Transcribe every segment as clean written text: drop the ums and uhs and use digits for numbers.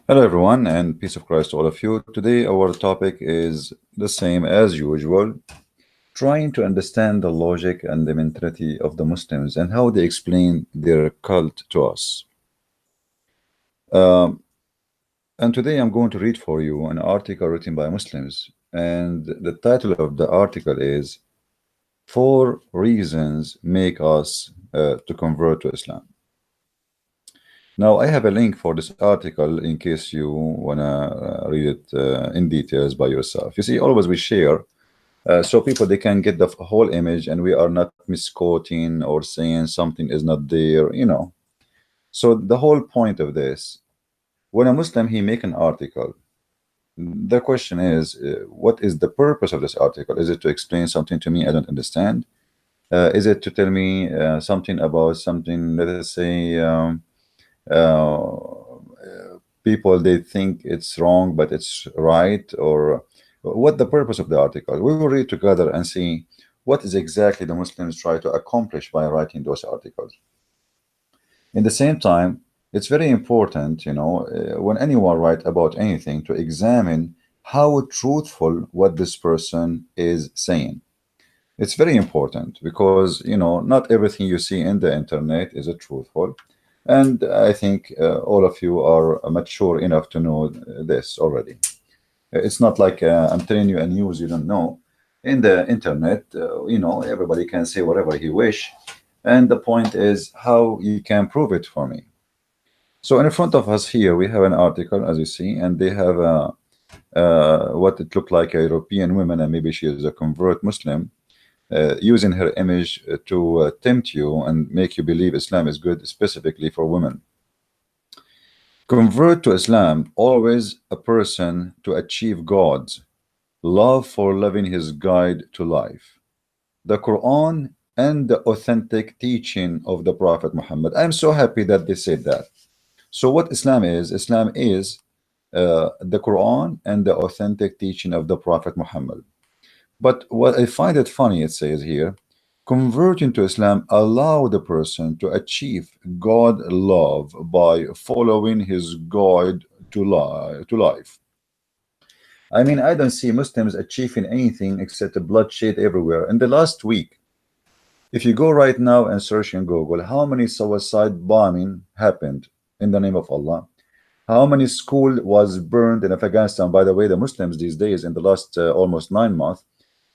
Hello, everyone, and peace of Christ to all of you. Today, our topic is the same as usual, trying to understand the logic and the mentality of the Muslims and how they explain their cult to us. Um, and today, I'm going to read for you an article written by Muslims, and the title of the article is Four Reasons Make Us to Convert to Islam. Now, I have a link for this article in case you want to read it in details by yourself. You see, always we share so people they can get the whole image and we are not misquoting or saying something is not there. So the whole point of this, when a Muslim he make an article, the question is, what is the purpose of this article? Is it to explain something to me I don't understand? Is it to tell me something about something, let us say, people they think it's wrong but it's right, or what the purpose of the article? We will read together and see what is exactly the Muslims try to accomplish by writing those articles. In the same time, it's very important, when anyone write about anything, to examine how truthful what this person is saying. It's very important because not everything you see in the internet is a truthful, and I think all of you are mature enough to know this already. It's not like I'm telling you a news you don't know. In the internet, everybody can say whatever he wish, and the point is how you can prove it for me. So in front of us here we have an article, as you see, and they have what it looked like a European woman, and maybe she is a convert Muslim, using her image to tempt you and make you believe Islam is good, specifically for women. Convert to Islam, always a person to achieve God's love for loving his guide to life, the Quran and the authentic teaching of the Prophet Muhammad. I'm so happy that they said that. So what Islam is the Quran and the authentic teaching of the Prophet Muhammad. But what I find it funny, it says here, converting to Islam allow the person to achieve God love by following his guide to life. I mean, I don't see Muslims achieving anything except bloodshed everywhere. In the last week, if you go right now and search in Google, how many suicide bombing happened in the name of Allah? How many school was burned in Afghanistan? By the way, the Muslims these days, in the last almost 9 months,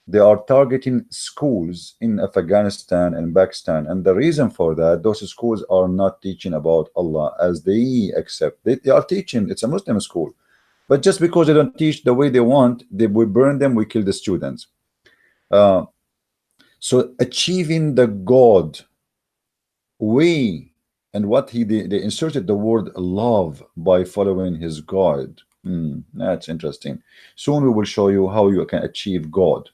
they are targeting schools in Afghanistan and Pakistan, and the reason for that, those schools are not teaching about Allah as they accept. They are teaching, it's a Muslim school, but just because they don't teach the way they want, we burn them, we kill the students. So achieving the God way, and what they inserted the word love by following his guide. That's interesting. Soon we will show you how you can achieve God.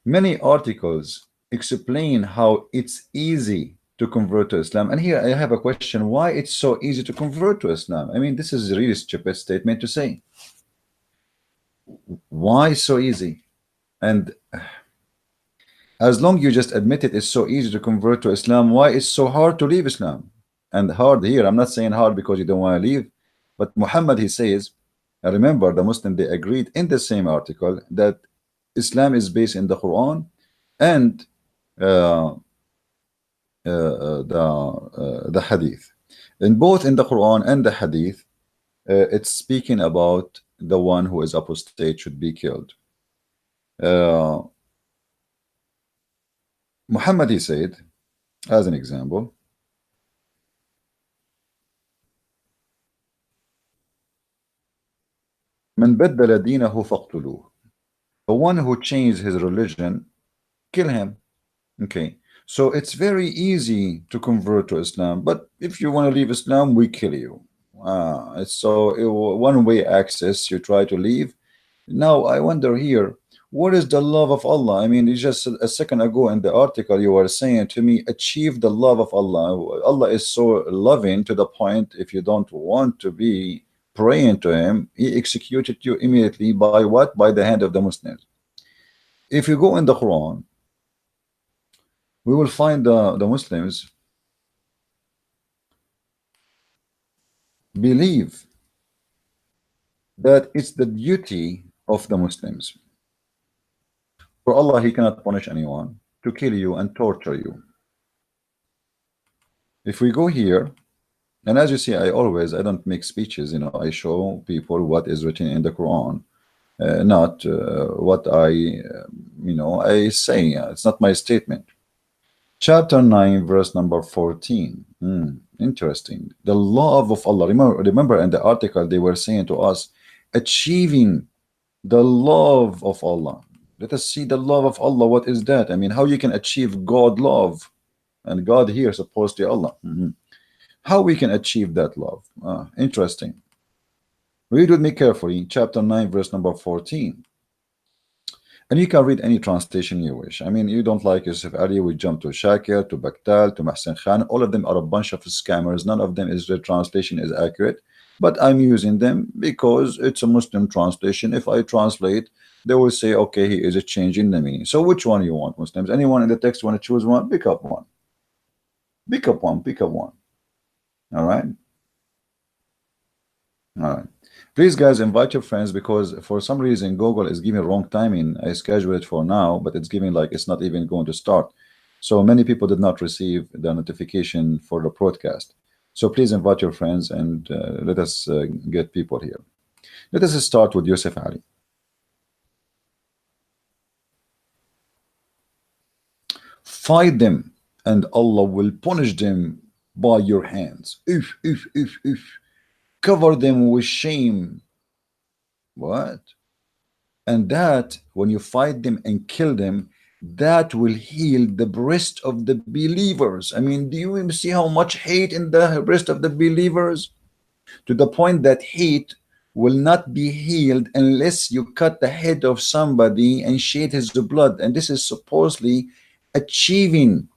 Many articles explain how it's easy to convert to Islam. And here I have a question: why it's so easy to convert to Islam? I mean, this is a really stupid statement to say. Why so easy? And as long you just admit it's so easy to convert to Islam, why it's so hard to leave Islam? And hard here, I'm not saying hard because you don't want to leave, but Muhammad, he says, and remember the Muslim, they agreed in the same article that Islam is based in the Quran and the Hadith. In both in the Quran and the Hadith, it's speaking about the one who is apostate should be killed. Muhammad, he said, as an example, من بدل دينه فاقتلوه. The one who changed his religion, kill him. Okay, so it's very easy to convert to Islam, but if you want to leave Islam, we kill you. One-way access, you try to leave. Now I wonder here, what is the love of Allah? I mean, it's just a second ago in the article you were saying to me, achieve the love of Allah. Allah is so loving to the point, if you don't want to be praying to him, he executed you immediately by what? By the hand of the Muslims. If you go in the Quran, we will find the Muslims believe that it's the duty of the Muslims. For Allah, He cannot punish anyone to kill you and torture you. If we go here, and as you see, I don't make speeches, I show people what is written in the Quran, not what I say. It's not my statement. Chapter 9, verse number 14. Interesting. The love of Allah. Remember in the article they were saying to us, achieving the love of Allah. Let us see the love of Allah. What is that? I mean, how you can achieve God love? And God here supposed to Allah. How we can achieve that love? Interesting. Read with me carefully. Chapter 9, verse number 14. And you can read any translation you wish. I mean, you don't like Yusuf Ali, we jump to Shakir, to Bakhtal, to Mahsen Khan. All of them are a bunch of scammers. None of them is the translation is accurate. But I'm using them because it's a Muslim translation. If I translate, they will say, okay, he is a change in the meaning. So which one you want, Muslims? Anyone in the text want to choose one? Pick up one. Pick up one. Pick up one. All right. All right. Please, guys, invite your friends, because for some reason Google is giving wrong timing. I scheduled it for now, but it's giving like it's not even going to start. So many people did not receive the notification for the broadcast. So please invite your friends and let us get people here. Let us start with Yusuf Ali. Fight them, and Allah will punish them by your hands. If. Cover them with shame. What? And that, when you fight them and kill them, that will heal the breast of the believers. I mean, do you see how much hate in the breast of the believers? To the point that hate will not be healed unless you cut the head of somebody and shed his blood. And this is supposedly achieving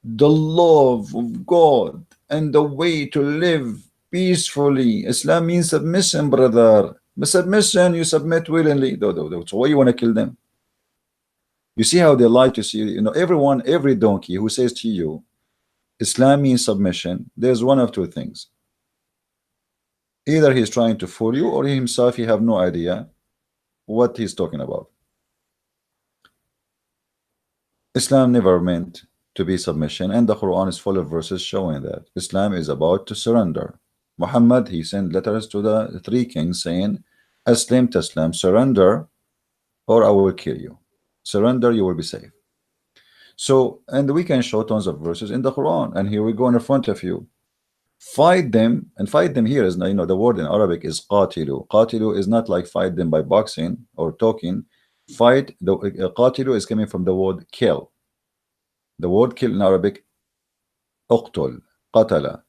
the love of God and the way to live peacefully. Islam means submission, brother. Submission, you submit willingly. So why you want to kill them? You see how they lie to you. Every donkey who says to you, Islam means submission, there's one of two things. Either he's trying to fool you, or he himself, he have no idea what he's talking about. Islam never meant to be submission, and the Quran is full of verses showing that Islam is about to surrender. Muhammad, he sent letters to the three kings saying, Aslim Taslam, surrender or I will kill you. Surrender, you will be safe. So, and we can show tons of verses in the Quran, and here we go in front of you. Fight them, and fight them here is, the word in Arabic is qatilu. Qatilu is not like fight them by boxing or talking. Fight, the qatilu is coming from the word kill. The word kill in Arabic, uqtul, qatala.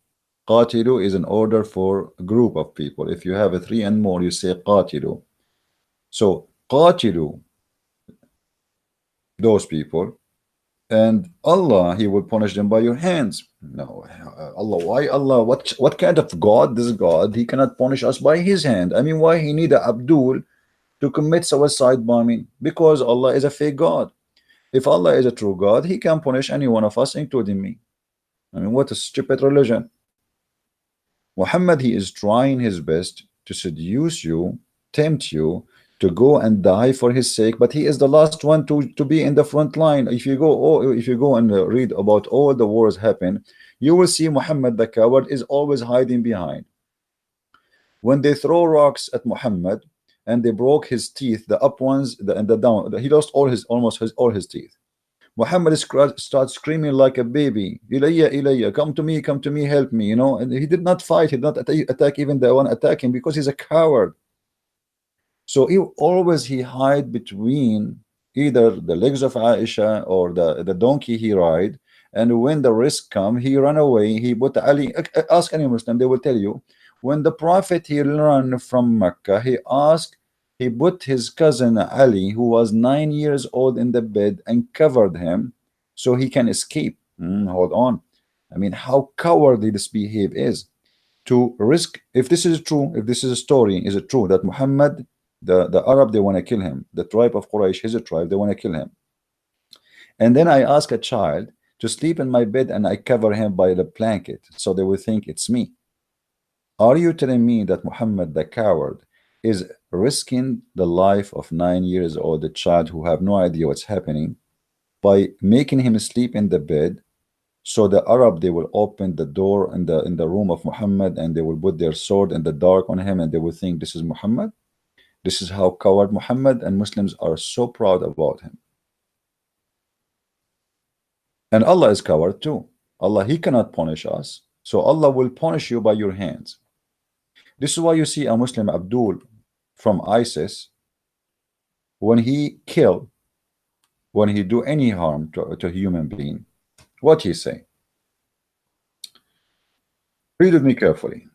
Qatilu is an order for a group of people. If you have a three and more, you say qatilu. So qatilu those people, and Allah, he will punish them by your hands. No, Allah, why Allah? What kind of God? This God, he cannot punish us by his hand. I mean, why he need a Abdul to commit suicide bombing? Because Allah is a fake God. If Allah is a true God, he can punish any one of us, including me. I mean, what a stupid religion. Muhammad, he is trying his best to seduce you, tempt you to go and die for his sake, but he is the last one to be in the front line. If you go and read about all the wars happen, you will see Muhammad the coward is always hiding behind. When they throw rocks at Muhammad and they broke his teeth, the up ones and the down, he lost almost all his teeth. Muhammad starts screaming like a baby, Ilayya, Ilayya, come to me, help me, and he did not fight, he did not attack even the one attacking, because he's a coward. So he hide between either the legs of Aisha or the donkey he ride, and when the risk come, he run away. He put Ali, ask any Muslim, they will tell you, when the Prophet he ran from Mecca, he put his cousin Ali, who was 9 years old, in the bed and covered him so he can escape. Hold on. I mean, how cowardly this behavior is to risk. If this is true, if this is a story, is it true that Muhammad, the Arab, they want to kill him, the tribe of Quraysh, his tribe, they want to kill him, and then I ask a child to sleep in my bed and I cover him by the blanket so they will think it's me. Are you telling me that Muhammad the coward is risking the life of 9 years old child who have no idea what's happening by making him sleep in the bed? So the Arab, they will open the door in the room of Muhammad, and they will put their sword in the dark on him, and they will think this is Muhammad. This is how coward Muhammad, and Muslims are so proud about him. And Allah is coward too. Allah, he cannot punish us, so Allah will punish you by your hands. This is why you see a Muslim, Abdul from ISIS, when he kill, when he do any harm to a human being, what he say? Read with me carefully.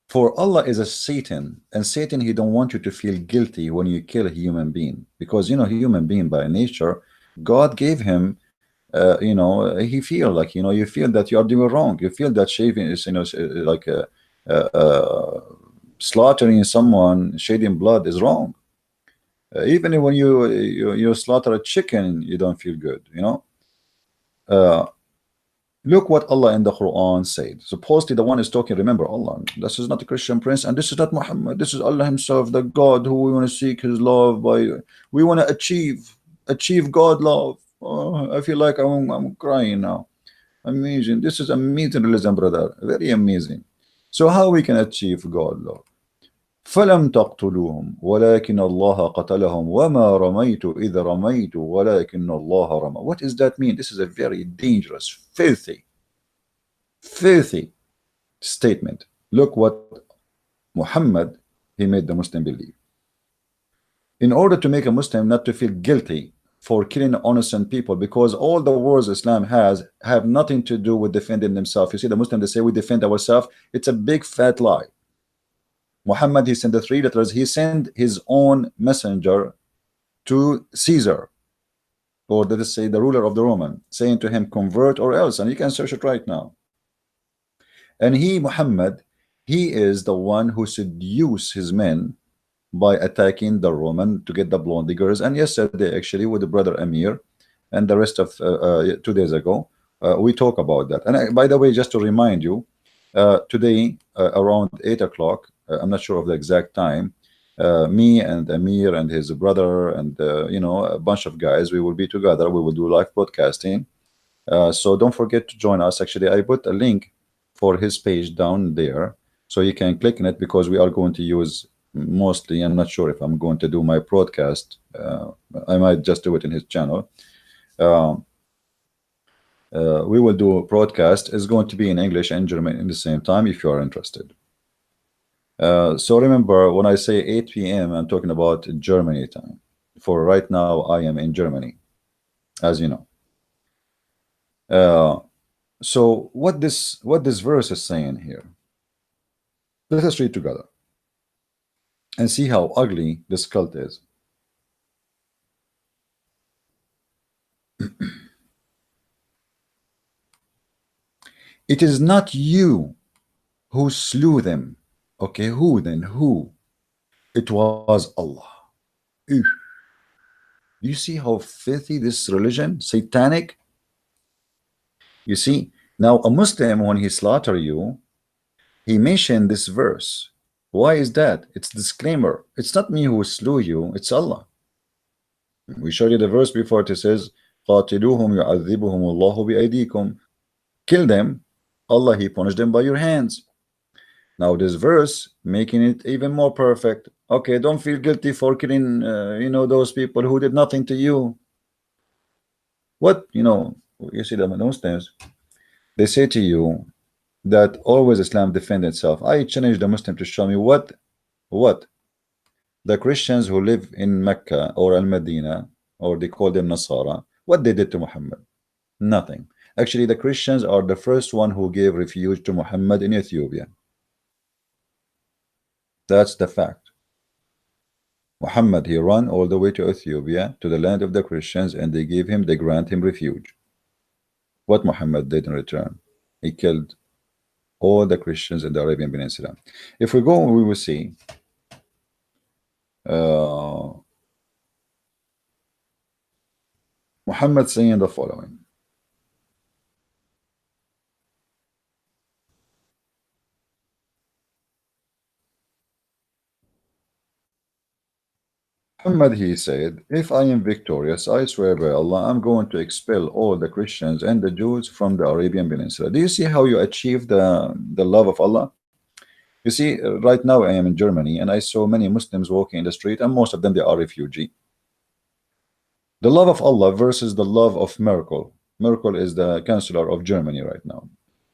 For Allah is a Satan, and Satan, he don't want you to feel guilty when you kill a human being, because you know, human being by nature, God gave him, you know, he feel like, you know, you feel that you are doing wrong. You feel that shaving is, you know, like slaughtering someone, shedding blood is wrong. Even when you slaughter a chicken, you don't feel good, you know. Look what Allah in the Quran said. Supposedly the one is talking, remember Allah, this is not a Christian prince, and this is not Muhammad, this is Allah himself, the God who we want to seek his love by, we want to achieve God love. Oh, I feel like I'm crying now. Amazing. This is amazing religion, brother. Very amazing. So how we can achieve God love? فلم تقتلوهم ولكن الله قتلهم وما رميت إذ رميت ولكن الله رمى. What does that mean? This is a very dangerous, filthy statement. Look what Muhammad, he made the Muslim believe. In order to make a Muslim not to feel guilty for killing innocent people, because all the wars Islam has have nothing to do with defending themselves. You see, the Muslims, they say we defend ourselves. It's a big fat lie. Muhammad, he sent the 3 letters. He sent his own messenger to Caesar, or let us say the ruler of the Roman, saying to him, convert or else. And you can search it right now. And he, Muhammad, he is the one who seduced his men by attacking the Roman to get the blonde diggers. And yesterday, actually, with the brother Amir and the rest of 2 days ago, we talk about that. And by the way, just to remind you, today around 8 o'clock, I'm not sure of the exact time, me and Amir and his brother and you know, a bunch of guys, we will be together. We will do live broadcasting. So don't forget to join us. Actually, I put a link for his page down there, so you can click on it, because we are going to use mostly, I'm not sure if I'm going to do my broadcast. I might just do it in his channel. We will do a broadcast. It's going to be in English and German in the same time, if you are interested. So remember, when I say 8 p.m., I'm talking about Germany time. For right now, I am in Germany, as you know. So what this verse is saying here, let us read together and see how ugly this cult is. It is not you who slew them. Okay, who then? Who? It was Allah. Ew. Do you see how filthy this religion, satanic? You see, now a Muslim, when he slaughter you, he mentioned this verse. Why is that? It's disclaimer. It's not me who slew you, it's Allah. We showed you the verse before. It says, قَاتِلُوهُمْ يُعَذِّبُهُمُ اللَّهُ بِأَيْدِيكُمْ. Kill them, Allah, he punished them by your hands. Now this verse making it even more perfect. Okay, don't feel guilty for killing you know, those people who did nothing to you. What, you know, you see them in those times, they say to you that always Islam defend itself. I challenge the Muslim to show me what the Christians who live in Mecca or Al-Medina, or they call them Nasara, what they did to Muhammad. Nothing. Actually, the Christians are the first one who gave refuge to Muhammad in Ethiopia. That's the fact. Muhammad, he ran all the way to Ethiopia, to the land of the Christians, and they grant him refuge. What Muhammad did in return? He killed all the Christians in the Arabian Peninsula. If we go, we will see Muhammad saying the following. Muhammad, he said, if I am victorious, I swear by Allah, I'm going to expel all the Christians and the Jews from the Arabian Peninsula. Do you see how you achieve the love of Allah? You see, right now I am in Germany and I saw many Muslims walking in the street, and most of them, they are refugee. The love of Allah versus the love of Merkel. Merkel is the chancellor of Germany right now.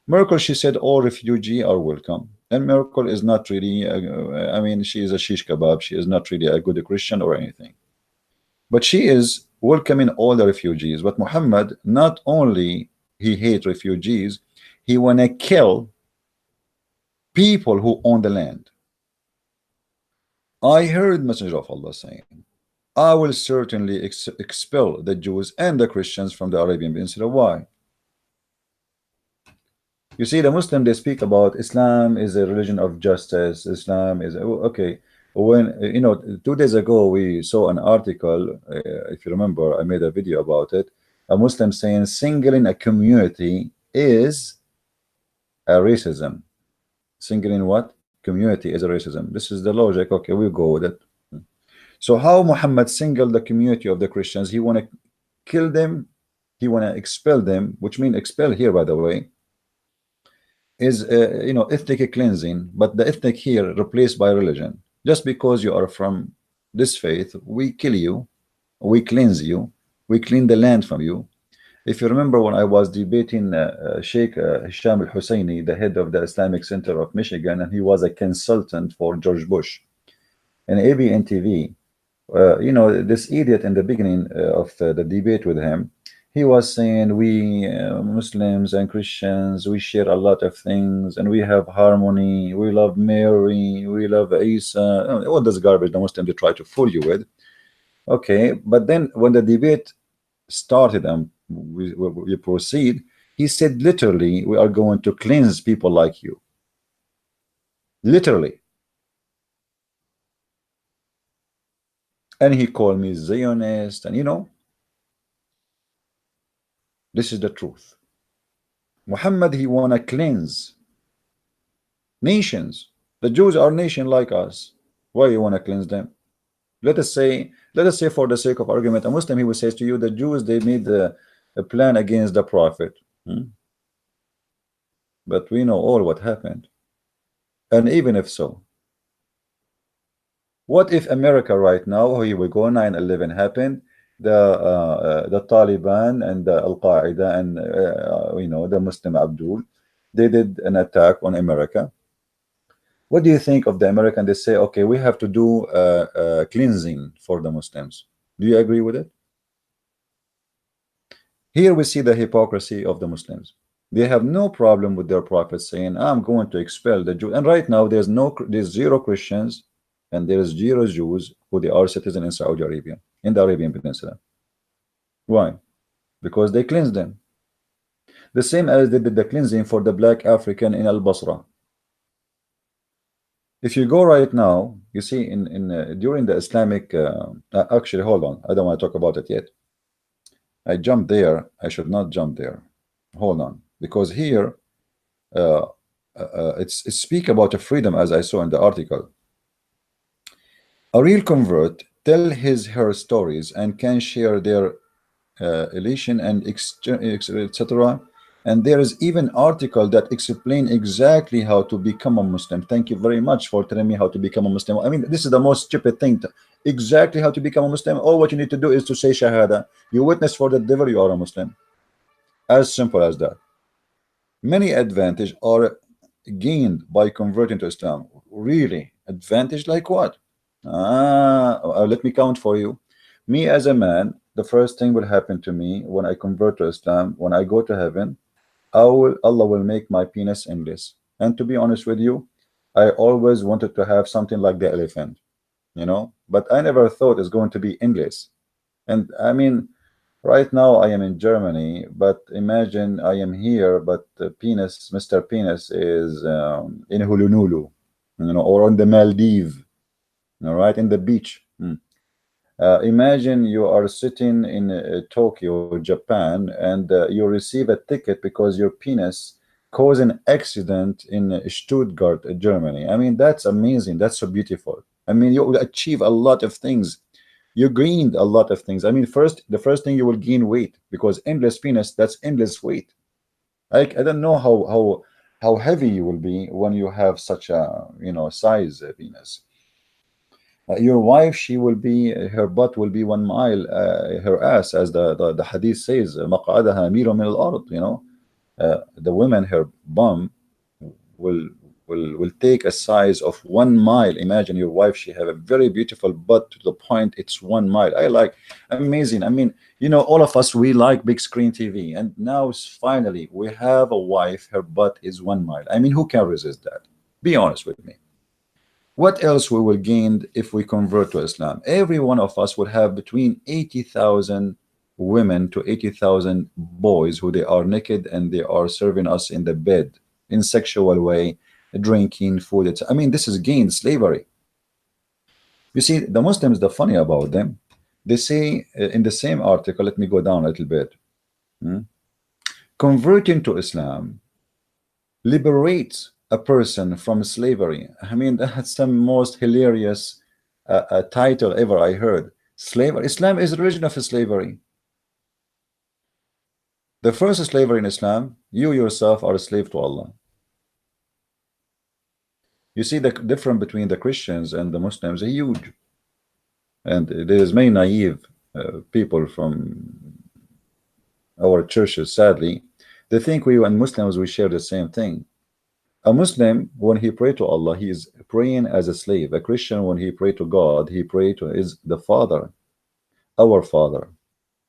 Merkel, she said all refugees are welcome. And Merkel is not really, I mean, she is a shish kebab. She is not really a good Christian or anything. But she is welcoming all the refugees. But Muhammad, not only he hates refugees, he want to kill people who own the land. I heard Messenger of Allah saying, I will certainly expel the Jews and the Christians from the Arabian Peninsula. Why? You see, the Muslim, they speak about Islam is a religion of justice. Islam is okay. When you know, 2 days ago we saw an article. If you remember, I made a video about it. A Muslim saying singling a community is a racism. Singling what? Community is a racism. This is the logic. Okay, we'll go with it. So how Muhammad singled the community of the Christians? He want to kill them. He want to expel them, which means expel here, by the way, is you know, ethnic cleansing. But the ethnic here replaced by religion. Just because you are from this faith, we kill you, we cleanse you, we clean the land from you. If you remember when I was debating Sheikh Hisham al-Husseini, the head of the Islamic Center of Michigan, and he was a consultant for George Bush, and ABN TV, you know, this idiot in the beginning of the debate with him, he was saying we Muslims and Christians, we share a lot of things and we have harmony, we love Mary, we love Isa, all this garbage the Muslims they try to fool you with. Okay, but then when the debate started and we proceed, he said literally, we are going to cleanse people like you. Literally. And he called me Zionist, and you know, this is the truth. Muhammad, he wanna cleanse nations. The Jews are nation like us. Why you wanna cleanse them? Let us say for the sake of argument, a Muslim, he will say to you, the Jews, they made a plan against the Prophet. But we know all what happened. And even if so, what if America right now, here we go, 9/11 happened, the Taliban and the Al-Qaeda and you know, the Muslim Abdul, they did an attack on America. What do you think of the American? They say, okay, we have to do cleansing for the Muslims. Do you agree with it? Here we see the hypocrisy of the Muslims. They have no problem with their prophet saying, I'm going to expel the Jews. And right now there's zero Christians and there is zero Jews who they are citizens in Saudi Arabia, in the Arabian Peninsula. Why? Because they cleansed them. The same as they did the cleansing for the black African in Al-Basra. If you go right now, you see during the Islamic, actually, hold on, I don't want to talk about it yet. I jumped there. I should not jump there. Hold on, because here it's speak about a freedom, as I saw in the article. A real convert tell her stories and can share their elation and etc. And there is even article that explain exactly how to become a Muslim. Thank you very much for telling me how to become a Muslim. I mean, this is the most stupid thing. Exactly how to become a Muslim. All what you need to do is to say Shahada. You witness for the devil, you are a Muslim. As simple as that. Many advantages are gained by converting to Islam. Really? Advantage like what? Let me count for you. Me as a man, the first thing will happen to me when I convert to Islam, when I go to heaven, Allah will make my penis endless. And to be honest with you, I always wanted to have something like the elephant, you know, but I never thought it's going to be endless. And I mean, right now I am in Germany, but imagine I am here, but the penis, Mr. Penis, is in Hulunulu, you know, or on the Maldives, all right, in the beach. Imagine you are sitting in Tokyo, Japan, and you receive a ticket because your penis caused an accident in Stuttgart, Germany. I mean, that's amazing. That's so beautiful. I mean, you will achieve a lot of things. You gained a lot of things. I mean, the first thing you will gain weight because endless penis, that's endless weight. I don't know how heavy you will be when you have such a size penis. Your wife, she will be, her butt will be 1 mile, her ass, as the hadith says, مقعدها ميل من الأرض, the women, her bum will will take a size of 1 mile. Imagine your wife, she have a very beautiful butt to the point it's 1 mile. I like, amazing. I mean, all of us, we like big screen TV, and now finally we have a wife, her butt is 1 mile. I mean, who can resist that? Be honest with me. What else we will gain if we convert to Islam? Every one of us will have between 80,000 women to 80,000 boys who they are naked and they are serving us in the bed in sexual way, drinking food. I mean, this is gained slavery. You see, the Muslims, the funny about them, they say in the same article, let me go down a little bit. Converting to Islam liberates a person from slavery. I mean, that's the most hilarious title ever I heard. Slavery. Islam is the religion of slavery. The first slavery in Islam, you yourself are a slave to Allah. You see, the difference between the Christians and the Muslims is huge. And there is many naive people from our churches, sadly. They think we and Muslims, we share the same thing. A Muslim, when he pray to Allah, he is praying as a slave. A Christian, when he pray to God, he pray to is the Father, our Father.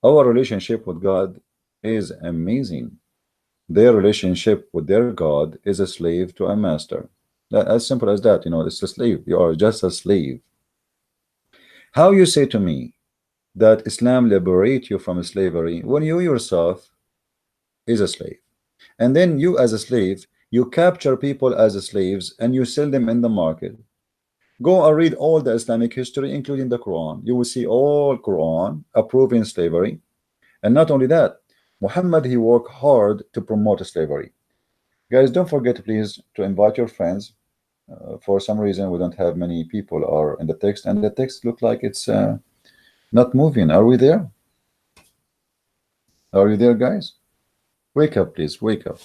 Our relationship with God is amazing. Their relationship with their God is a slave to a master. As simple as that. It's a slave. You are just a slave. How you say to me that Islam liberate you from slavery when you yourself is a slave, and then you as a slave, you capture people as slaves and you sell them in the market. Go and read all the Islamic history, including the Quran. You will see all Quran approving slavery. And not only that, Muhammad, he worked hard to promote slavery. Guys, don't forget, please, to invite your friends. For some reason, we don't have many people are in the text, and the text look like it's not moving. Are we there? Are you there, guys? Wake up, please. Wake up.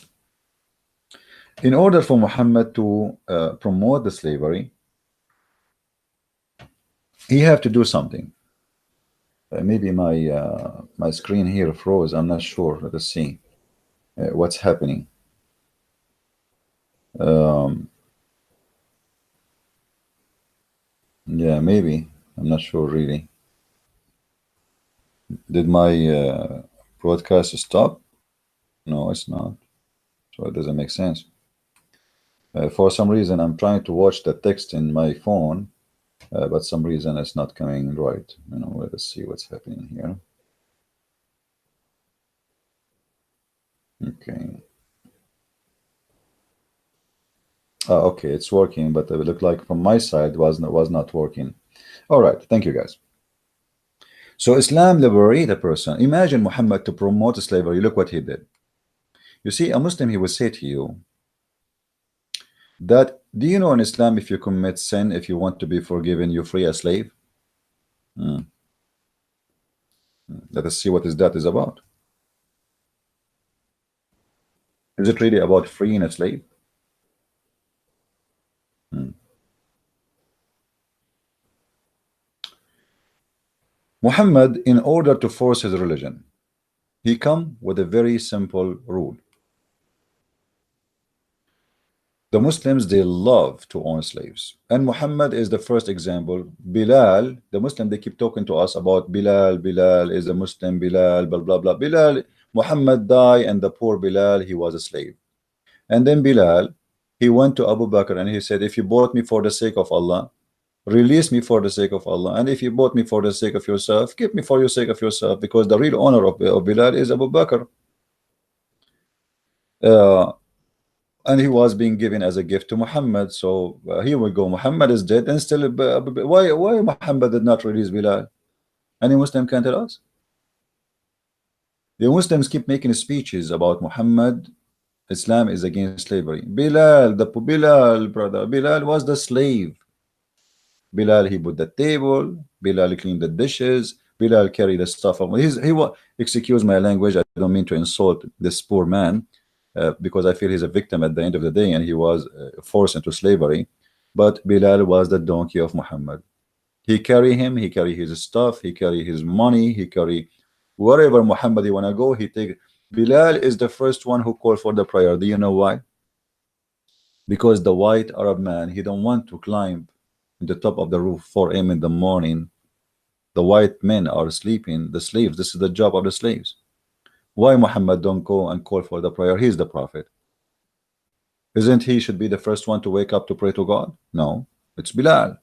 In order for Muhammad to promote the slavery, he have to do something. Maybe my screen here froze. I'm not sure. Let us see what's happening. Yeah, maybe. I'm not sure really. Did my broadcast stop? No, it's not. So it doesn't make sense. For some reason, I'm trying to watch the text in my phone, but some reason it's not coming right. Let us see what's happening here. Okay. Okay, it's working, but it looked like from my side was not working. All right, thank you, guys. So Islam liberate a person. Imagine Muhammad to promote slavery. Look what he did. You see, a Muslim, he will say to you that, do you know in Islam, if you commit sin, if you want to be forgiven, you free a slave? Let us see what that is about. Is it really about freeing a slave? Muhammad, in order to force his religion, he come with a very simple rule. The Muslims, they love to own slaves, and Muhammad is the first example. Bilal, the Muslim, they keep talking to us about Bilal is a Muslim, Bilal, blah blah blah. Bilal, Muhammad died, and the poor Bilal, he was a slave. And then Bilal, he went to Abu Bakr and he said, if you bought me for the sake of Allah, release me for the sake of Allah, and if you bought me for the sake of yourself, keep me for your sake of yourself, because the real owner of Bilal is Abu Bakr. And he was being given as a gift to Muhammad. So here we go. Muhammad is dead, and still why Muhammad did not release Bilal? Any Muslim can tell us? The Muslims keep making speeches about Muhammad. Islam is against slavery. Bilal, brother, Bilal was the slave. Bilal, he put the table. Bilal cleaned the dishes. Bilal carried the stuff. He was, excuse my language, I don't mean to insult this poor man, because I feel he's a victim at the end of the day, and he was forced into slavery. But Bilal was the donkey of Muhammad. He carry him, he carry his stuff, he carry his money, he carry wherever Muhammad he wanna go, he take. Bilal is the first one who called for the prayer. Do you know why? Because the white Arab man, he don't want to climb the top of the roof 4 a.m. in the morning. The white men are sleeping, the slaves, this is the job of the slaves. Why Muhammad don't go and call for the prayer? He's the prophet. Isn't he should be the first one to wake up to pray to God? No, it's Bilal.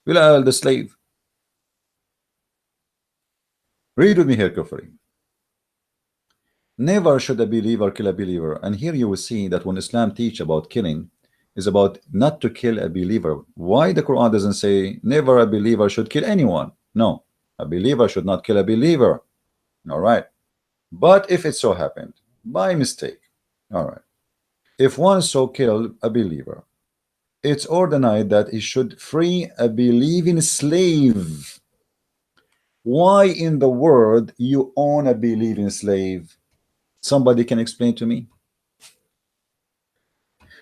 Bilal the slave. Read with me here carefully. Never should a believer kill a believer. And here you will see that when Islam teach about killing, is about not to kill a believer. Why the Quran doesn't say never a believer should kill anyone? No, a believer should not kill a believer. All right. But if it so happened by mistake, all right, if one so killed a believer, it's ordained that he should free a believing slave. Why in the world you own a believing slave? Somebody can explain to me?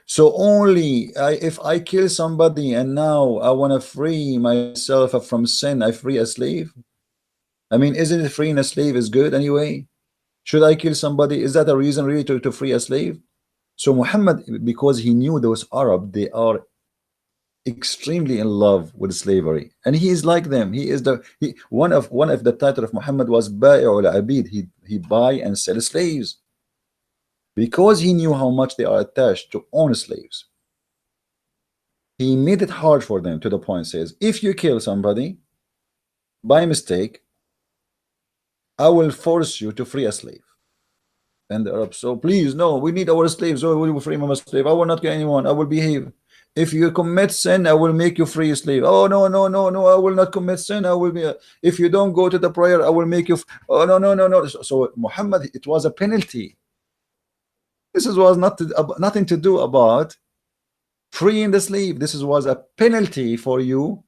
So only if I kill somebody and now I want to free myself from sin, I free a slave? I mean, isn't it freeing a slave is good anyway? Should I kill somebody? Is that a reason really to free a slave? So Muhammad, because he knew those Arab, they are extremely in love with slavery, and he is like them. He is one of the title of Muhammad was Bai'ul Abid. He buy and sell slaves, because he knew how much they are attached to own slaves. He made it hard for them to the point says, if you kill somebody by mistake, I will force you to free a slave. And the Arabs, so please, no, we need our slaves. So we will free my slave. I will not kill anyone. I will behave. If you commit sin, I will make you free a slave. Oh no, no, no, no, I will not commit sin. I will be if you don't go to the prayer, I will make you oh no, no, no, no. So Muhammad, it was a penalty. This was nothing to do about freeing the slave. This was a penalty for you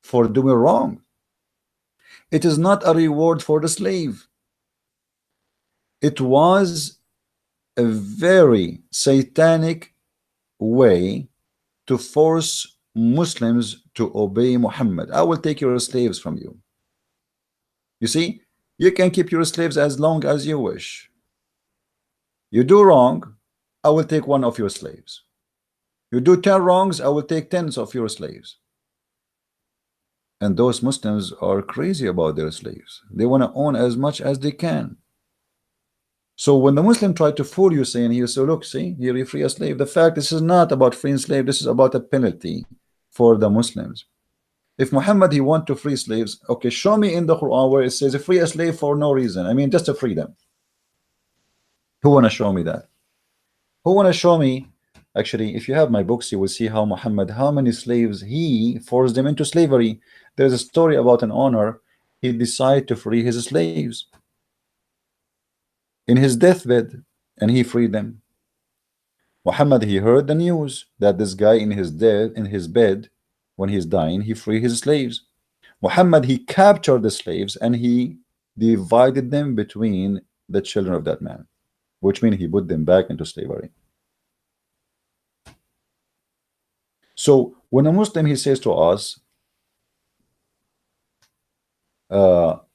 for doing wrong. It is not a reward for the slave. It was a very satanic way to force Muslims to obey Muhammad. I will take your slaves from you. You see, you can keep your slaves as long as you wish. You do wrong, I will take one of your slaves. You do 10 wrongs, I will take 10 of your slaves. And those Muslims are crazy about their slaves. They want to own as much as they can. So when the Muslim tried to fool you, saying here, so look, see, here you free a slave. The fact this is not about freeing slave, this is about a penalty for the Muslims. If Muhammad he want to free slaves, okay, show me in the Quran where it says free a slave for no reason. I mean, just to free them. Who wanna show me that? Who wanna show me? Actually, if you have my books, you will see how Muhammad, how many slaves he forced them into slavery. There's a story about an owner. He decided to free his slaves in his deathbed, and he freed them. Muhammad, he heard the news that this guy in his bed, when he's dying, he freed his slaves. Muhammad, he captured the slaves and he divided them between the children of that man, which means he put them back into slavery. So when a Muslim he says to us,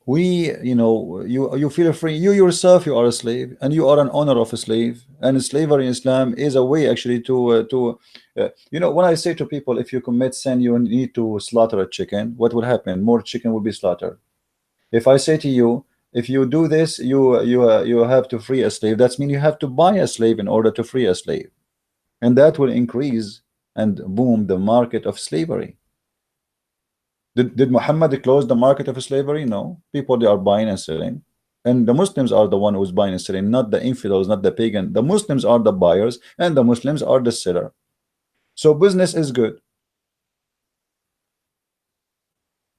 you feel free, you yourself, you are a slave and you are an owner of a slave, and slavery in Islam is a way actually to when I say to people, if you commit sin, you need to slaughter a chicken, what will happen? More chicken will be slaughtered. If I say to you, if you do this, you have to free a slave, that means you have to buy a slave in order to free a slave, and that will increase and boom the market of slavery. Did Muhammad close the market of slavery? No. People, they are buying and selling, and the Muslims are the one who's buying and selling, not the infidels, not the pagan. The Muslims are the buyers and the Muslims are the seller. So business is good.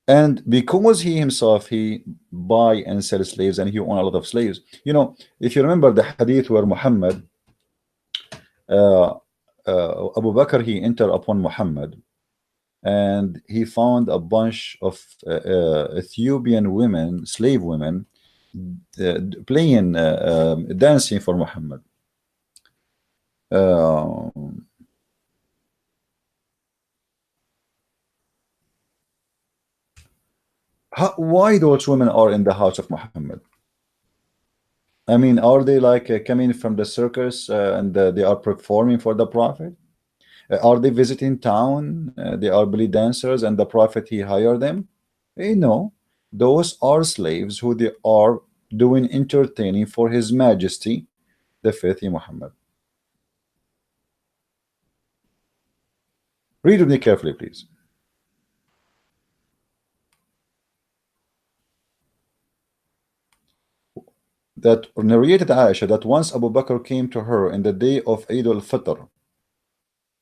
And because he himself, he buy and sell slaves, and he own a lot of slaves. You know, if you remember the hadith where Muhammad, uh, Abu Bakr, he entered upon Muhammad, and he found a bunch of Ethiopian women, slave women, playing, dancing for Muhammad. Uh, why those women are in the house of Muhammad? I mean, are they like coming from the circus, and they are performing for the Prophet? Are they visiting town? They are belly dancers, and the Prophet he hired them? No, those are slaves who they are doing entertaining for His Majesty, the faithful Muhammad. Read with me carefully, please. That narrated Aisha that once Abu Bakr came to her in the day of Eid al-Fitr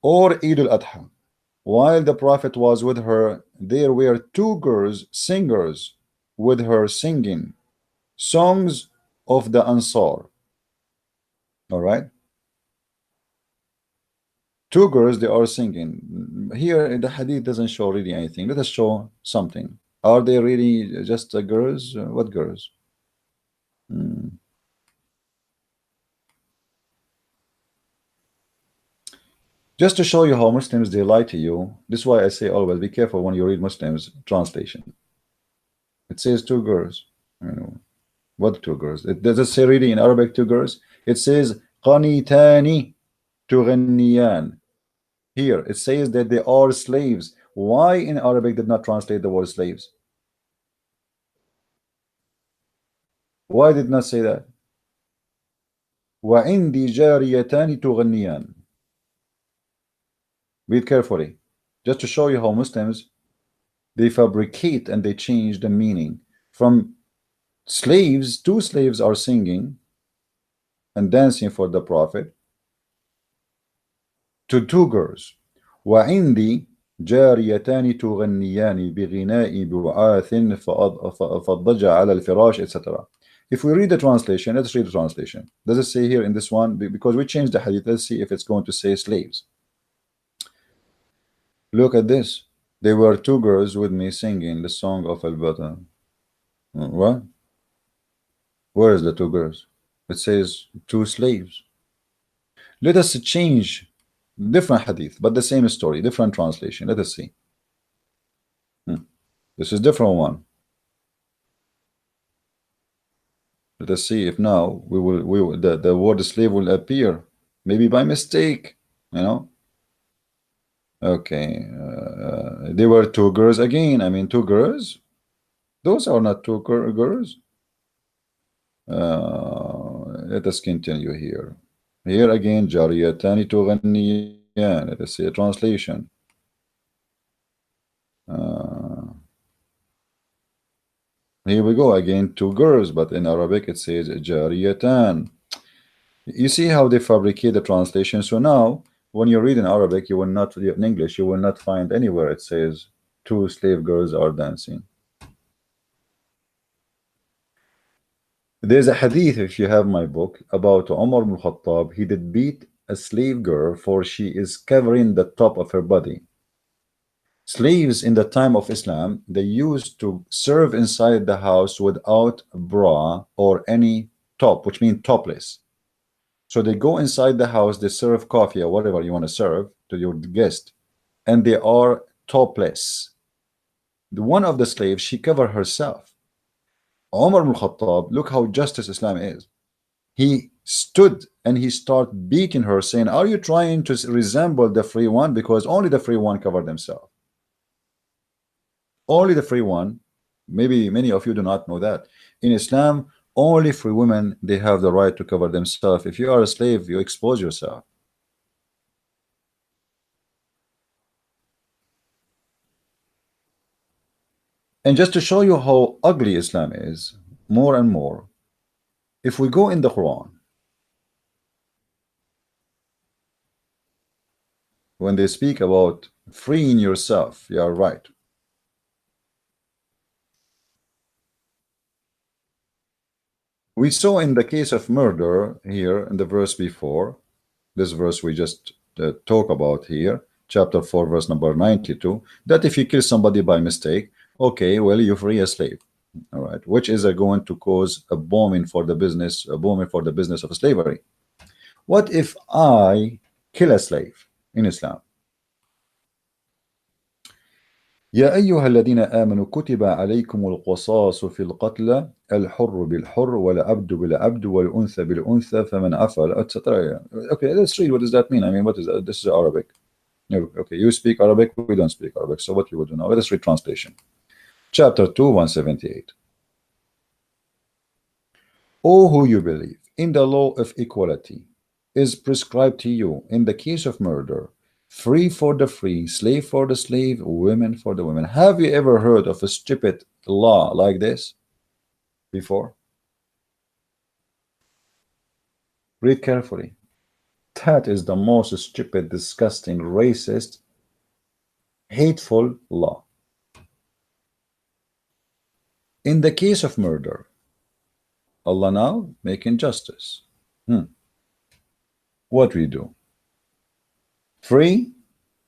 or Eid al-Adha. While the Prophet was with her, there were two girls, singers, with her singing songs of the Ansar. All right, two girls, they are singing. Here the hadith doesn't show really anything. Let us show something. Are they really just girls? What girls? Hmm. Just to show you how Muslims they lie to you. This is why I say always be careful when you read Muslims translation. It says two girls. I mean, what two girls? It does it say really in Arabic two girls? It says qanitani tughniyan. Here it says that they are slaves. Why in Arabic did not translate the word slaves? Why did not say that? وعندي جاريتان تغنيان. Read carefully, just to show you how Muslims they fabricate and they change the meaning from slaves. Two slaves are singing and dancing for the Prophet to two girls. وعندي جاريتان تغنيان بغناء بعاث فالضجع على الفراش, etc. If we read the translation, let's read the translation. Does it say here in this one? Because we changed the hadith. Let's see if it's going to say slaves. Look at this. There were two girls with me singing the song of Al-Bata. What? Where is the two girls? It says two slaves. Let us change different hadith, but the same story, different translation. Let us see. This is different one. Let us see if now the word slave will appear, maybe by mistake, you know. Okay, there were two girls again. I mean, two girls. Those are not two girls. Let us continue here. Here again, jariyatani tughniyan. Let us see a translation. Here we go again, two girls, but in Arabic it says jariyatan. You see how they fabricate the translation. So now, when you read in Arabic, you will not, in English, you will not find anywhere it says two slave girls are dancing. There's a hadith, if you have my book, about Umar ibn Khattab. He did beat a slave girl for she is covering the top of her body. Slaves in the time of Islam, they used to serve inside the house without bra or any top, which means topless. So they go inside the house, they serve coffee or whatever you want to serve to your guest, and they are topless. The one of the slaves, she covered herself. Umar ibn Khattab, look how justice Islam is. He stood and he started beating her, saying, are you trying to resemble the free one? Because only the free one covered themselves. Only the free one. Maybe many of you do not know that. In Islam, only free women, they have the right to cover themselves. If you are a slave, you expose yourself. And just to show you how ugly Islam is, more and more, if we go in the Quran, when they speak about freeing yourself, you are right. We saw in the case of murder here in the verse before, this verse we just talk about here, chapter 4, verse number 92, that if you kill somebody by mistake, okay, well, you free a slave, all right, which is going to cause a booming for the business, of slavery. What if I kill a slave in Islam? يا أيها الذين آمنوا كتب عليكم القصاص في القتلى الحر بالحر والعبد بالعبد والأنثى بالأنثى فمن عفا etc. Okay, let's read. What does that mean? I mean, what is that? This is Arabic. Okay, you speak Arabic, we don't speak Arabic. So what we would do now? Let us read translation. Chapter 2, 178. O who you believe in the law of equality is prescribed to you in the case of murder, free for the free, slave for the slave, women for the women. Have you ever heard of a stupid law like this before? Read carefully. That is the most stupid, disgusting, racist, hateful law. In the case of murder, Allah now making justice. What we do? Free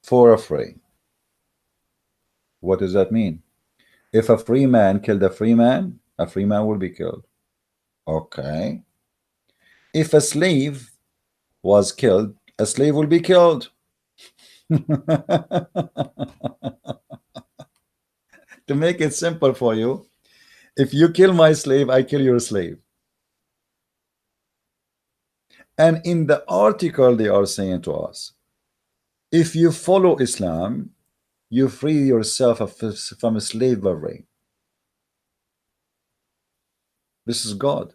for a free. What does that mean? If a free man killed a free man will be killed. Okay. If a slave was killed, a slave will be killed. To make it simple for you, if you kill my slave, I kill your slave. And in the article they are saying to us, if you follow Islam, you free yourself from slavery. This is God.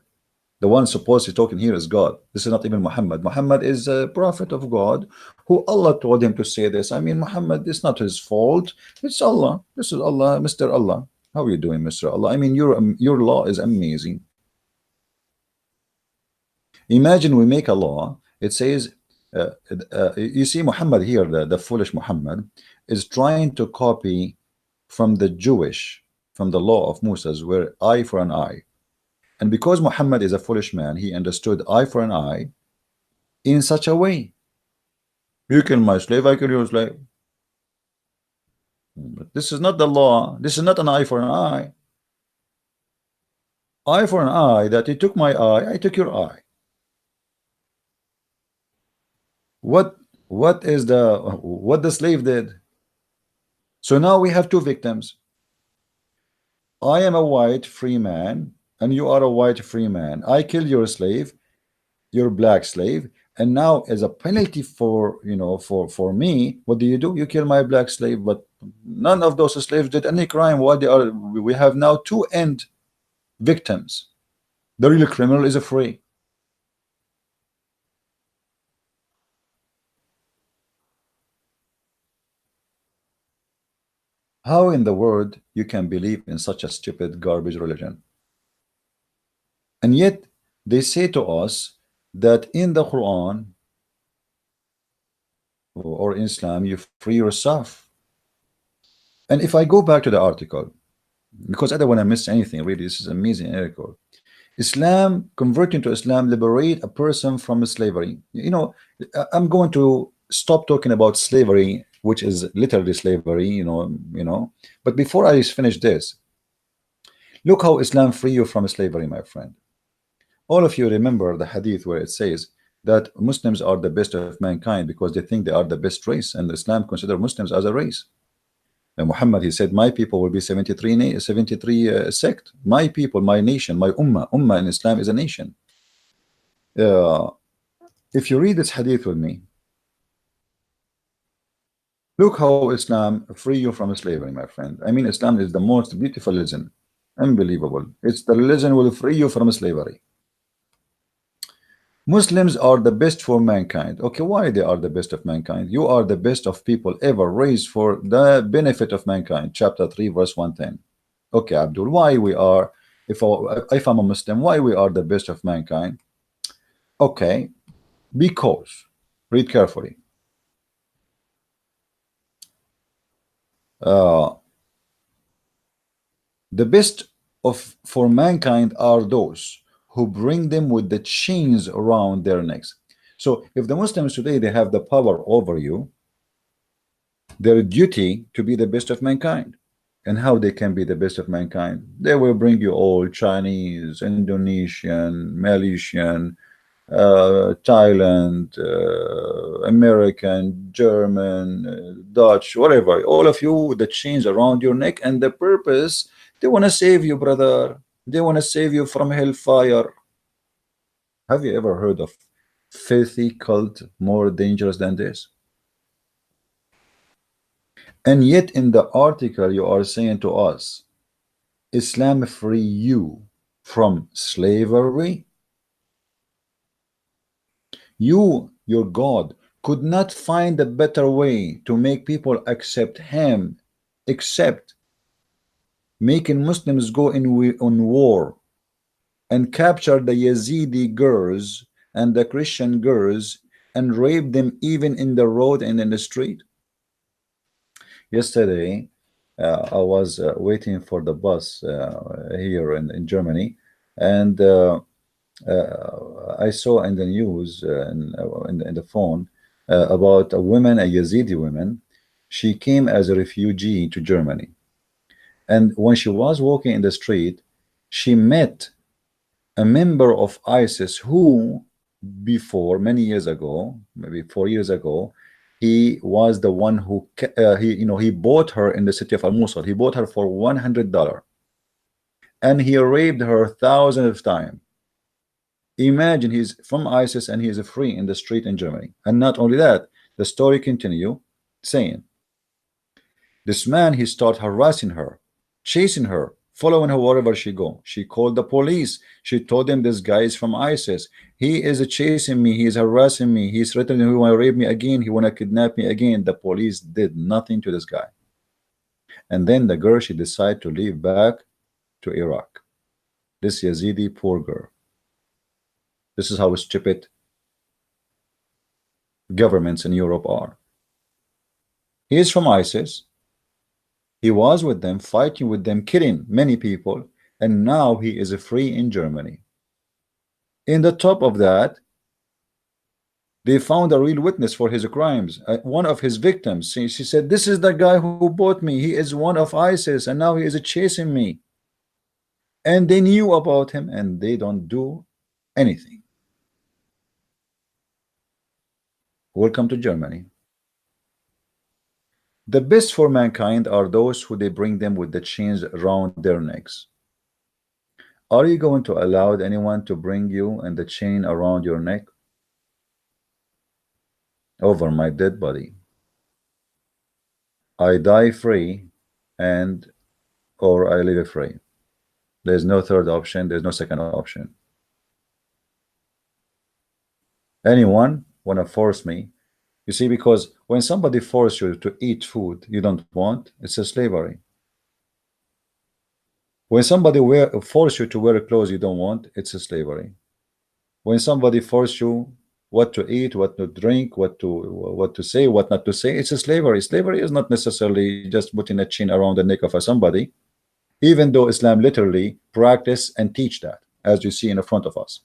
The one supposedly talking here is God. This is not even Muhammad. Muhammad is a prophet of God who Allah told him to say this. I mean, Muhammad, it's not his fault. It's Allah. This is Allah, Mr. Allah. How are you doing, Mr. Allah? I mean, your law is amazing. Imagine we make a law. It says, you see Muhammad here, the foolish Muhammad, is trying to copy from the law of Moses, where eye for an eye. And because Muhammad is a foolish man, he understood eye for an eye in such a way. You kill my slave, I kill your slave. But this is not the law. This is not an eye for an eye. Eye for an eye, that he took my eye, I took your eye. What the slave did? So now we have two victims. I am a white free man, and you are a white free man. I kill your slave, your black slave, and now as a penalty for for me, what do? You kill my black slave, but none of those slaves did any crime. What they are? We have now two end victims. The real criminal is free. How in the world you can believe in such a stupid garbage religion? And yet they say to us that in the Quran or in Islam you free yourself. And if I go back to the article, because I don't want to miss anything, really, this is an amazing article. Islam, converting to Islam, liberate a person from slavery. I'm going to stop talking about slavery, which is literally slavery, but before I finish this, look how Islam free you from slavery, my friend. All of you remember the hadith where it says that Muslims are the best of mankind because they think they are the best race, and Islam consider Muslims as a race. And Muhammad, he said, my people will be 73 sect. My people, my nation, my ummah in Islam is a nation. If you read this hadith with me, look how Islam free you from slavery, my friend. I mean, Islam is the most beautiful religion. Unbelievable. It's the religion will free you from slavery. Muslims are the best for mankind. Okay, why they are the best of mankind? You are the best of people ever raised for the benefit of mankind. Chapter 3, verse 110. Okay, Abdul, why we are, if I'm a Muslim, why we are the best of mankind? Okay, because, read carefully. The best for mankind are those who bring them with the chains around their necks. So if the Muslims today they have the power over you, their duty to be the best of mankind. And how they can be the best of mankind? They will bring you all Chinese, Indonesian, Malaysian, Thailand, American, German, Dutch, whatever. All of you with the chains around your neck, and the purpose, they want to save you, brother. They want to save you from hellfire. Have you ever heard of filthy cult more dangerous than this? And yet in the article you are saying to us, Islam free you from slavery. You, your God, could not find a better way to make people accept him except making Muslims go on war and capture the Yazidi girls and the Christian girls and rape them even in the road and in the street. Yesterday, I was waiting for the bus here in Germany, and I saw in the news in the phone about a woman, a Yazidi woman. She came as a refugee to Germany, and when she was walking in the street, she met a member of ISIS who, before many years ago, maybe 4 years ago, he was the one who he bought her in the city of Al-Mosul. He bought her for $100, and he raped her thousands of times. Imagine, he's from ISIS and he is free in the street in Germany. And not only that, the story continue saying this man, he started harassing her, chasing her, following her wherever she go. She called the police. She told them this guy is from ISIS. He is chasing me. He is harassing me. He's threatening, he want to rape me again. He want to kidnap me again. The police did nothing to this guy. And then the girl, she decided to leave back to Iraq. This Yazidi poor girl. This is how stupid governments in Europe are. He is from ISIS. He was with them, fighting with them, killing many people, and now he is free in Germany. In the top of that, they found a real witness for his crimes. One of his victims, she said, this is the guy who bought me. He is one of ISIS, and now he is chasing me. And they knew about him, and they don't do anything. Welcome to Germany. The best for mankind are those who they bring them with the chains around their necks. Are you going to allow anyone to bring you and the chain around your neck? Over my dead body. I die free or I live free. There's no third option. There's no second option. Anyone want to force me? You see, because when somebody forces you to eat food you don't want, it's a slavery. When somebody force you to wear clothes you don't want, it's a slavery. When somebody forces you what to eat, what to drink, what to say, what not to say, it's a slavery. Slavery is not necessarily just putting a chain around the neck of somebody, even though Islam literally practice and teach that, as you see in the front of us.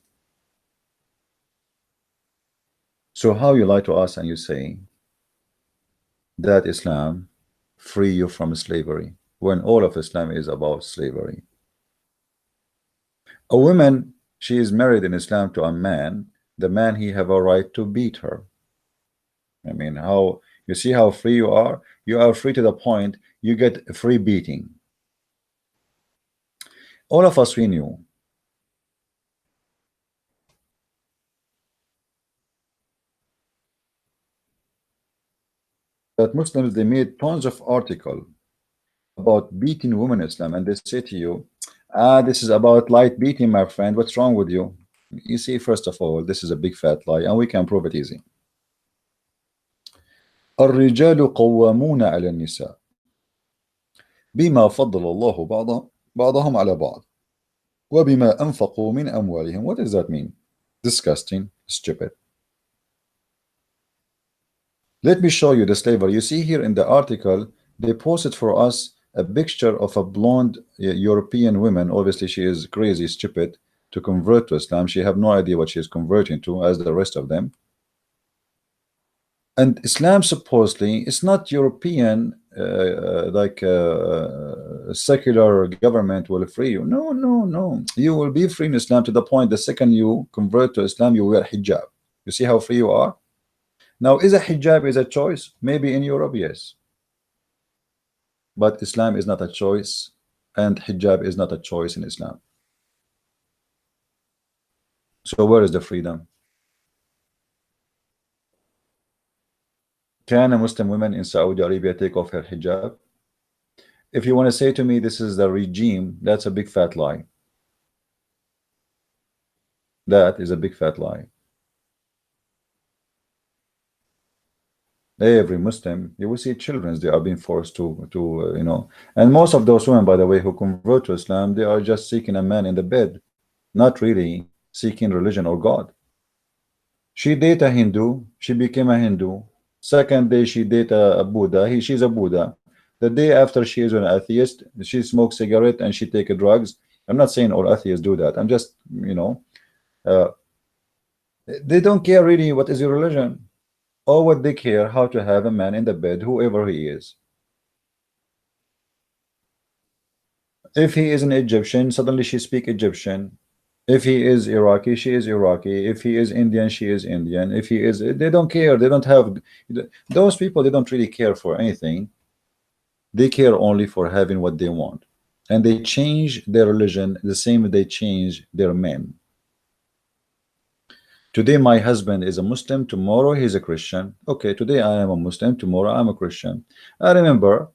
So how you lie to us and you say that Islam free you from slavery when all of Islam is about slavery? A woman, she is married in Islam to a man. The man, he have a right to beat her. I mean, how you see how free you are? You are free to the point you get a free beating. All of us, we knew that Muslims, they made tons of articles about beating women in Islam, and they say to you, this is about light beating, my friend. What's wrong with you? You see, first of all, this is a big fat lie, and we can prove it easy. الرجال قوامون على النساء بما فضل الله بعضهم على بعض وبما أنفقوا من أموالهم. What does that mean? Disgusting, stupid. Let me show you the slavery. You see here in the article, they posted for us a picture of a blonde European woman. Obviously, she is crazy, stupid. to convert to Islam. She have no idea what she is converting to, as the rest of them. And Islam supposedly is not European, like secular government will free you. No, no, no. You will be free in Islam to the point the second you convert to Islam, you wear hijab. You see how free you are? Now, is a hijab is a choice? Maybe in Europe, yes. But Islam is not a choice, and hijab is not a choice in Islam. So where is the freedom? Can a Muslim woman in Saudi Arabia take off her hijab? If you want to say to me this is the regime, that's a big fat lie. That is a big fat lie. Every Muslim, you will see children, they are being forced to you know, and most of those women, by the way, who convert to Islam, they are just seeking a man in the bed, not really seeking religion or God. She dated a Hindu, she became a Hindu. Second day she dated a Buddha, she's a Buddha. The day after she is an atheist, she smokes cigarette and she take drugs. I'm not saying all atheists do that. I'm just, you know, they don't care really what is your religion. Or what they care, how to have a man in the bed, whoever he is. If he is an Egyptian, suddenly she speak Egyptian. If he is Iraqi, she is Iraqi. If he is Indian, she is Indian. If he is, they don't care. They don't have, those people, they don't really care for anything. They care only for having what they want. And they change their religion the same way they change their men. Today my husband is a Muslim, tomorrow he's a Christian. Okay, today I am a Muslim, tomorrow I'm a Christian. I remember,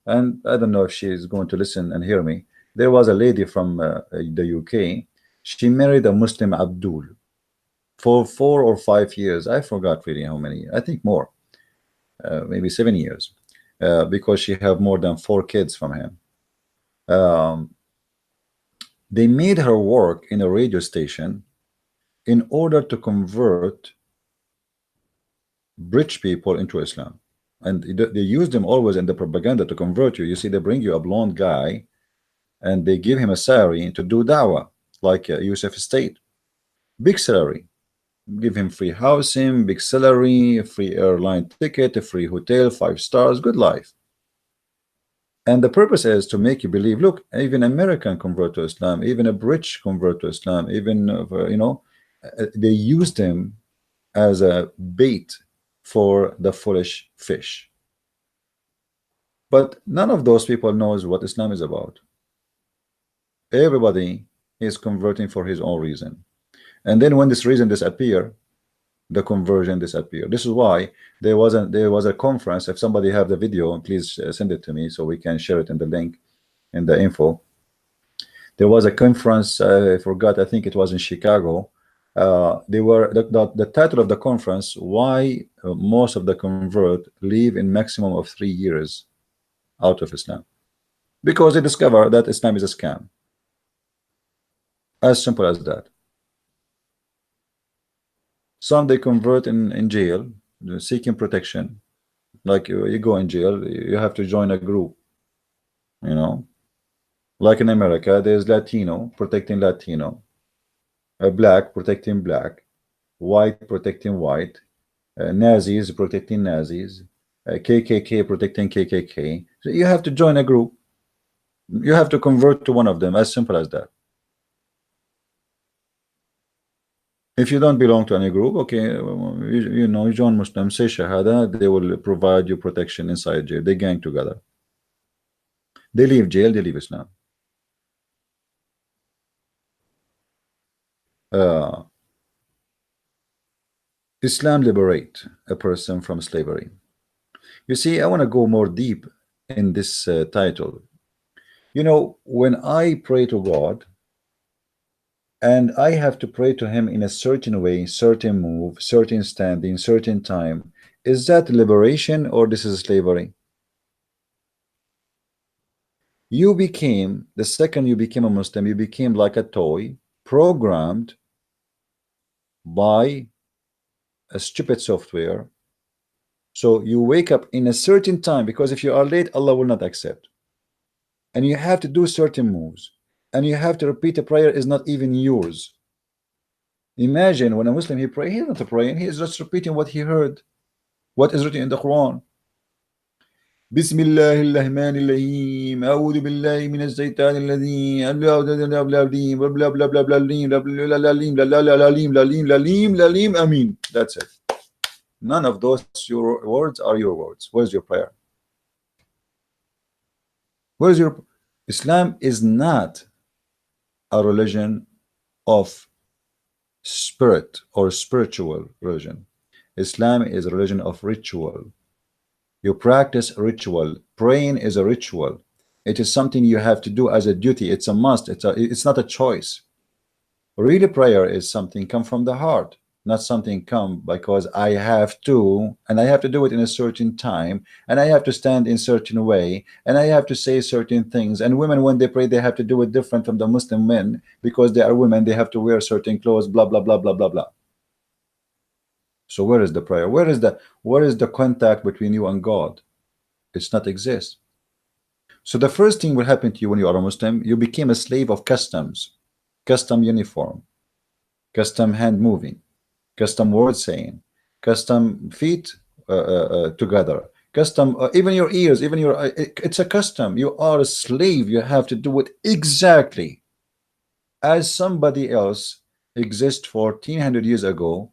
and I don't know if she is going to listen and hear me, there was a lady from the UK. She married a Muslim Abdul for 4 or 5 years. I forgot really how many, I think more, maybe 7 years, because she have more than 4 kids from him. They made her work in a radio station in order to convert rich people into Islam. And they use them always in the propaganda to convert you. You see, they bring you a blonde guy and they give him a salary to do dawah, like Yusuf State. Big salary. Give him free housing, big salary, free airline ticket, a free hotel, 5 stars, good life. And the purpose is to make you believe, look, even American convert to Islam, even a British convert to Islam, even, you know, they use them as a bait for the foolish fish. But none of those people knows what Islam is about. Everybody is converting for his own reason. And then when this reason disappear, the conversion disappear. This is why there was a conference. If somebody have the video, please send it to me so we can share it in the link in the info. There was a conference, I forgot, I think it was in Chicago. The title of the conference, why most of the convert leave in maximum of 3 years out of Islam, because they discover that Islam is a scam. As simple as that. Some they convert in jail, seeking protection. Like you go in jail, you have to join a group, you know, like in America there's Latino protecting Latino, black protecting black, white protecting white, Nazis protecting Nazis, KKK protecting KKK. So you have to join a group. You have to convert to one of them. As simple as that. If you don't belong to any group, okay, you know, you join Muslim, say Shahada, they will provide you protection inside jail. They gang together. They leave jail, they leave Islam. Islam liberate a person from slavery. You see, I want to go more deep in this title. You know, when I pray to God and I have to pray to him in a certain way, certain move, certain standing, certain time, is that liberation or this is slavery? You became, the second you became a Muslim, you became like a toy programmed by a stupid software. So you wake up in a certain time, because if you are late, Allah will not accept. And you have to do certain moves. and you have to repeat a prayer is not even yours. Imagine when a Muslim he pray, he's not praying, he is just repeating what he heard, what is written in the Quran. بسم الله الرحمن الرحيم أعوذ بالله من الشيطان الرجيم Amin. That's it. None of those your words are your words. Where's your prayer? Where's your Islam is not a religion of spirit or spiritual religion. Islam is a religion of ritual. You practice ritual. Praying is a ritual. It is something you have to do as a duty. It's a must. It's not a choice. Really, prayer is something come from the heart, not something come because I have to, and I have to do it in a certain time, and I have to stand in certain way, and I have to say certain things. And women, when they pray, they have to do it different from the Muslim men because they are women. They have to wear certain clothes. Blah blah blah blah blah blah. So where is the prayer? Where is the contact between you and God? It's not exist. So the first thing will happen to you when you are a Muslim, you became a slave of customs, custom uniform, custom hand moving, custom word saying, custom feet together, custom even your ears, even your it's a custom. You are a slave. You have to do it exactly as somebody else exists 1400 years ago,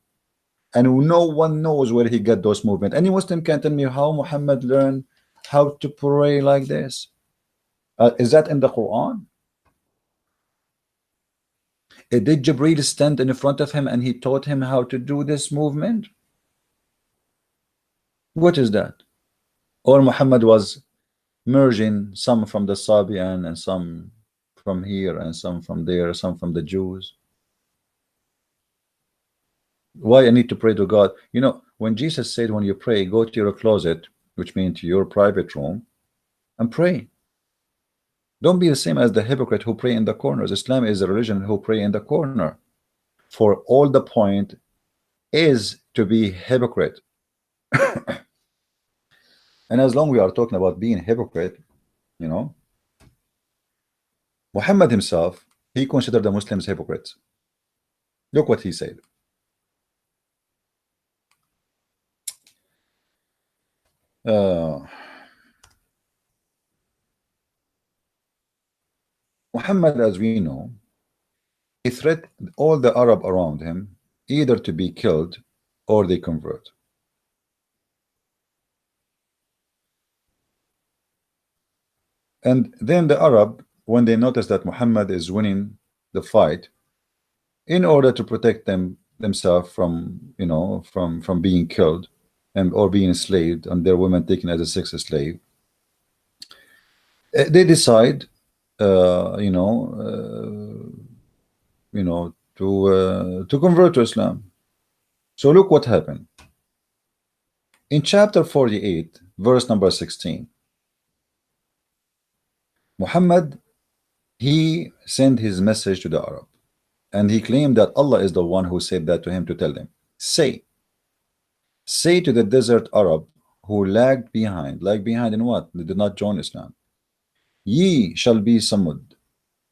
and no one knows where he got those movements. Any Muslim can tell me how Muhammad learned how to pray like this? Is that in the Quran? Did Jibril stand in front of him and he taught him how to do this movement? What is that? Or Muhammad was merging some from the Sabian and some from here and some from there, some from the Jews? Why I need to pray to God? You know, when Jesus said, when you pray, go to your closet, which means to your private room, and pray. Don't be the same as the hypocrite who pray in the corners. Islam is a religion who pray in the corner. For all the point is to be hypocrite. And as long we are talking about being hypocrite, you know, Muhammad himself, he considered the Muslims hypocrites. Look what he said. Muhammad, as we know, he threatened all the Arab around him either to be killed or they convert. And then the Arab, when they noticed that Muhammad is winning the fight, in order to protect themselves from, you know, from being killed and or being enslaved and their women taken as a sex slave, they decide, to convert to Islam. So look what happened in chapter 48, verse number 16. Muhammad, he sent his message to the Arab, and he claimed that Allah is the one who said that to him to tell them, say to the desert Arab who lagged behind in what? They did not join Islam. Ye shall be summoned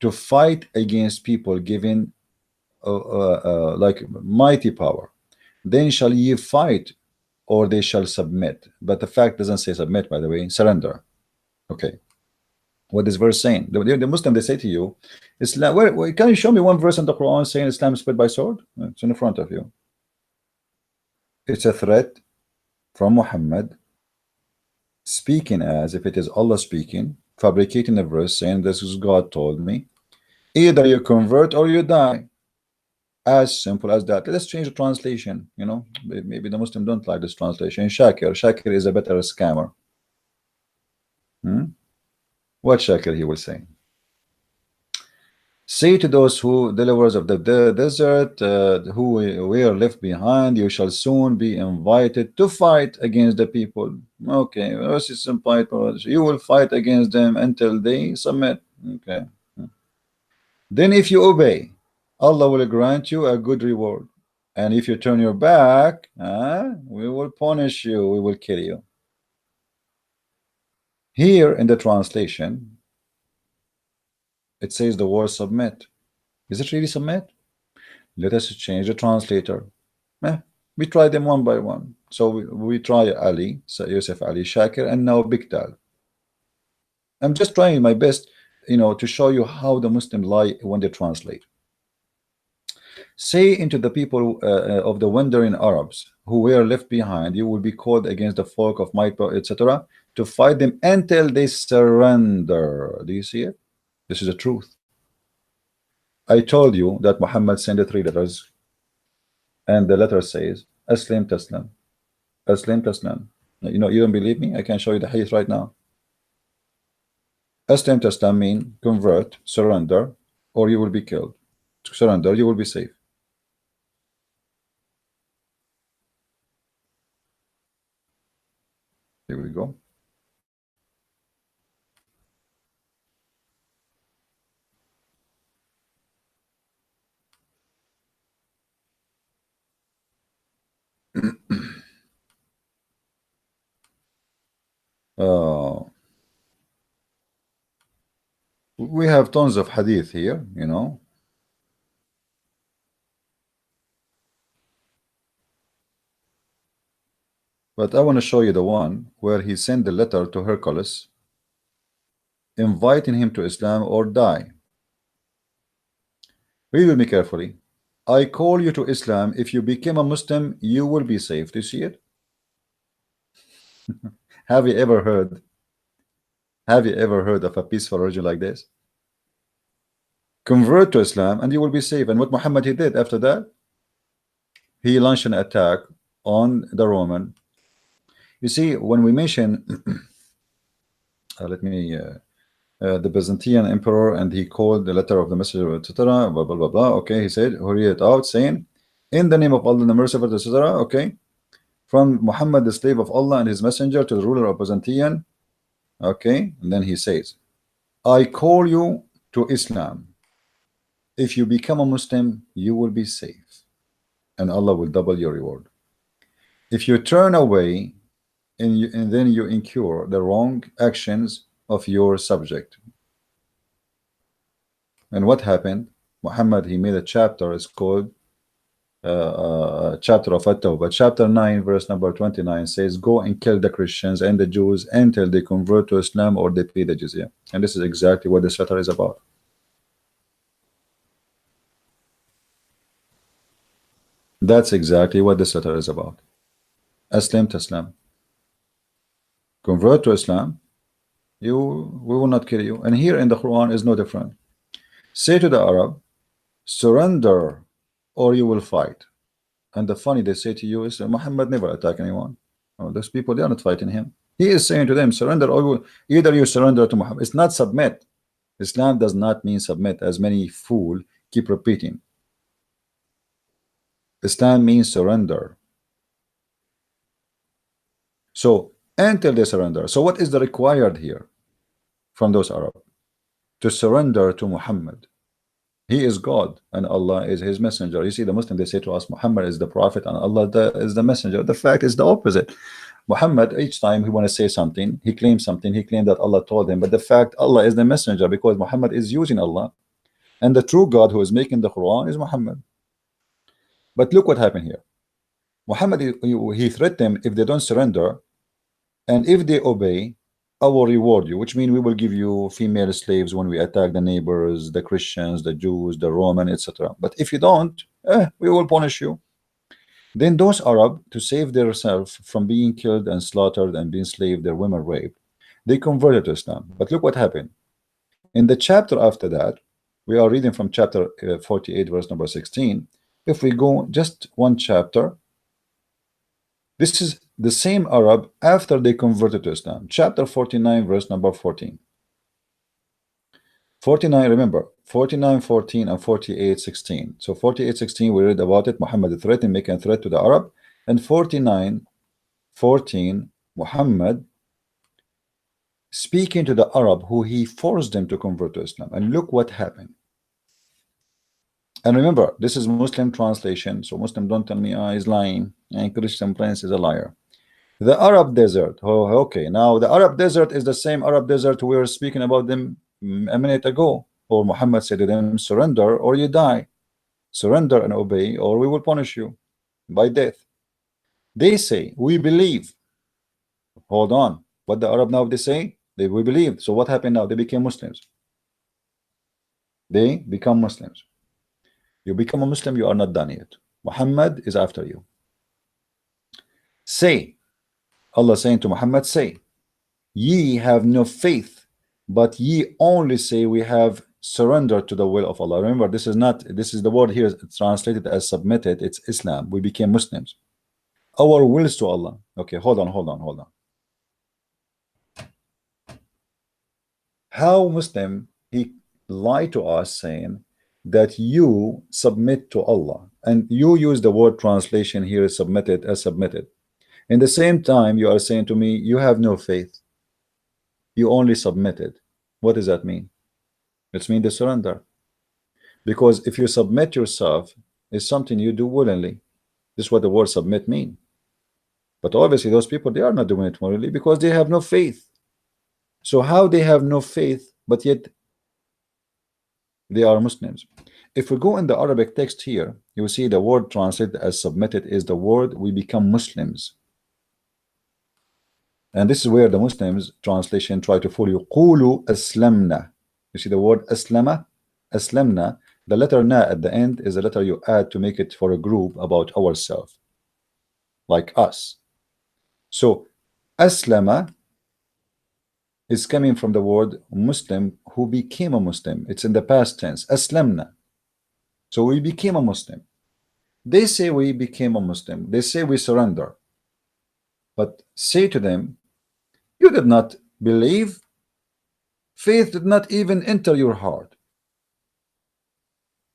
to fight against people given like mighty power. Then shall ye fight, or they shall submit. But the fact doesn't say submit, by the way, surrender. Okay. What is verse saying? The Muslim, they say to you, Islam, where, can you show me one verse in the Quran saying Islam is split by sword? It's in front of you. It's a threat from Muhammad, speaking as if it is Allah speaking, fabricating a verse saying this is God told me. Either you convert or you die. As simple as that. Let's change the translation. You know, maybe the Muslim don't like this translation. Shakir is a better scammer. What Shakir he will say? Say to those who deliverers of the desert who were left behind, you shall soon be invited to fight against the people. Okay, you will fight against them until they submit. Okay. Then if you obey, Allah will grant you a good reward. And if you turn your back, we will punish you, we will kill you. Here in the translation, It says the word submit. Is it really submit? Let us change the translator. Eh, we try them one by one. So we try Ali, so Yusuf Ali Shakir, and now Bigtal. I'm just trying my best, to show you how the Muslim lie when they translate. Say into the people of the wandering Arabs who were left behind, you will be called against the folk of my people, etc., to fight them until they surrender. Do you see it? This is the truth. I told you that Muhammad sent 3 letters, and the letter says Aslim Taslam. Aslim Taslam. You don't believe me? I can show you the hadith right now. Aslim Taslam mean convert, surrender, or you will be killed. Surrender, you will be safe. Here we go. We have tons of hadith here, but I want to show you the one where he sent the letter to Hercules inviting him to Islam or die. Read with me carefully. I call you to Islam. If you become a Muslim, you will be safe. Do you see it? Have you ever heard of a peaceful religion like this? Convert to Islam and you will be safe. And what Muhammad he did after that? He launched an attack on the Roman. You see, when we mention the Byzantine emperor, and he called the letter of the messenger, etc., blah blah blah blah. Okay, he said, who read it out, saying, in the name of Allah the merciful, etc. Okay, from Muhammad the slave of Allah and his messenger to the ruler of Byzantine. Okay, and then he says, I call you to Islam. If you become a Muslim, you will be safe, and Allah will double your reward. If you turn away, and then you incur the wrong actions of your subject. And what happened? Muhammad, he made a chapter. It's called chapter of At-Tawbah. Chapter 9 verse number 29 says, go and kill the Christians and the Jews until they convert to Islam or they pay the jizya. And this is exactly what this letter is about. That's exactly what this letter is about. Aslim Taslam. Convert to Islam, we will not kill you. And here in the Quran is no different. Say to the Arab, surrender or you will fight. And the funny they say to you is Muhammad never attack anyone. Oh, those people, they are not fighting him. He is saying to them, surrender or either you surrender to Muhammad. It's not submit. Islam does not mean submit, as many fools keep repeating. Islam means surrender. So until they surrender. So what is the required here from those Arab? To surrender to Muhammad. He is God and Allah is his messenger. You see, the Muslim, they say to us, Muhammad is the prophet and Allah is the messenger. The fact is the opposite. Muhammad, each time he want to say something, he claims something, he claimed that Allah told him, but the fact Allah is the messenger, because Muhammad is using Allah, and the true God who is making the Quran is Muhammad. But look what happened here. Muhammad, he threatened them, if they don't surrender and if they obey, I will reward you, which means we will give you female slaves when we attack the neighbors, the Christians, the Jews, the Roman, etc. But if you don't, we will punish you. Then those Arab, to save themselves from being killed and slaughtered and being enslaved, their women raped, they converted to Islam. But look what happened. In the chapter after that, we are reading from chapter 48, verse number 16. If we go just one chapter, this is the same Arab after they converted to Islam. Chapter 49, verse number 14. 49, remember, 49, 14, and 48, 16. So 48, 16, we read about it. Muhammad threatened, making a threat to the Arab. And 49, 14, Muhammad speaking to the Arab who he forced them to convert to Islam. And look what happened. And remember, this is Muslim translation, so Muslim don't tell me he's lying and Christian Prince is a liar. The Arab desert. Oh, okay. Now the Arab desert is the same Arab desert we were speaking about them a minute ago. Or Muhammad said to them, surrender or you die. Surrender and obey, or we will punish you by death. They say, we believe. Hold on. What the Arab now they say? We believe. So what happened now? They became Muslims. They become Muslims. You become a Muslim, you are not done yet. Muhammad is after you. Say, Allah saying to Muhammad, say, ye have no faith, but ye only say we have surrendered to the will of Allah. Remember, this is not, this is the word here translated as submitted. It's Islam. We became Muslims. Our wills to Allah. Okay, hold on. How Muslim he lied to us saying that you submit to Allah, and you use the word translation here submitted as submitted. In the same time, you are saying to me, you have no faith. You only submitted. What does that mean? It means the surrender. Because if you submit yourself, it's something you do willingly. This is what the word submit mean. But obviously those people, they are not doing it willingly because they have no faith. So how they have no faith, but yet they are Muslims? If we go in the Arabic text here, you will see the word translated as submitted is the word we become Muslims. And this is where the Muslims translation try to fool you. Qulu aslamna. You see the word aslama? Aslamna. The letter na at the end is a letter you add to make it for a group about ourselves, like us. So aslama is coming from the word Muslim, who became a Muslim. It's in the past tense. Aslamna. So we became a Muslim. They say we became a Muslim. They say we surrender. But say to them, you did not believe. Faith did not even enter your heart.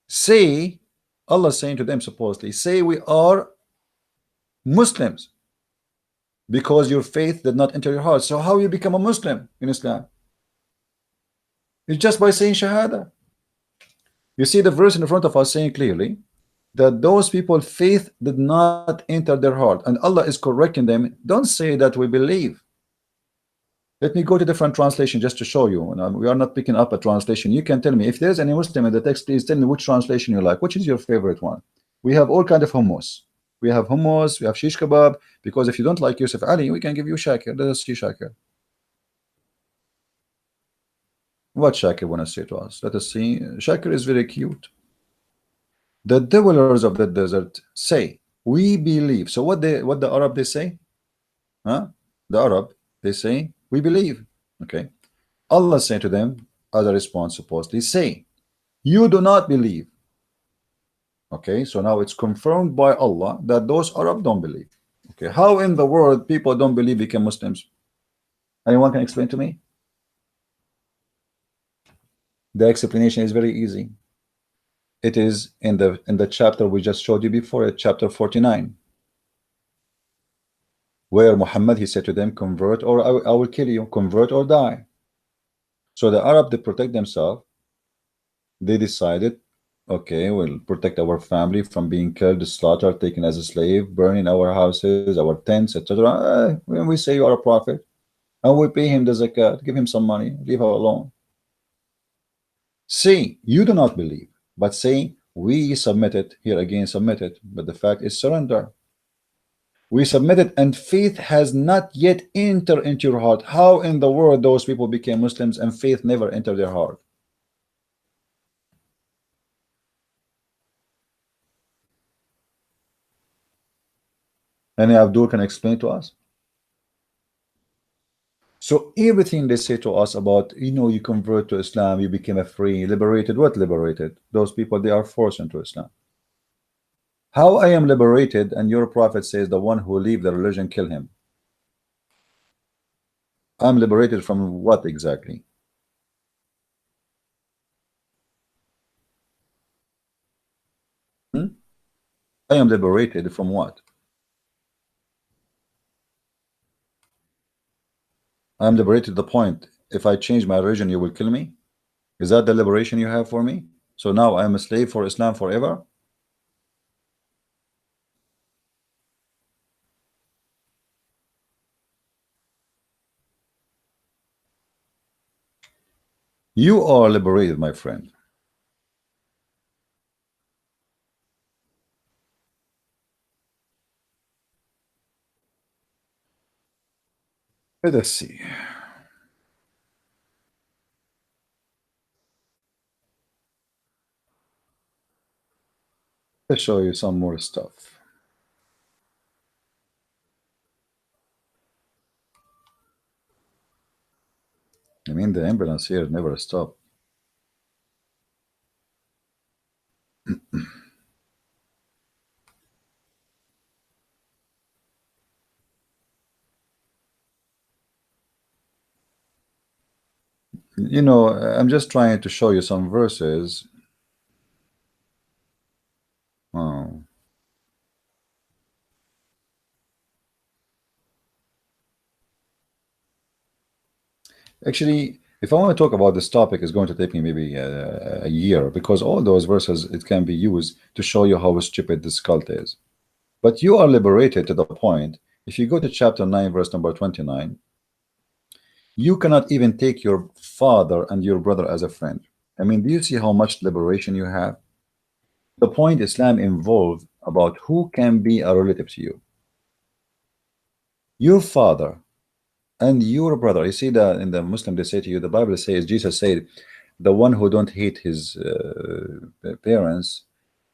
Say, Allah saying to them supposedly, say we are Muslims because your faith did not enter your heart. So how you become a Muslim in Islam? It's just by saying Shahada. You see the verse in front of us saying clearly that those people faith did not enter their heart, and Allah is correcting them. Don't say that we believe. Let me go to different translation just to show you. We are not picking up a translation. You can tell me if there's any Muslim in the text. Please tell me which translation you like. Which is your favorite one? We have all kind of hummus. We have hummus. We have shish kebab. Because if you don't like Yusuf Ali, we can give you Shakir. Let us see Shakir. What Shakir want to say to us? Let us see. Shakir is very cute. The dwellers of the desert say, we believe. So what the Arab they say? Huh? The Arab they say, we believe. Okay. Allah said to them as a response, supposedly, say, you do not believe. Okay, so now it's confirmed by Allah that those Arab don't believe. Okay, how in the world people don't believe become Muslims? Anyone can explain to me? The explanation is very easy. It is in the chapter we just showed you before, at chapter 49, where Muhammad he said to them, convert or I will kill you, convert or die. So the Arab, they protect themselves. They decided, okay, we'll protect our family from being killed, slaughtered, taken as a slave, burning our houses, our tents, etc. When we say you are a prophet, and we pay him the zakat, give him some money, leave her alone. Say, you do not believe, but say, we submitted, here again submitted, but the fact is surrender. We submitted, and faith has not yet entered into your heart. How in the world those people became Muslims and faith never entered their heart? Any Abdul can explain to us? So everything they say to us about, you convert to Islam, you became a free, liberated. What liberated? Those people, they are forced into Islam. How I am liberated, and your prophet says the one who leave the religion, kill him. I'm liberated from what exactly? I am liberated from what? I'm liberated to the point, if I change my religion, you will kill me? Is that the liberation you have for me? So now I am a slave for Islam forever? You are liberated, my friend. Let us see. Let's show you some more stuff. I mean, the ambulance here never stopped. You know, I'm just trying to show you some verses. Oh. Actually, if I want to talk about this topic, it's going to take me maybe a year, because all those verses, it can be used to show you how stupid this cult is. But you are liberated to the point. If you go to chapter 9, verse number 29, you cannot even take your father and your brother as a friend. I mean, do you see how much liberation you have? The point Islam involved about who can be a relative to you. Your father and your brother. You see that in the Muslim, they say to you, the Bible says, Jesus said, the one who don't hate his parents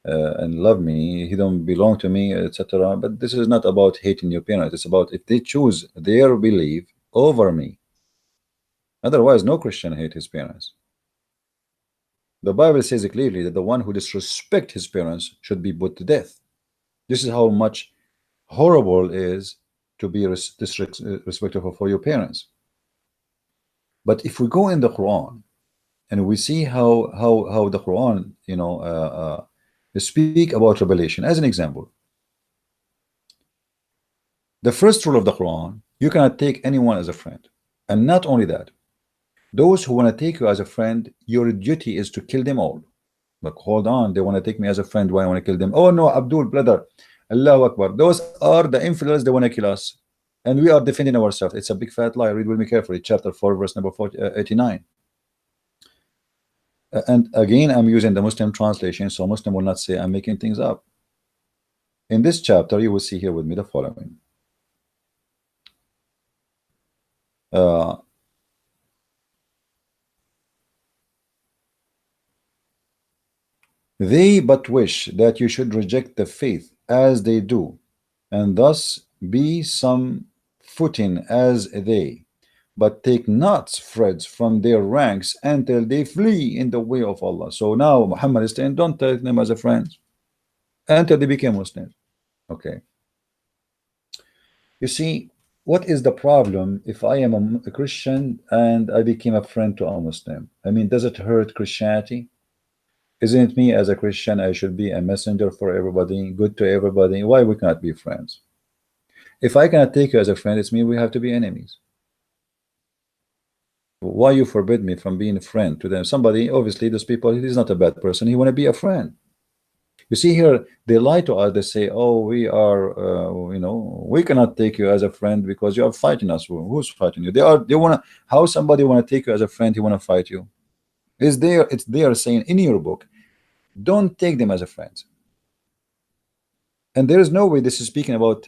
and love me, he don't belong to me, etc. But this is not about hating your parents. It's about if they choose their belief over me. Otherwise, no Christian hate his parents. The Bible says clearly that the one who disrespect his parents should be put to death. This is how much horrible it is to be disrespectful for your parents. But if we go in the Quran and we see how the Quran, you know, speak about revelation, as an example, the first rule of the Quran, you cannot take anyone as a friend. And not only that, those who want to take you as a friend, your duty is to kill them all. But hold on, they want to take me as a friend, why I want to kill them? Oh no, Abdul, brother, Allahu Akbar, those are the infidels, they want to kill us, and we are defending ourselves. It's a big fat lie. Read with me carefully, chapter 4, verse number 89. And again, I'm using the Muslim translation, so Muslim will not say I'm making things up. In this chapter, you will see here with me the following. They but wish that you should reject the faith as they do, and thus be some footing as they, but take not threads from their ranks until they flee in the way of Allah. So now Muhammad is saying, don't take them as a friend until they become Muslims. Okay. You see, what is the problem if I am a Christian and I became a friend to a Muslim? I mean, does it hurt Christianity? Isn't it me as a Christian, I should be a messenger for everybody, good to everybody? Why we cannot be friends? If I cannot take you as a friend, it's mean we have to be enemies. Why you forbid me from being a friend to them? Somebody, obviously, those people, he's not a bad person. He want to be a friend. You see here, they lie to us. They say, "Oh, we are, you know, we cannot take you as a friend because you are fighting us." Who's fighting you? They are. They want to. How somebody want to take you as a friend? He want to fight you? Is there? It's they are saying in your book, don't take them as a friend. And there is no way this is speaking about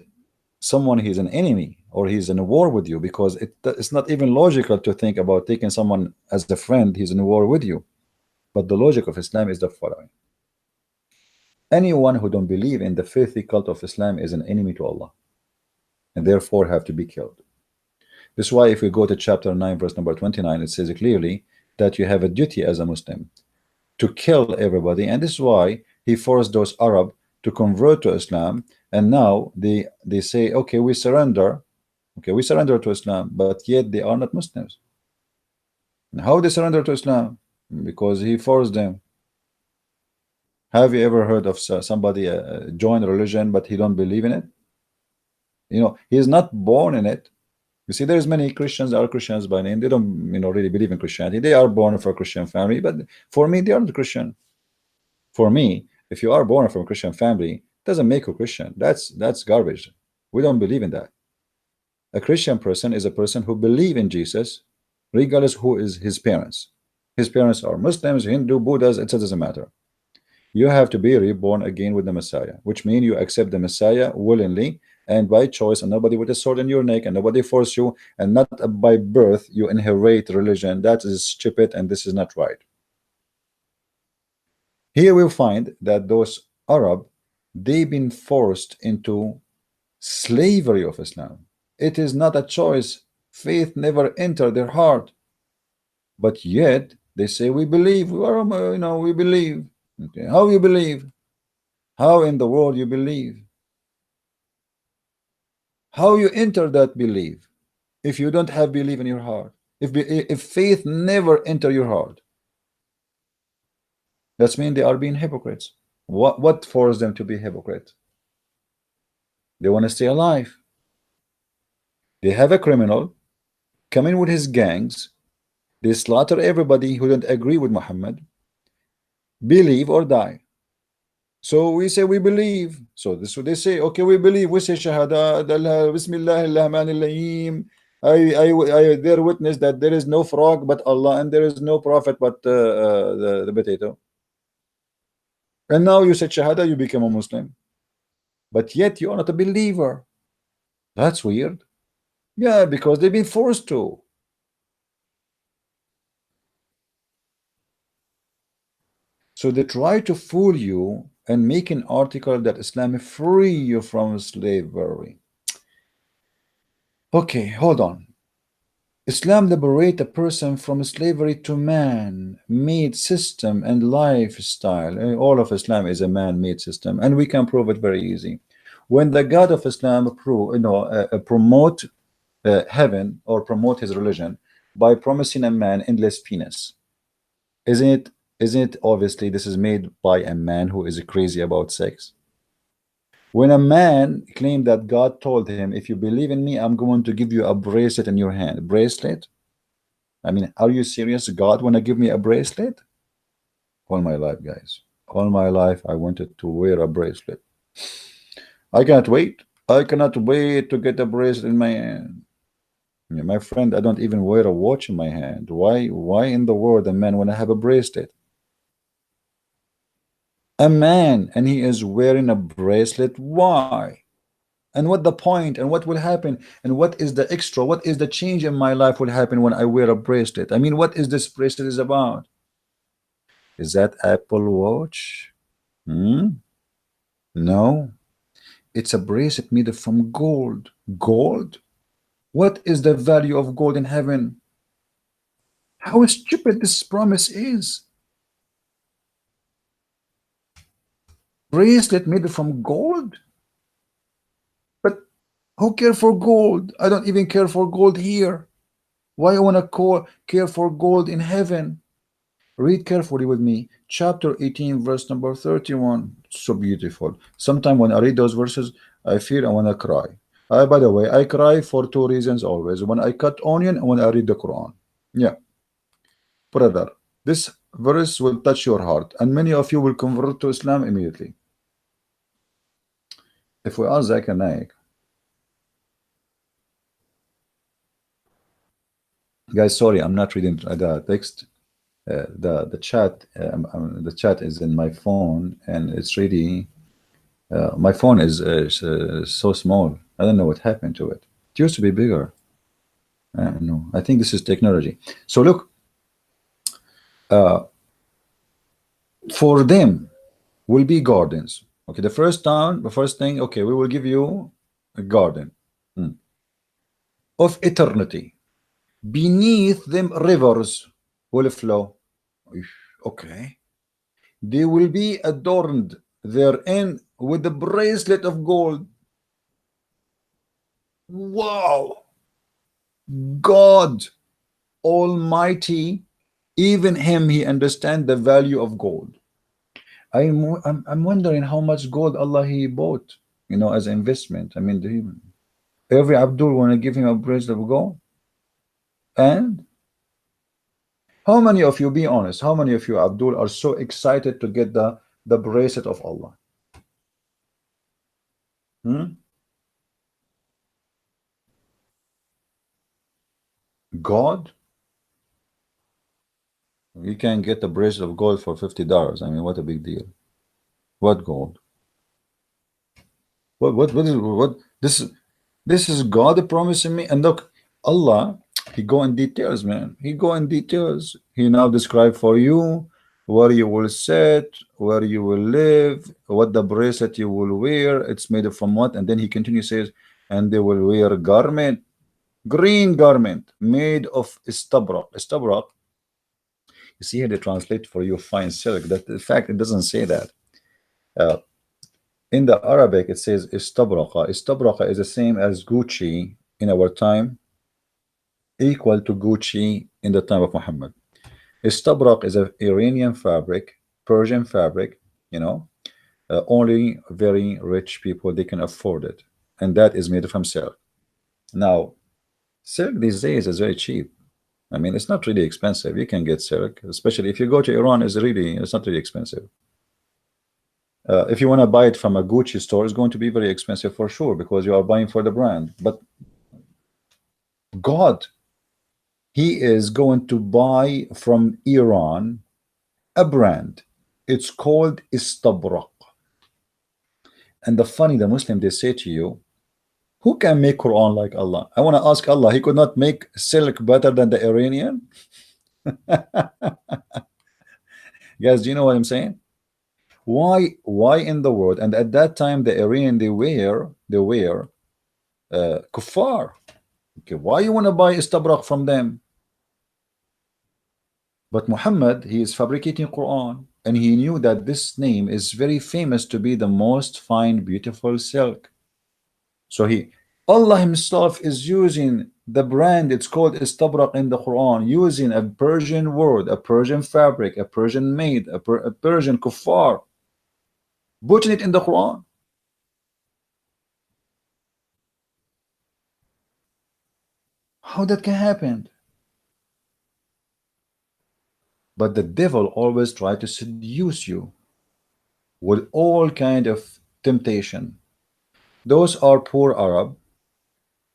someone he's an enemy or he's in a war with you, because it's not even logical to think about taking someone as a friend he's in a war with you. But the logic of Islam is the following: anyone who don't believe in the filthy cult of Islam is an enemy to Allah, and therefore have to be killed. This is why if we go to chapter 9 verse number 29, it says clearly that you have a duty as a Muslim to kill everybody. And this is why he forced those Arab to convert to Islam, and now they say, okay, we surrender, to Islam, but yet they are not Muslims. And how they surrender to Islam? Because he forced them. Have you ever heard of somebody join a religion but he don't believe in it? You know, he is not born in it. You see, there's many Christians that are Christians by name. They don't, you know, really believe in Christianity. They are born from a Christian family, but for me, they aren't Christian. For me, if you are born from a Christian family, it doesn't make you Christian. That's garbage. We don't believe in that. A Christian person is a person who believes in Jesus, regardless who is his parents. His parents are Muslims, Hindu, Buddhas, it doesn't matter. You have to be reborn again with the Messiah, which means you accept the Messiah willingly and by choice, and nobody with a sword in your neck, and nobody force you, and not by birth you inherit religion. That is stupid, and this is not right. Here we'll find that those Arab, they've been forced into slavery of Islam. It is not a choice. Faith never entered their heart, but yet they say we believe. We are, we believe. Okay, how you believe? How in the world you believe? How you enter that belief if you don't have belief in your heart? If faith never enter your heart, that's mean they are being hypocrites. What forced them to be hypocrites? They want to stay alive. They have a criminal come in with his gangs. They slaughter everybody who don't agree with Muhammad. Believe or die. So we say we believe. So this is what they say. Okay, we believe. We say Shahada, Bismillah, I bear witness that there is no frog but Allah, and there is no prophet but the potato. And now you said Shahada, you become a Muslim. But yet you are not a believer. That's weird. Yeah, because they've been forced to. So they try to fool you and make an article that Islam free you from slavery. Okay, hold on. Islam liberate a person from slavery to man-made system and lifestyle. All of Islam is a man-made system, and we can prove it very easy. When the God of Islam promote heaven or promote his religion by promising a man endless penis, isn't it obviously this is made by a man who is crazy about sex? When a man claimed that God told him, if you believe in me, I'm going to give you a bracelet in your hand. Bracelet? I mean, are you serious? God want to give me a bracelet? All my life, guys. All my life, I wanted to wear a bracelet. I cannot wait. I cannot wait to get a bracelet in my hand. Yeah, my friend, I don't even wear a watch in my hand. Why in the world a man want to have a bracelet? A man, and he is wearing a bracelet. Why? And what the point, and what will happen, and what is the extra, what is the change in my life will happen when I wear a bracelet? I mean, what is this bracelet is about? Is that Apple Watch? No, it's a bracelet made from gold. Gold? What is the value of gold in heaven? How stupid this promise is. Bracelet made from gold? But who care for gold? I don't even care for gold here. Why I want to care for gold in heaven? Read carefully with me. Chapter 18, verse number 31. So beautiful. Sometime when I read those verses, I feel I want to cry. By the way, I cry for two reasons always. When I cut onion and when I read the Quran. Yeah. Brother, this verse will touch your heart, and many of you will convert to Islam immediately. If we ask Zakir Naik, guys, sorry, I'm not reading the text. The chat is in my phone, and it's really my phone is so small. I don't know what happened to it. It used to be bigger. No, I think this is technology. So look, for them will be gardens. Okay, the first thing, okay, we will give you a garden of eternity. Beneath them, rivers will flow. Okay. They will be adorned therein with the bracelet of gold. Wow. God Almighty, even him, he understand the value of gold. I'm wondering how much gold Allah he bought, as investment. I mean, every Abdul want to give him a bracelet of gold. And how many of you, be honest, how many of you, Abdul, are so excited to get the bracelet of Allah? God? You can get a bracelet of gold for $50. I mean, what a big deal. What gold? What this is God promising me. And look, Allah, he go in details, man. He go in details. He now describe for you where you will sit, where you will live, what the bracelet you will wear, it's made from what, and then he continues says, and they will wear a garment, green garment made of istabrak. Istabrak, you see here they translate for you fine silk. That in fact it doesn't say that. Uh, in the Arabic it says istabraqa. Istabraqa is the same as Gucci in our time, equal to Gucci in the time of Muhammad. Istabrak is an Iranian fabric, Persian fabric, you know, only very rich people they can afford it, and that is made from silk. Now, silk these days is very cheap. I mean, it's not really expensive. You can get silk, especially if you go to Iran. It's not really expensive. If you want to buy it from a Gucci store, it's going to be very expensive for sure because you are buying for the brand. But God, he is going to buy from Iran a brand. It's called Istabrak. And the Muslim, they say to you, who can make Quran like Allah? I want to ask Allah, he could not make silk better than the Iranian? Guys, do you know what I'm saying? Why in the world? And at that time, the Iranian, they wear kuffar. Okay, why you want to buy istabrak from them? But Muhammad, he is fabricating Quran, and he knew that this name is very famous to be the most fine, beautiful silk. So Allah himself is using the brand, it's called istabrak in the Quran, using a Persian word, a Persian fabric, a Persian made, a Persian kuffar, putting it in the Quran. How that can happen? But the devil always tries to seduce you with all kind of temptation. Those are poor Arab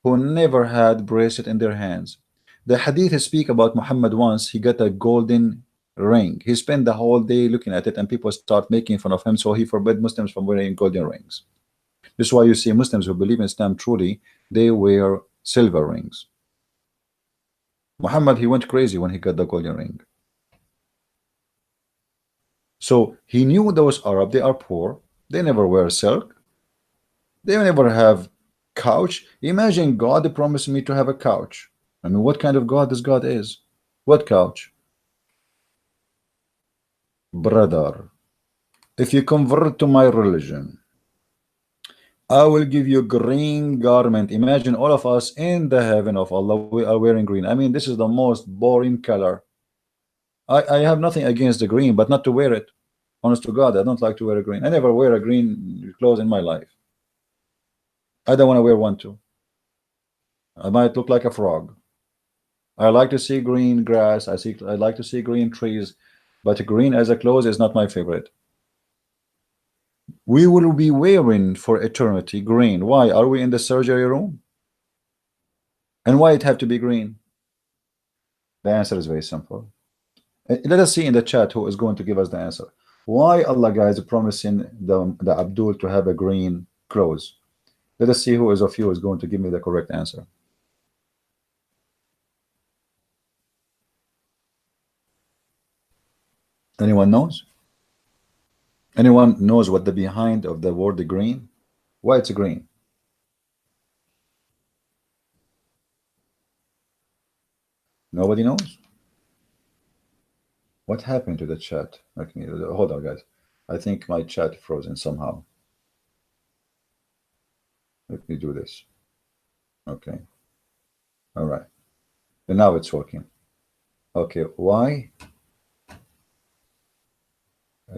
who never had bracelet in their hands. The hadith speak about Muhammad once he got a golden ring. He spent the whole day looking at it and people start making fun of him, so he forbade Muslims from wearing golden rings. This is why you see Muslims who believe in Islam truly, they wear silver rings. Muhammad, he went crazy when he got the golden ring. So he knew those Arab, they are poor, they never wear silk, they never have couch. Imagine God promised me to have a couch. I mean, what kind of God this God is? What couch? Brother, if you convert to my religion, I will give you green garment. Imagine all of us in the heaven of Allah, we are wearing green. I mean, this is the most boring color. I have nothing against the green, but not to wear it. Honest to God, I don't like to wear a green. I never wear a green clothes in my life. I don't want to wear one too. I might look like a frog. I like to see green grass. I like to see green trees, but green as a clothes is not my favorite. We will be wearing for eternity green. Why? Are we in the surgery room? And why it have to be green? The answer is very simple. Let us see in the chat who is going to give us the answer. Why Allah, guys, promising the Abdul to have a green clothes? Let us see who is of you is going to give me the correct answer. Anyone knows? Anyone knows what the behind of the word green? Why it's green? Nobody knows? What happened to the chat? Okay, hold on, guys. I think my chat frozen somehow. Let me do this. Okay. All right. And now it's working. Okay. Why?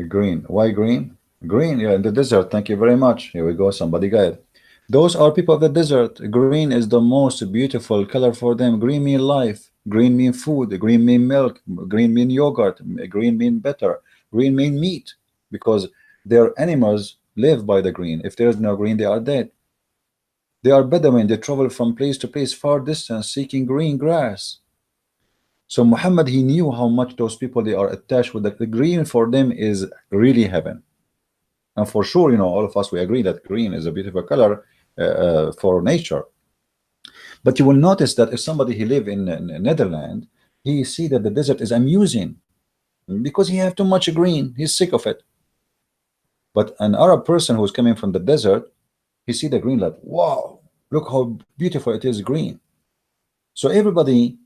Green. Why green? Green, yeah, in the desert. Thank you very much. Here we go. Somebody got it. Those are people of the desert. Green is the most beautiful color for them. Green mean life. Green mean food. Green mean milk. Green mean yogurt. Green mean better. Green mean meat, because their animals live by the green. If there is no green, they are dead. They are Bedouin. They travel from place to place, far distance, seeking green grass. So Muhammad, he knew how much those people, they are attached with the green. For them is really heaven. And for sure, all of us, we agree that green is a beautiful color for nature. But you will notice that if somebody he live in Netherlands, he see that the desert is amusing because he have too much green. He's sick of it. But an Arab person who's coming from the desert, he see the green like, wow, look how beautiful it is green. So everybody,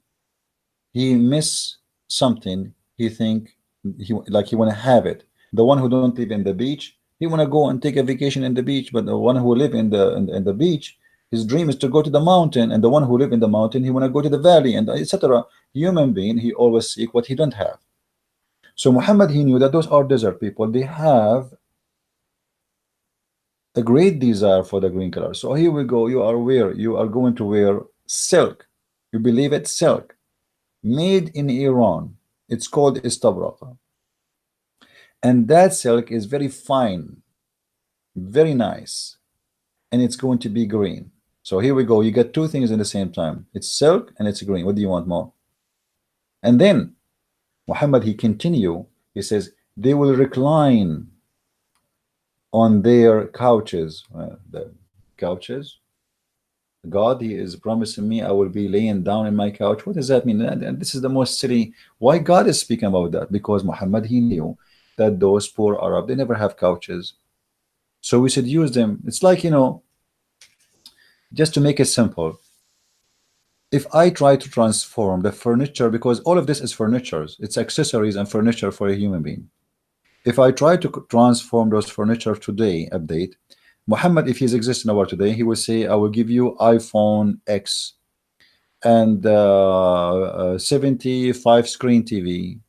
he miss something. He think he want to have it. The one who don't live in the beach, he want to go and take a vacation in the beach. But the one who live in the beach, his dream is to go to the mountain. And the one who live in the mountain, he want to go to the valley, and etc. Human being, he always seek what he don't have. So Muhammad, he knew that those are desert people. They have a great desire for the green color. So here we go. You are going to wear silk. You believe it? Silk made in Iran. It's called istabraqa. And that silk is very fine, very nice, and it's going to be green. So here we go. You get two things in the same time. It's silk and it's green. What do you want more? And then Muhammad, he continue. He says, they will recline on their couches. The couches. God, he is promising me I will be laying down in my couch. What does that mean? And this is the most silly. Why God is speaking about that? Because Muhammad, he knew that those poor Arab, they never have couches. So we should use them. It's like, just to make it simple, if I try to transform the furniture, because all of this is furnitures, it's accessories and furniture for a human being. If I try to transform those furniture today, update, Muhammad, if he's existing in the world today, he will say, I will give you iPhone X and 75 screen TV,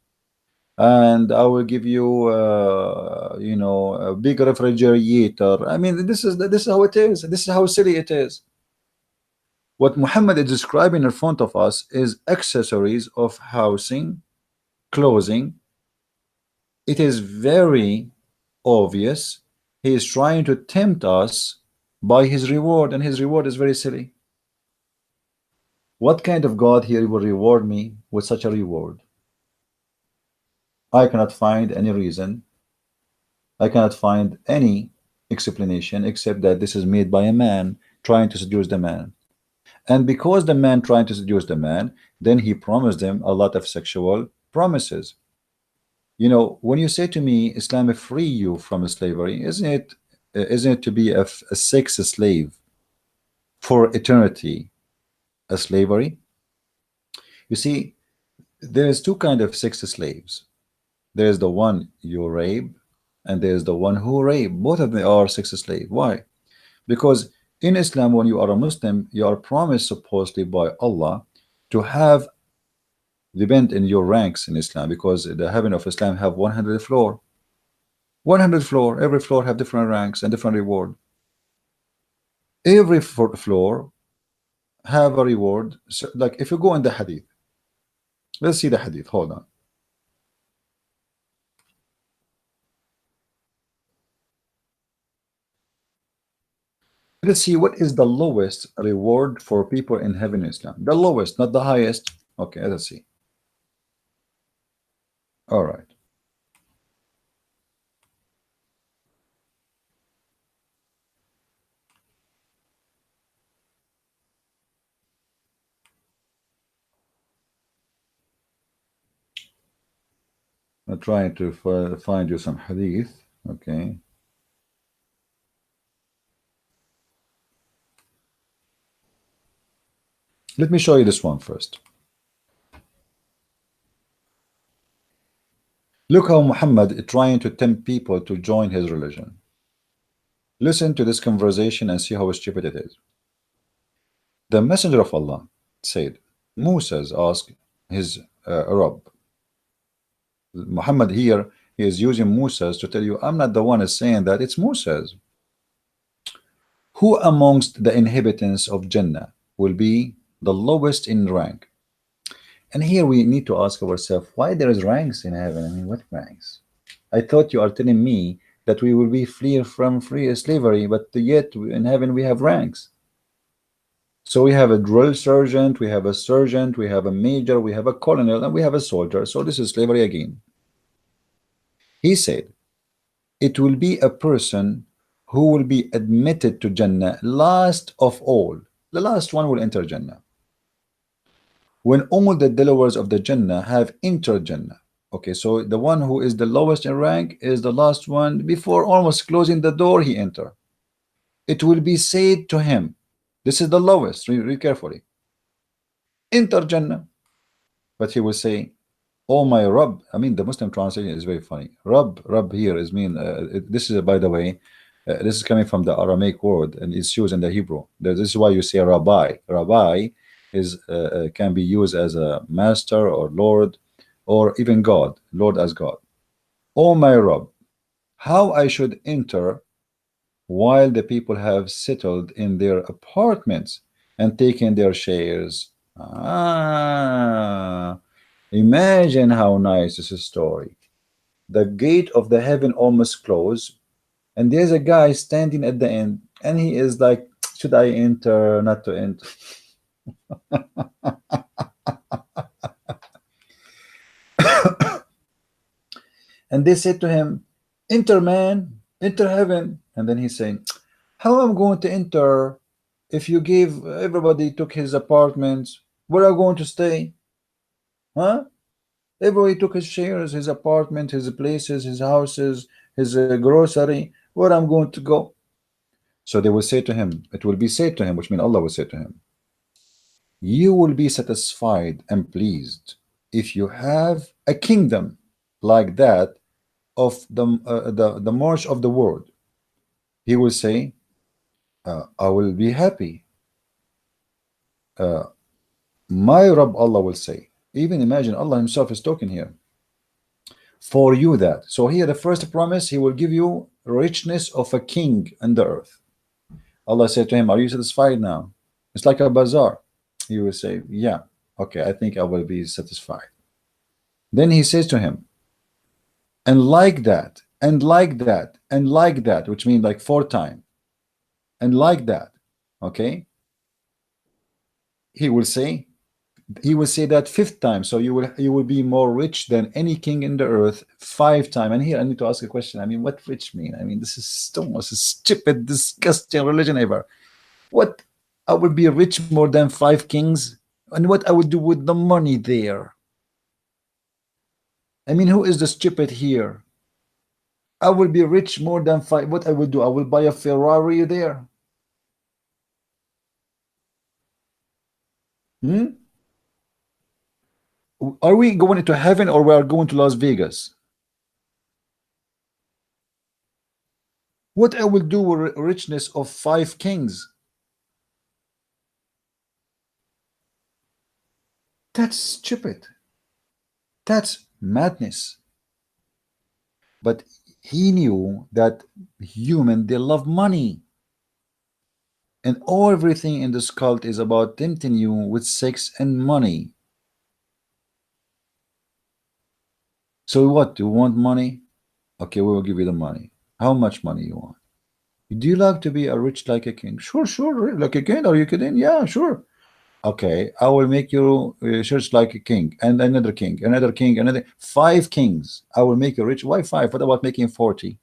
and I will give you a big refrigerator. I mean, this is how it is. This is how silly it is. What Muhammad is describing in front of us is accessories of housing, clothing. It is very obvious he is trying to tempt us by his reward, and his reward is very silly. What kind of God here will reward me with such a reward? I cannot find any reason. I cannot find any explanation except that this is made by a man trying to seduce the man. And because the man trying to seduce the man, then he promised them a lot of sexual promises. When you say to me, Islam free you from slavery, isn't it to be a sex slave for eternity a slavery? You see, there's two kind of sex slaves. There's the one you rape, and there's the one who rape. Both of them are sex slave. Why? Because in Islam, when you are a Muslim, you are promised supposedly by Allah to have, depend in your ranks in Islam, because the heaven of Islam have 100 floor. 100 floor. Every floor have different ranks and different reward. Every floor have a reward. So, like if you go in the hadith, let's see the hadith. Hold on. Let's see what is the lowest reward for people in heaven in Islam. The lowest, not the highest. Okay, let's see. All right. I'm trying to find you some hadith. Okay. Let me show you this one first. Look how Muhammad is trying to tempt people to join his religion. Listen to this conversation and see how stupid it is. The Messenger of Allah said, Moses asked his Rabb. Muhammad here, he is using Moses to tell you, I'm not the one is saying that, it's Moses. Who amongst the inhabitants of Jannah will be the lowest in rank? And here we need to ask ourselves, why there is ranks in heaven? I mean, what ranks? I thought you are telling me that we will be free from slavery, but yet in heaven we have ranks. So we have a drill sergeant, we have a sergeant, we have a major, we have a colonel, and we have a soldier. So this is slavery again. He said, it will be a person who will be admitted to Jannah last of all. The last one will enter Jannah. When all the dwellers of the Jannah have entered Jannah. Okay, so the one who is the lowest in rank is the last one. Before almost closing the door, he enter. It will be said to him, this is the lowest, read carefully, enter Jannah. But he will say, oh my Rabb. I mean, the Muslim translation is very funny. Rabb here is mean, this is, by the way, this is coming from the Aramaic word and it's used in the Hebrew. This is why you say Rabbi. Rabbi is can be used as a master or Lord or even God, Lord as God. Oh my Rabb, how I should enter while the people have settled in their apartments and taken their shares. Imagine how nice this is story. The gate of the heaven almost closed, and there's a guy standing at the end, and he is like, should I enter, not to enter? And they said to him, enter, man, enter heaven. And then he's saying, how am I going to enter if you gave everybody took his apartments? Where are you going to stay? Huh? Everybody took his shares, his apartment, his places, his houses, his grocery. Where I'm going to go? So they will say to him, it will be said to him, which means Allah will say to him, you will be satisfied and pleased if you have a kingdom like that of the march of the world. He will say, I will be happy. My Rabb, Allah will say, even imagine Allah himself is talking here, for you that. So here the first promise, he will give you richness of a king in the earth. Allah said to him, are you satisfied now? It's like a bazaar. He will say, yeah, okay, I think I will be satisfied. Then he says to him, and like that, and like that, and like that, which means like 4 times, and like that, okay? He will say that 5th time, so you will be more rich than any king in the earth 5 times. And here I need to ask a question. I mean, what rich mean? I mean, this is the most stupid, disgusting religion ever. What, I will be rich more than 5 kings? And what I would do with the money there? I mean, who is the stupid here? I will be rich more than 5. What I will do? I will buy a Ferrari there. Are we going into heaven or we are going to Las Vegas? What I will do with richness of 5 kings? That's stupid. That's madness. But he knew that human, they love money. And everything in this cult is about tempting you with sex and money. So what? Do you want money? Okay, we will give you the money. How much money you want? Do you like to be a rich like a king? Sure, sure, like a king. Are you kidding? Yeah, sure. Okay, I will make you church like a king, and another king, another king, another 5 kings. I will make you rich. Why 5? What about making 40?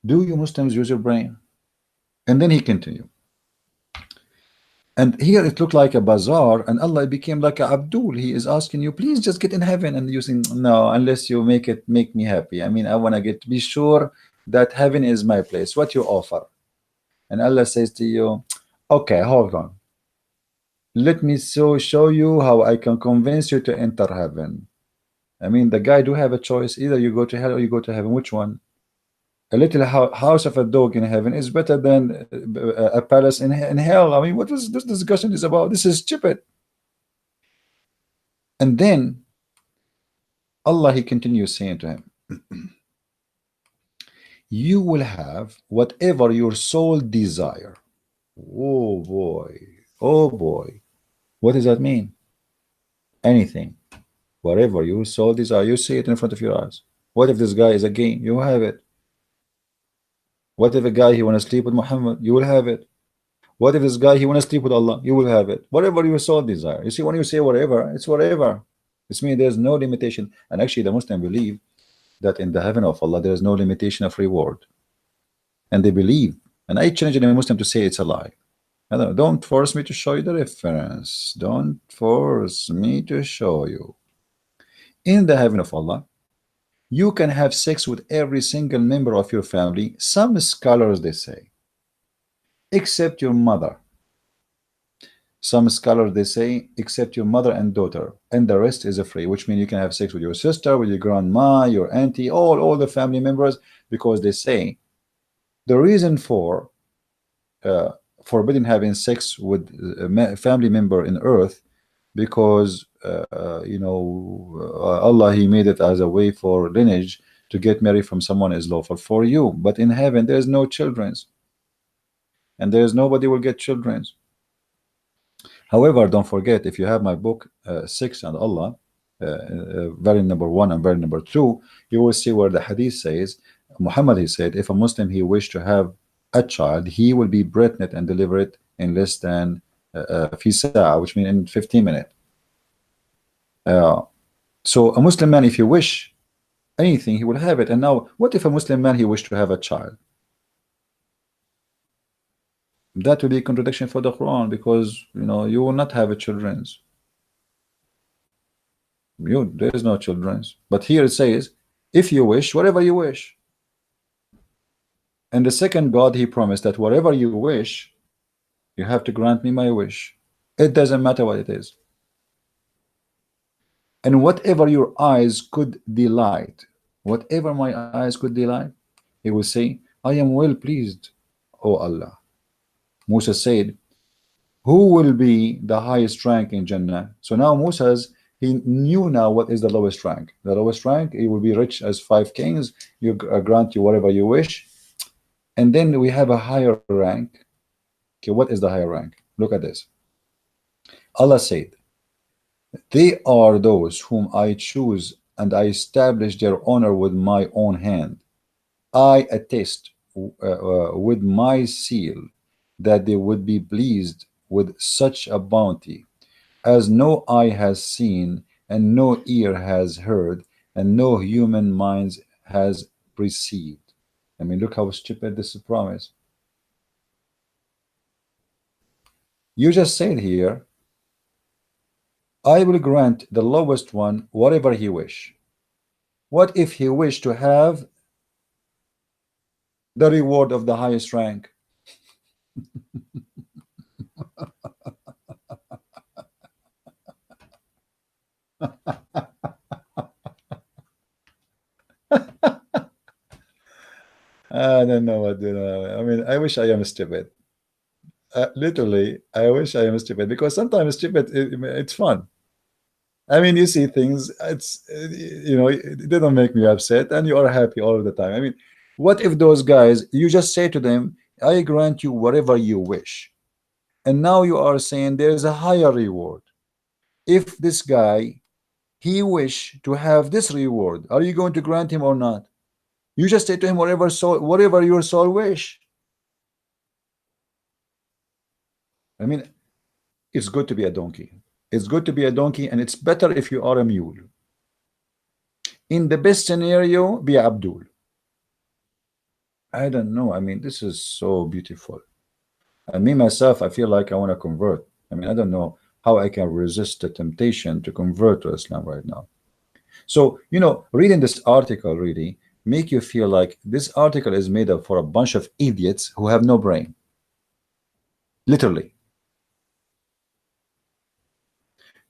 Do you Muslims use your brain? And then he continued. And here it looked like a bazaar, and Allah became like a Abdul. He is asking you, please just get in heaven, and you saying, no, unless you make me happy. I mean, I want to be sure that heaven is my place. What you offer? And Allah says to you, okay, hold on. Let me show you how I can convince you to enter heaven. I mean, the guy do have a choice. Either you go to hell or you go to heaven. Which one? A little house of a dog in heaven is better than a palace in hell. I mean, what was this discussion is about? This is stupid. And then Allah, he continues saying to him, you will have whatever your soul desire. Oh boy, oh boy. What does that mean? Anything, whatever your soul desire, you see it in front of your eyes. What if this guy is a game? You have it. What if a guy he want to sleep with Muhammad? You will have it. What if this guy he want to sleep with Allah? You will have it. Whatever your soul desire. You see, when you say whatever, it's whatever. It's mean there's no limitation. And actually, the Muslim believe that in the heaven of Allah there is no limitation of reward, and they believe. And I challenge any Muslim to say it's a lie. I don't know, don't force me to show you the reference. Don't force me to show you. In the heaven of Allah, you can have sex with every single member of your family. Some scholars they say, except your mother. Some scholars they say, except your mother and daughter, and the rest is free, which means you can have sex with your sister, with your grandma, your auntie, all the family members, because they say the reason for forbidden having sex with a family member in earth, because Allah he made it as a way for lineage to get married from someone is lawful for you, but in heaven there is no children's, and there is nobody will get children's. However, don't forget, if you have my book Sex and Allah, variant number 1 and variant number 2, you will see where the hadith says, Muhammad he said, if a Muslim he wished to have a child, he will be pregnant and deliver it in less than fi sa'a, which means in 15 minutes. So a Muslim man, if you wish anything, he will have it. And now, what if a Muslim man he wished to have a child? That will be a contradiction for the Quran, because you will not have a children's. There is no children's. But here it says, if you wish, whatever you wish. And the second God he promised that whatever you wish, you have to grant me my wish. It doesn't matter what it is. And whatever your eyes could delight, whatever my eyes could delight, he will say, I am well pleased, O Allah. Musa said, who will be the highest rank in Jannah? So now he knew now what is the lowest rank. The lowest rank, he will be rich as 5 kings. You grant you whatever you wish. And then we have a higher rank. Okay, what is the higher rank? Look at this. Allah said, they are those whom I choose, and I establish their honor with my own hand. I attest with my seal that they would be pleased with such a bounty as no eye has seen, and no ear has heard, and no human mind has perceived. I mean, look how stupid this promise. You just said here, I will grant the lowest one whatever he wish. What if he wished to have the reward of the highest rank? I don't know what to know. I mean, I wish I am stupid. Literally, I wish I am stupid, because sometimes stupid, it's fun. I mean, you see things, it didn't make me upset, and you are happy all the time. I mean, what if those guys, you just say to them, I grant you whatever you wish, and now you are saying there's a higher reward. If this guy, he wish to have this reward, are you going to grant him or not? You just say to him whatever your soul wish. I mean, it's good to be a donkey. It's good to be a donkey, and it's better if you are a mule. In the best scenario, be Abdul. I don't know. I mean, this is so beautiful. And me, myself, I feel like I want to convert. I mean, I don't know how I can resist the temptation to convert to Islam right now. So, reading this article really make you feel like this article is made up for a bunch of idiots who have no brain. Literally.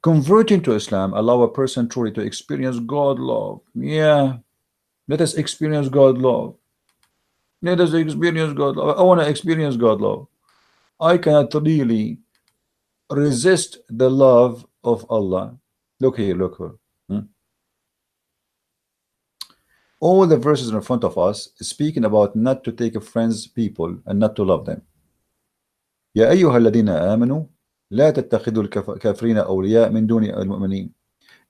Converting to Islam allow a person truly to experience God love. Yeah, let us experience God love. Let us experience God love. I want to experience God love. I cannot really resist the love of Allah. Look here, look here. All the verses in front of us is speaking about not to take friends people and not to love them. يا أيها الذين آمنوا لا تتخذوا الكافرين أولياء من دون المؤمنين.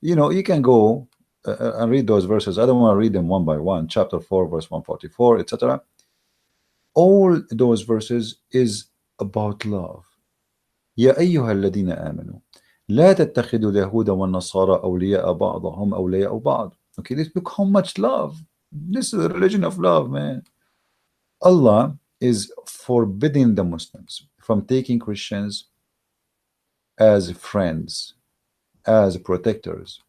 You can go and read those verses. I don't want to read them one by one. Chapter 4, verse 144, etc. All those verses is about love. يا أيها الذين آمنوا لا تتخذوا اليهود والنصارى أولياء بعضهم أولياء بعض. Okay, look how much love. This is a religion of love, man. Allah is forbidding the Muslims from taking Christians as friends, as protectors.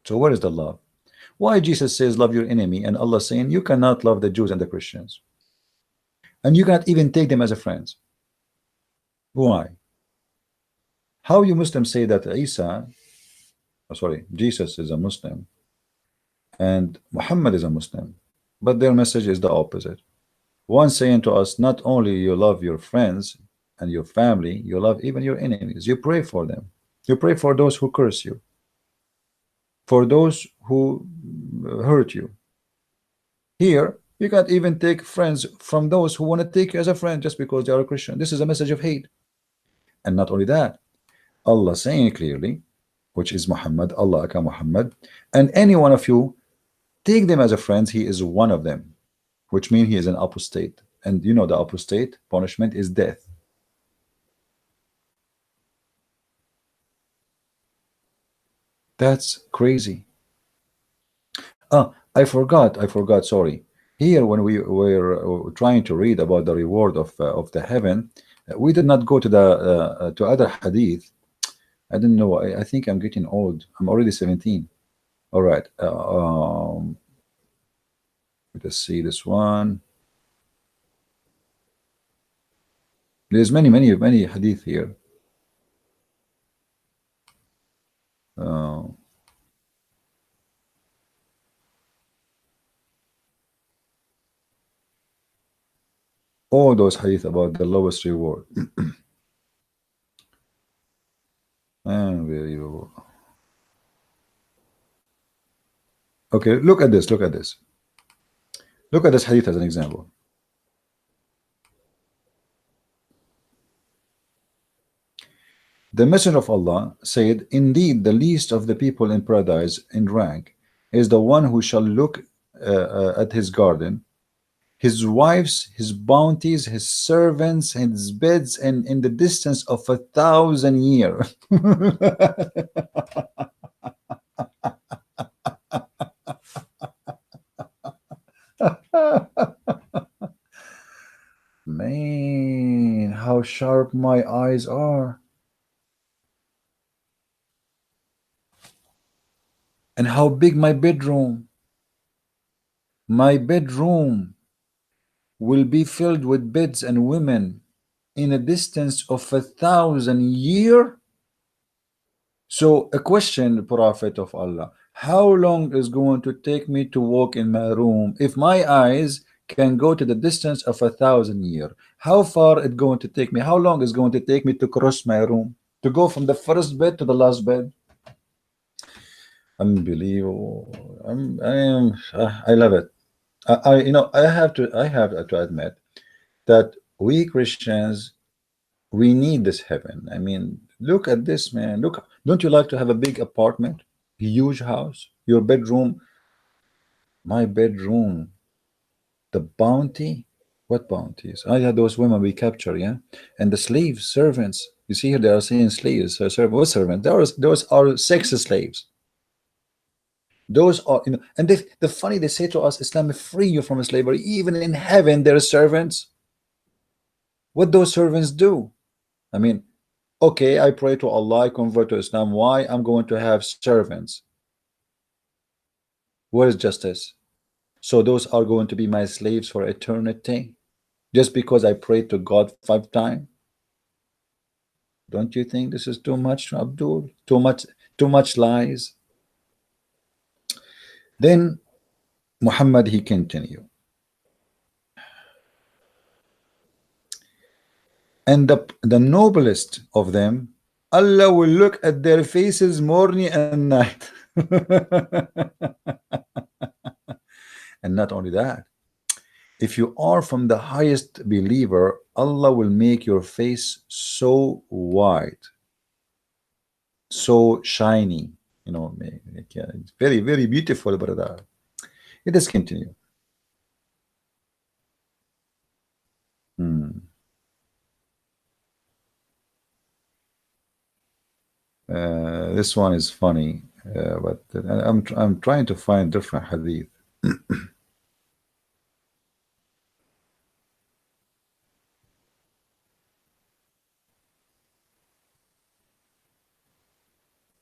So where is the love? Why Jesus says love your enemy, and Allah saying you cannot love the Jews and the Christians, and you cannot even take them as a friends? Why? How you Muslims say that Jesus is a Muslim and Muhammad is a Muslim, but their message is the opposite. One saying to us, not only you love your friends and your family, you love even your enemies. You pray for them. You pray for those who curse you, for those who hurt you. Here, you can't even take friends from those who want to take you as a friend just because they are a Christian. This is a message of hate. And not only that, Allah saying clearly, which is Muhammad, Allah aka Muhammad, and any one of you take them as a friend, he is one of them, which means he is an apostate. And you know the apostate punishment is death. That's crazy. I forgot, sorry. Here, when we were trying to read about the reward of the heaven, we did not go to the to other hadith. I don't know. I think I'm getting old. I'm already 17. All right. Let's see this one. There's many hadith here. All those hadith about the lowest reward. Unbelievable. Okay, look at this. Look at this. Look at this hadith as an example. The Messenger of Allah said, indeed, the least of the people in paradise in rank is the one who shall look at his garden, his wives, his bounties, his servants, his beds, and in the distance of 1,000 years. Man, how sharp my eyes are. And how big my bedroom. My bedroom will be filled with beds and women in a distance of 1,000 years. So a question, Prophet of Allah, how long is going to take me to walk in my room if my eyes can go to the distance of 1,000 years? How far it going to take me? How long is going to take me to cross my room, to go from the first bed to the last bed? Unbelievable. I love it. I have to admit that we Christians, we need this heaven. I mean, look at this, man. Look, don't you like to have a big apartment, huge house, your bedroom? My bedroom, the bounty. What bounties? I had those women we capture, yeah, and the slaves, servants. You see here they are saying slaves, what servants? Those are sex slaves. Those are, and the funny, they say to us, Islam will free you from slavery. Even in heaven, there are servants. What those servants do? I mean, okay, I pray to Allah, I convert to Islam. Why? I'm going to have servants. Where is justice? So those are going to be my slaves for eternity, just because I prayed to God 5 times? Don't you think this is too much, Abdul? Too much lies? Then Muhammad, he continued, and the noblest of them, Allah will look at their faces morning and night. And not only that, if you are from the highest believer, Allah will make your face so white, so shiny, it's very beautiful, brother. Let us continue. This one is funny, but I'm trying to find different hadith.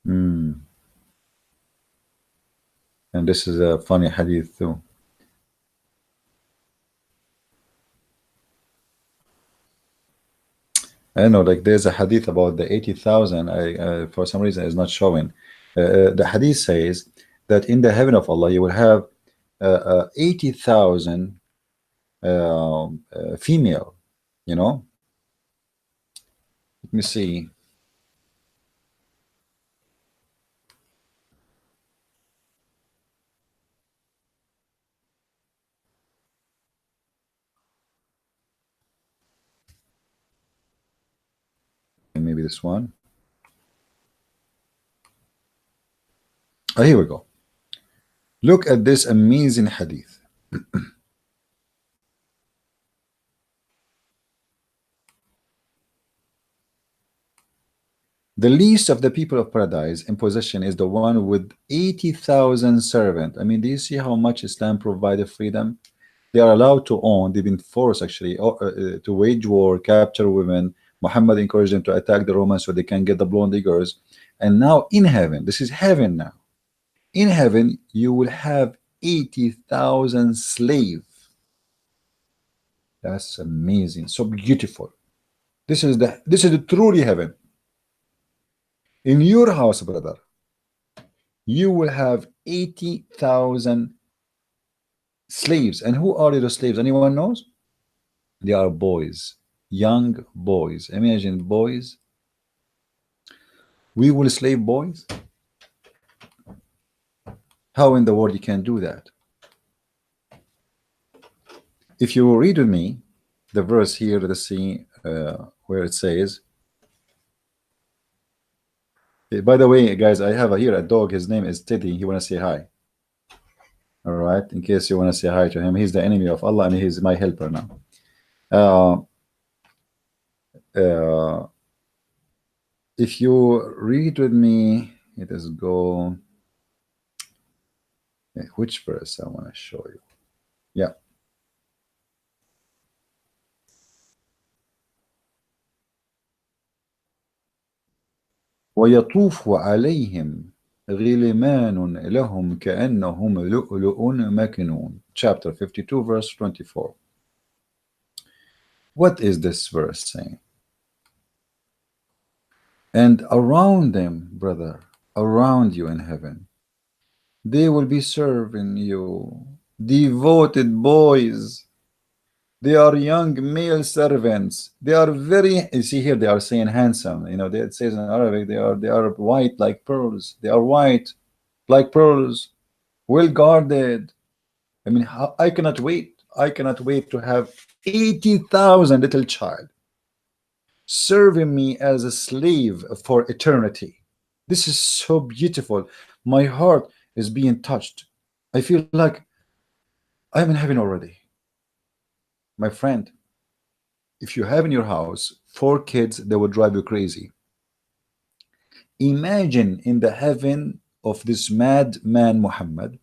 Hmm. And this is a funny hadith too. I know, like there's a hadith about the 80,000. I for some reason is not showing. The hadith says that in the heaven of Allah you will have 80,000 female. You know, let me see. Maybe this one. Oh, here we go. Look at this amazing hadith. The least of the people of paradise in possession is the one with 80,000 servants. I mean, do you see how much Islam provided freedom? They are allowed to own, they've been forced actually to wage war, capture women. Muhammad encouraged them to attack the Romans so they can get the blonde diggers. And now in heaven, this is heaven now. In heaven, you will have 80,000 slaves. That's amazing. So beautiful. This is the truly heaven. In your house, brother, you will have 80,000 slaves. And who are those slaves? Anyone knows? They are boys, young boys. Imagine boys. We will slave boys. How in the world you can do that? If you read with me the verse here, let's see where it says. By the way, guys, I have here a dog. His name is Teddy. He want to say hi. All right, in case you want to say hi to him, he's the enemy of Allah and he's my helper now. Uh, uh, if you read with me, it is go. Which verse I want to show you? Yeah. ويطوف عليهم غلمان لهم كأنهم لؤلؤ مكنون. Chapter 52, verse 24. What is this verse saying? And around them, brother, around you in heaven, they will be serving you devoted boys. They are young male servants. They are very, you see here they are saying handsome. You know, it says in Arabic they are white like pearls. They are white like pearls, well guarded. I mean, I cannot wait. I cannot wait to have 80,000 little child serving me as a slave for eternity. This is so beautiful. My heart is being touched. I feel like I'm in heaven already. My friend, if you have in your house 4 kids, they will drive you crazy. Imagine in the heaven of this madman Muhammad,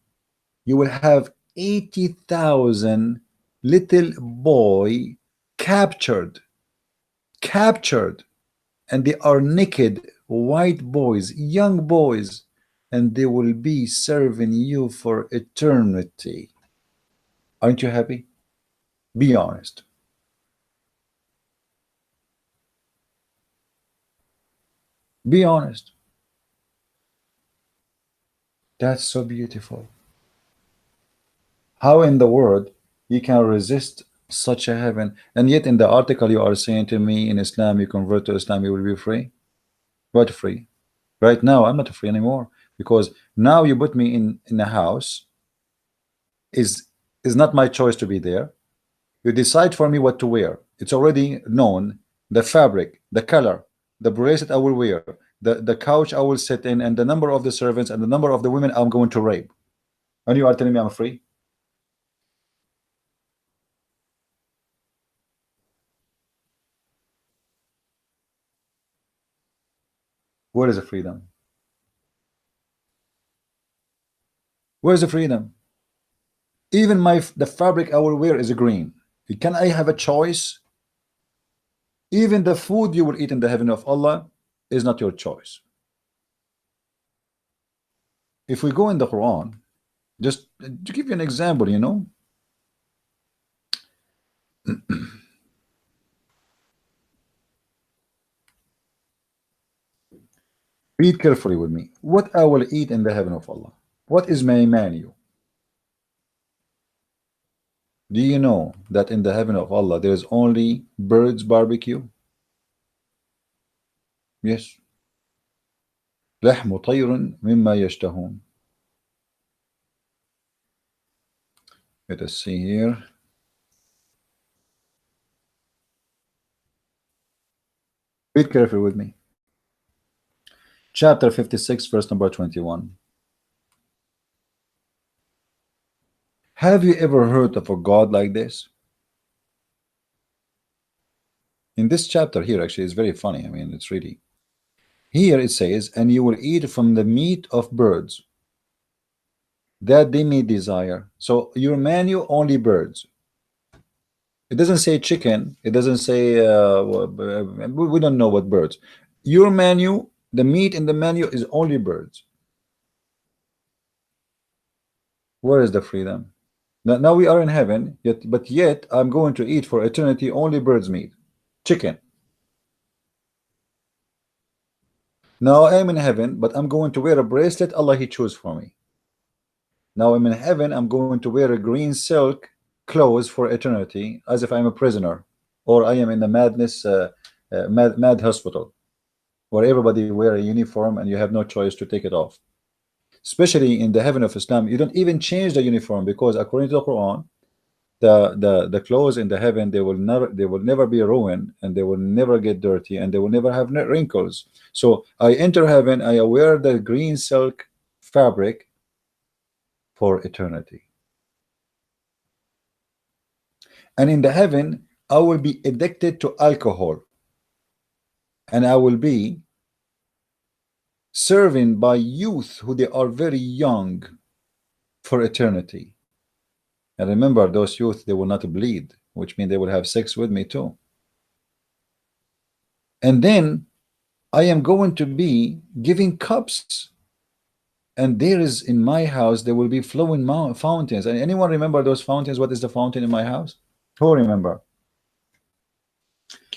you will have 80,000 little boy captured, and they are naked, white boys, young boys, and they will be serving you for eternity. Aren't you happy? Be honest. Be honest. That's so beautiful. How in the world you can resist such a heaven? And yet in the article you are saying to me, in Islam, you convert to Islam, you will be free. What free? Right now I'm not free anymore, because now you put me in a house. Is not my choice to be there. You decide for me what to wear. It's already known, the fabric, the color, the bracelet I will wear, the couch I will sit in, and the number of the servants and the number of the women I'm going to rape. And you are telling me I'm free? Where is the freedom? Where's the freedom? Even the fabric I will wear is green. Can I have a choice? Even the food you will eat in the heaven of Allah is not your choice. If we go in the Quran, just to give you an example, you know, read carefully with me. What I will eat in the heaven of Allah? What is my menu? Do you know that in the heaven of Allah there is only birds barbecue? Yes. لحم طير مما يشتهون. Let us see here. Read carefully with me. Chapter 56, verse number 21. Have you ever heard of a God like this? In this chapter here, actually, it's very funny. I mean, it's really. Here it says, and you will eat from the meat of birds that they may desire. So your menu only birds. It doesn't say chicken. It doesn't say we don't know what birds. Your menu, the meat in the menu is only birds. Where is the freedom? Now we are in heaven, yet I'm going to eat for eternity only birds meat, chicken. Now I'm in heaven, but I'm going to wear a bracelet Allah He chose for me. Now I'm in heaven, I'm going to wear a green silk clothes for eternity, as if I'm a prisoner, or I am in a mad hospital, where everybody wear a uniform and you have no choice to take it off. Especially in the heaven of Islam, you don't even change the uniform, because according to the Quran, the clothes in the heaven, they will never be ruined, and they will never get dirty, and they will never have wrinkles. So I enter heaven, I wear the green silk fabric for eternity. And in the heaven, I will be addicted to alcohol, and I will be serving by youth who they are very young for eternity. And remember, those youth, they will not bleed, which means they will have sex with me too. And then I am going to be giving cups, and there is in my house there will be flowing fountains. And anyone remember those fountains? What is the fountain in my house? Who remember?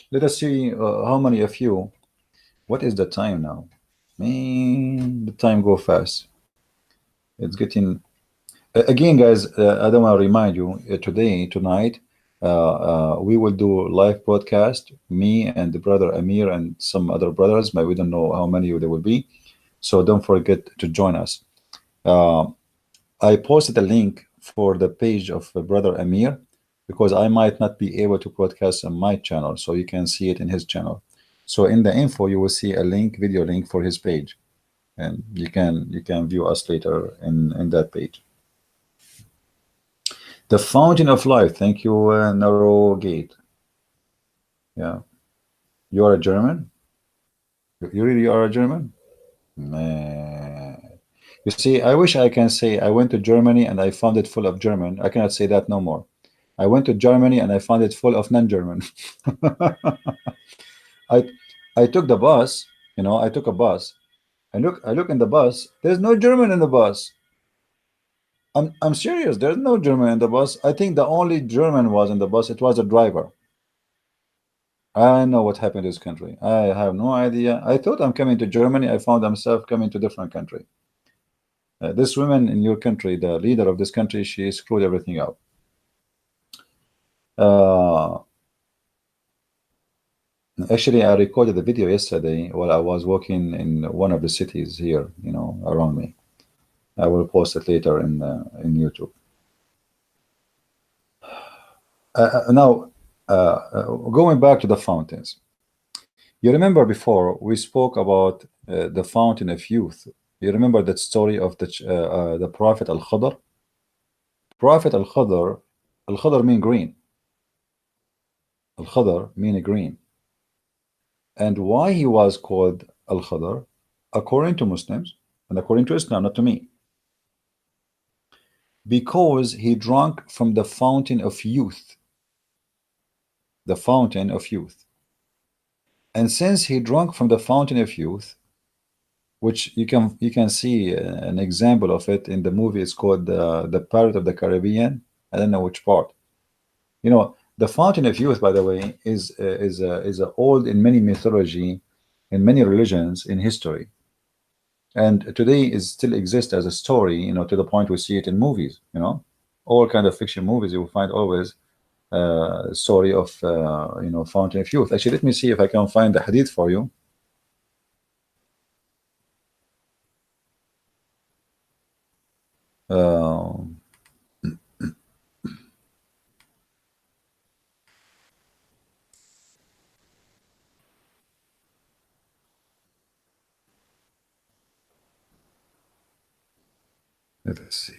Let us see how many of you. What is the time now? Man, the time go fast. It's getting again, guys. I don't want to remind you tonight. We will do live broadcast. Me and the brother Amir and some other brothers, but we don't know how many there will be. So don't forget to join us. I posted a link for the page of brother Amir, because I might not be able to broadcast on my channel, so you can see it in his channel. So in the info, you will see a link, video link for his page, and you can view us later in that page. The Fountain of Life. Thank you, Narrow Gate. Yeah, you are a German. You really are a German, man. You see, I wish I can say I went to Germany and I found it full of German. I cannot say that no more. I went to Germany and I found it full of non-German. I took the bus, you know, I took a bus. I look in the bus. There's no German in the bus. I'm serious. There's no German in the bus. I think the only German was in the bus. It was a driver. I know what happened to this country. I have no idea. I thought I'm coming to Germany. I found myself coming to a different country. This woman in your country, the leader of this country, she screwed everything up. Actually, I recorded the video yesterday while I was walking in one of the cities here, you know, around me. I will post it later in YouTube. Now, going back to the fountains. You remember before we spoke about the fountain of youth. You remember that story of the Prophet Al-Khadr? Prophet Al-Khadr, Al-Khadr mean green. Al-Khadr mean green. And why he was called Al-Khadr, according to Muslims and according to Islam, not to me. because he drank from the fountain of youth, the fountain of youth. And since he drank from the fountain of youth, which you can see an example of it in the movie. It's called the Pirate of the Caribbean. I don't know which part. The fountain of youth, by the way, is old in many mythology, in many religions, in history, and today is still exists as a story. To the point we see it in movies. All kind of fiction movies, you will find always story of fountain of youth. Actually, let me see if I can find the hadith for you. Uh, let us see.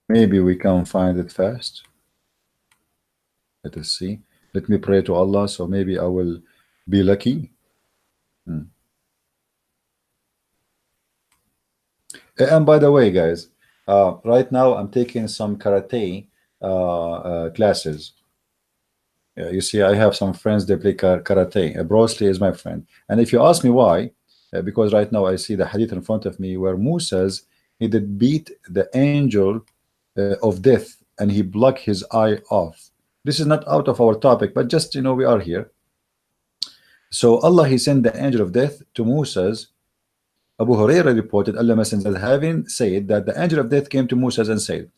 Maybe we can find it fast. Let us see. Let me pray to Allah, so maybe I will be lucky. And by the way, guys, right now I'm taking some karate classes. You see, I have some friends, they play karate. Bruce Lee is my friend. And if you ask me why, because right now I see the hadith in front of me where Musa says he did beat the angel of death and he blocked his eye off. This is not out of our topic, but just, we are here. So Allah, he sent the angel of death to Musa's. Abu Hurairah reported, Allah Messenger having said that the angel of death came to Musa and said,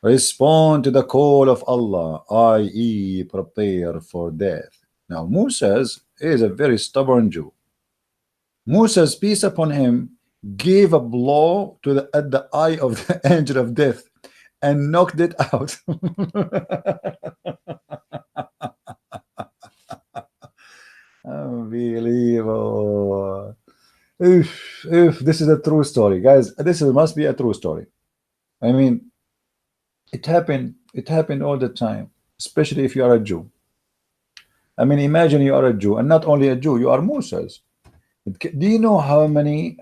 respond to the call of Allah, i.e. prepare for death. Now Moses is a very stubborn Jew. Moses, peace upon him, gave a blow at the eye of the angel of death and knocked it out. Unbelievable. If this is a true story, guys, this must be a true story. I mean, it happened all the time, especially if you are a Jew. I mean, imagine you are a Jew, and not only a Jew, you are Musas. Do you know how many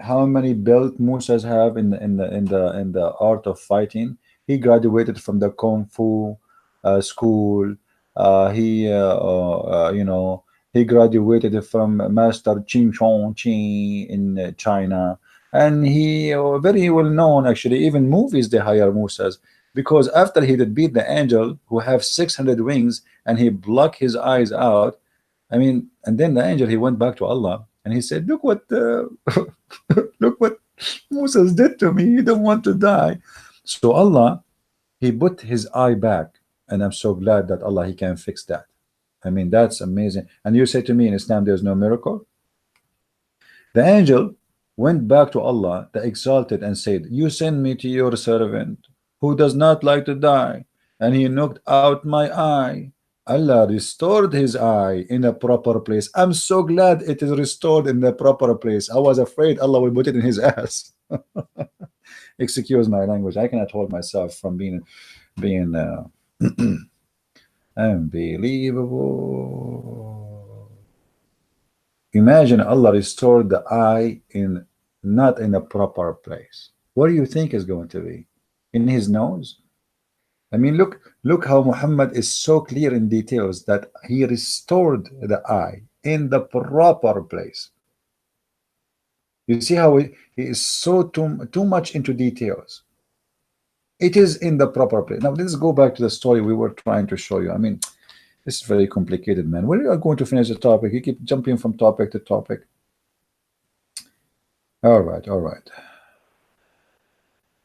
belt Musas have in the art of fighting? He graduated from the Kung Fu school. He graduated from Master Ching Chong Chi in China, and he very well known. Actually, even movies they hire Musas, because after he did beat the angel who have 600 wings and he blocked his eyes out. I mean, and then the angel, he went back to Allah and he said, look what look what Moses did to me. He don't want to die. So Allah, he put his eye back, and I'm so glad that Allah, he can fix that. I mean, that's amazing. And you say to me in Islam there's no miracle? The angel went back to Allah the exalted and said, you send me to your servant who does not like to die, and he knocked out my eye. Allah restored his eye in a proper place. I'm so glad it is restored in the proper place. I was afraid Allah will put it in his ass. Excuse my language. I cannot hold myself from being unbelievable. Imagine Allah restored the eye not in a proper place. What do you think is going to be? In his nose? I mean, look how Muhammad is so clear in details that he restored the eye in the proper place. You see how he is so too much into details. It is in the proper place. Now let's go back to the story we were trying to show you. I mean, this is very complicated, man. When are you going to finish the topic? You keep jumping from topic to topic. All right.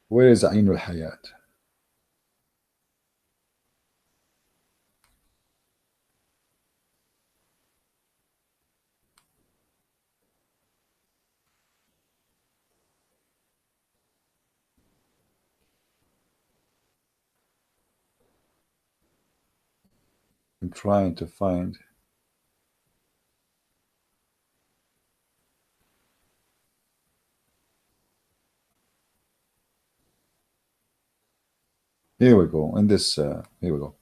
Where is Ainul Hayat? I'm trying to find. Here we go. In this, here we go.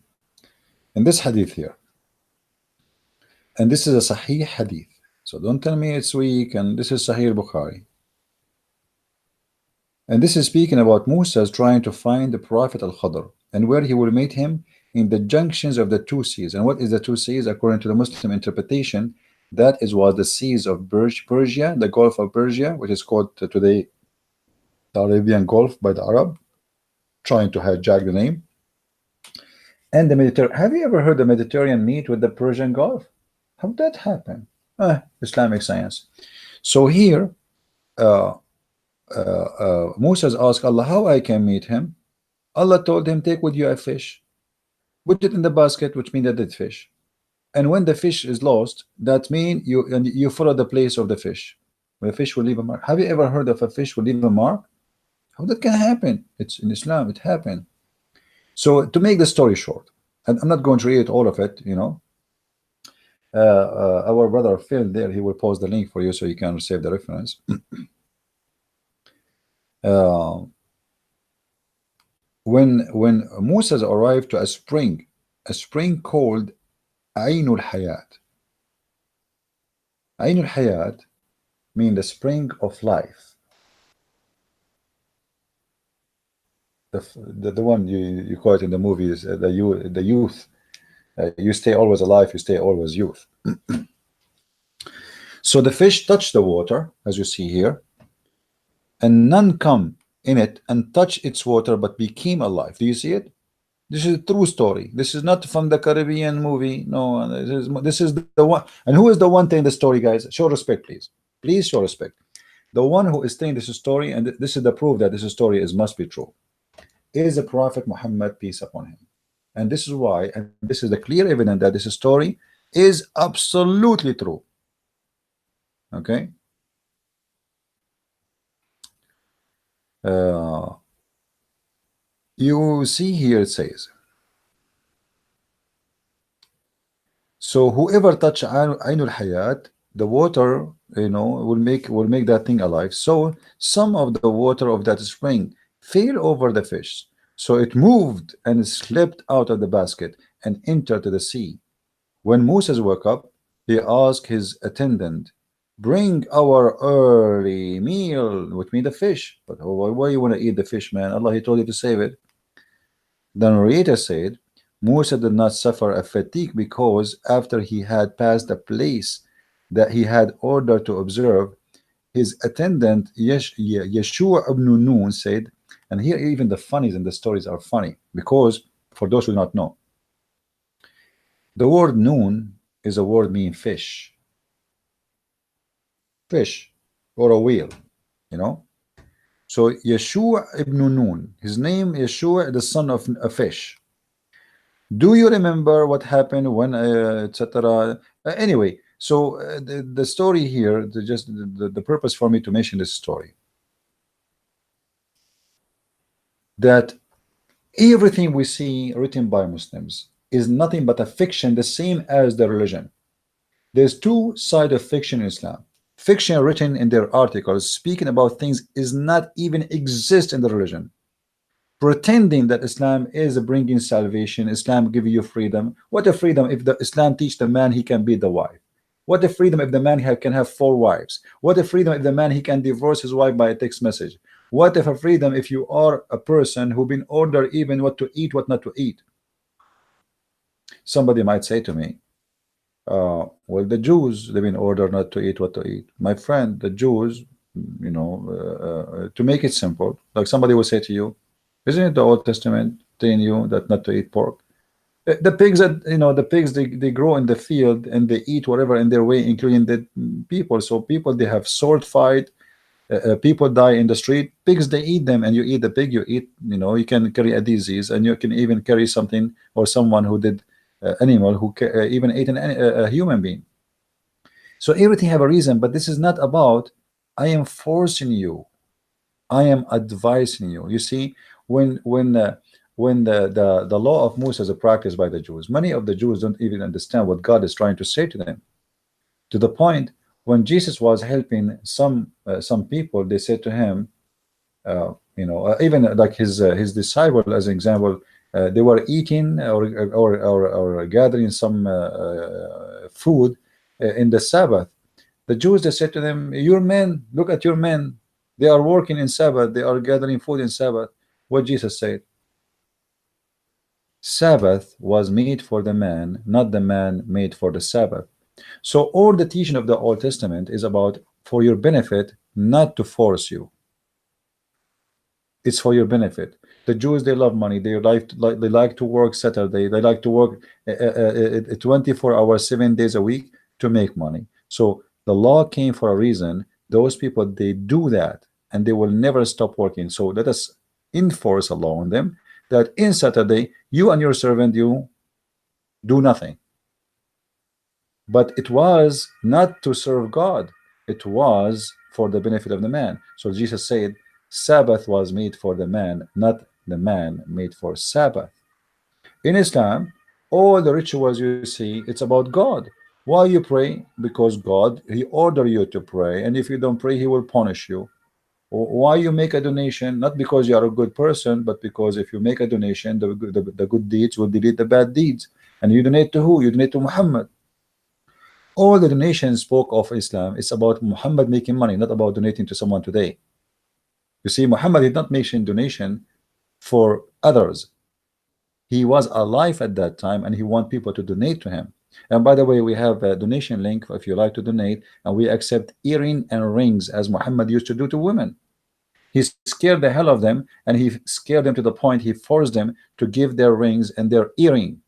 In this hadith here, and this is a Sahih hadith. So don't tell me it's weak. And this is Sahih Bukhari. And this is speaking about Musa trying to find the Prophet Al-Khadr and where he will meet him in the junctions of the two seas. And what is the two seas? According to the Muslim interpretation, that is was the seas of Persia, the Gulf of Persia, which is called today the Arabian Gulf by the Arab, trying to hijack the name, and the Mediterranean. Have you ever heard the Mediterranean meet with the Persian Gulf? How did that happen? Islamic science. So here, Moses asked Allah how I can meet him. Allah told him, take with you a fish, put it in the basket, which means that it's fish. And when the fish is lost, that means you follow the place of the fish. The fish will leave a mark. Have you ever heard of a fish will leave a mark? How that can happen? It's in Islam, it happened. So to make the story short, and I'm not going to read all of it, you know. Our brother Phil there, he will post the link for you so you can save the reference. When Moses arrived to a spring called Ainul Hayat. Ainul Hayat means the spring of life. The one you call it in the movies, the youth. You stay always alive, you stay always youth. So the fish touched the water, as you see here, and none come in it and touch its water but became alive. Do you see it? This is a true story. This is not from the Caribbean movie. No, this is the one. And who is the one telling the story, guys? Show respect, please. Please show respect. The one who is telling this story, and this is the proof that this story must be true, is the Prophet Muhammad, peace upon him. And this is why, and this is the clear evidence that this story is absolutely true. Okay. You see here it says, so whoever touch Ainul Hayat, the water, you know, will make that thing alive. So some of the water of that spring fell over the fish, so it moved and slipped out of the basket and entered the sea. When Moses woke up, he asked his attendant, bring our early meal, which means the fish. But why you want to eat the fish, man? Allah, he told you to save it. The narrator said, Musa did not suffer a fatigue because after he had passed a place that he had ordered to observe, his attendant Yeshua ibn Nun said, and here even the funnies in the stories are funny, because for those who do not know, the word Nun is a word meaning fish or a whale, you know. So Yeshua ibn Nun, his name Yeshua, the son of a fish. Do you remember what happened when etc. Anyway, so the story here, the purpose for me to mention this story, that everything we see written by Muslims is nothing but a fiction, the same as the religion. There's two sides of fiction in Islam. Fiction written in their articles speaking about things is not even exist in the religion. Pretending that Islam is bringing salvation, Islam give you freedom. What a freedom if the Islam teach the man he can beat the wife? What a freedom if the man can have 4 wives? What a freedom if the man he can divorce his wife by a text message? What if a freedom if you are a person who been ordered even what to eat, what not to eat? Somebody might say to me, well, the Jews, they've been ordered not to eat what to eat. My friend, the Jews, you know, to make it simple, like somebody will say to you, isn't it the Old Testament telling you that not to eat pork? The pigs that, you know, the pigs, they grow in the field and they eat whatever in their way, including the people. So people, they have sword fight, people die in the street, pigs, they eat them, and you eat the pig, you eat, you know, you can carry a disease, and you can even carry something, or someone who did animal who even ate a human being. So everything have a reason, but this is not about I am forcing you, I am advising you. You see, when the law of Moses is practiced by the Jews, many of the Jews don't even understand what God is trying to say to them, to the point when Jesus was helping some people, they said to him, you know, even like his disciple, as an example, they were eating or gathering some food in the Sabbath. The Jews, they said to them, your men, look at your men, They are working in Sabbath. They are gathering food in Sabbath. What Jesus said? Sabbath was made for the man, not the man made for the Sabbath. So all the teaching of the Old Testament is about for your benefit, not to force you. It's for your benefit. The Jews, they love money. They like to work Saturday. They like to work 24 hours, 7 days a week to make money. So the law came for a reason. Those people, they do that and they will never stop working. So let us enforce a law on them that in Saturday, you and your servant, you do nothing. But it was not to serve God. It was for the benefit of the man. So Jesus said, Sabbath was made for the man, not the man made for Sabbath. In Islam, all the rituals you see, it's about God. Why you pray? Because God, He ordered you to pray, and if you don't pray, He will punish you. Why you make a donation? Not because you are a good person, but because if you make a donation, the good deeds will delete the bad deeds. And you donate to who? You donate to Muhammad. All the donations spoke of Islam, it's about Muhammad making money, not about donating to someone today. You see, Muhammad did not make donation for others. He was alive at that time and he want people to donate to him. And by the way, we have a donation link if you like to donate, and we accept earring and rings as Muhammad used to do to women. He scared the hell of them, and he scared them to the point he forced them to give their rings and their earring.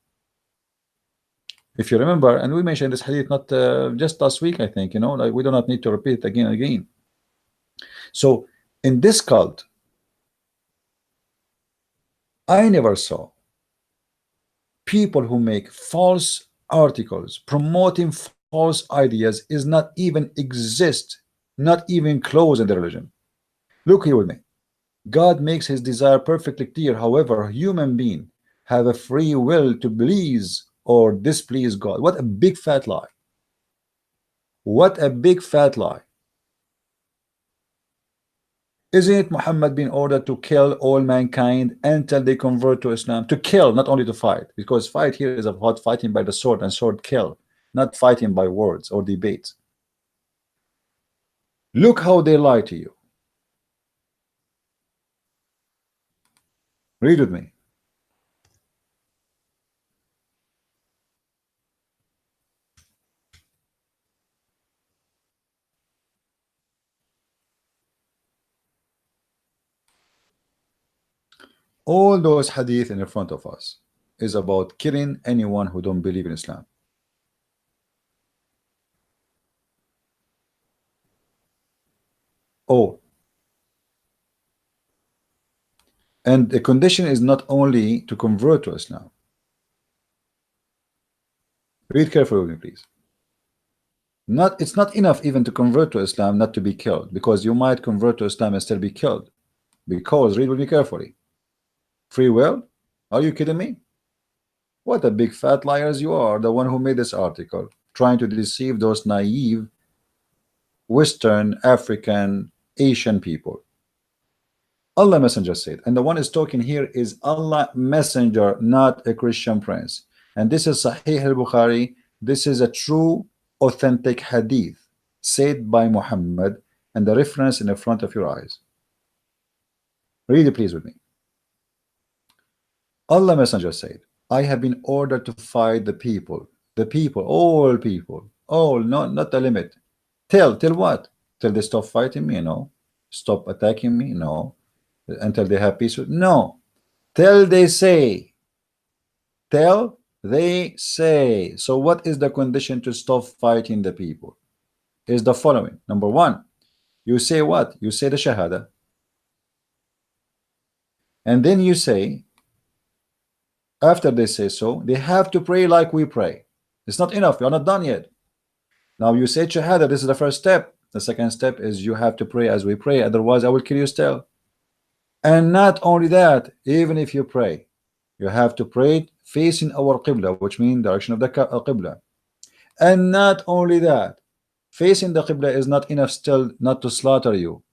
If you remember, and we mentioned this hadith not just last week, I think, like we do not need to repeat it again and again. So in this cult, I never saw people who make false articles promoting false ideas is not even exist, not even close in the religion. Look here with me. God makes his desire perfectly clear. However, human being have a free will to please or displease God. What a big fat lie. What a big fat lie. Isn't it Muhammad being ordered to kill all mankind until they convert to Islam? To kill, not only to fight, because fight here is about fighting by the sword, and sword kill, not fighting by words or debates. Look how they lie to you. Read with me. All those hadith in front of us is about killing anyone who don't believe in Islam. Oh, and the condition is not only to convert to Islam. Read carefully with me, please. It's not enough even to convert to Islam not to be killed, because you might convert to Islam and still be killed. Because, read with me carefully. Free will? Are you kidding me? What a big fat liars you are, the one who made this article, trying to deceive those naive Western, African, Asian people. Allah Messenger said, and the one is talking here is Allah Messenger, not a Christian prince. And this is Sahih al-Bukhari. This is a true, authentic hadith said by Muhammad, and the reference in the front of your eyes. Read it please with me. Allah Messenger said, I have been ordered to fight the people, all people, all, not the limit. Till what? Till they stop fighting me? No. Stop attacking me? No. Until they have peace? No. Till they say. Till they say. So what is the condition to stop fighting the people? Is the following. Number one, you say what? You say the Shahada. And then you say, after they say so, they have to pray like we pray. It's not enough. You're not done yet. Now you say Shahada. This is the first step. The second step is you have to pray as we pray. Otherwise, I will kill you still. And not only that, even if you pray, you have to pray facing our Qibla, which means direction of the Qibla. And not only that, facing the Qibla is not enough still not to slaughter you.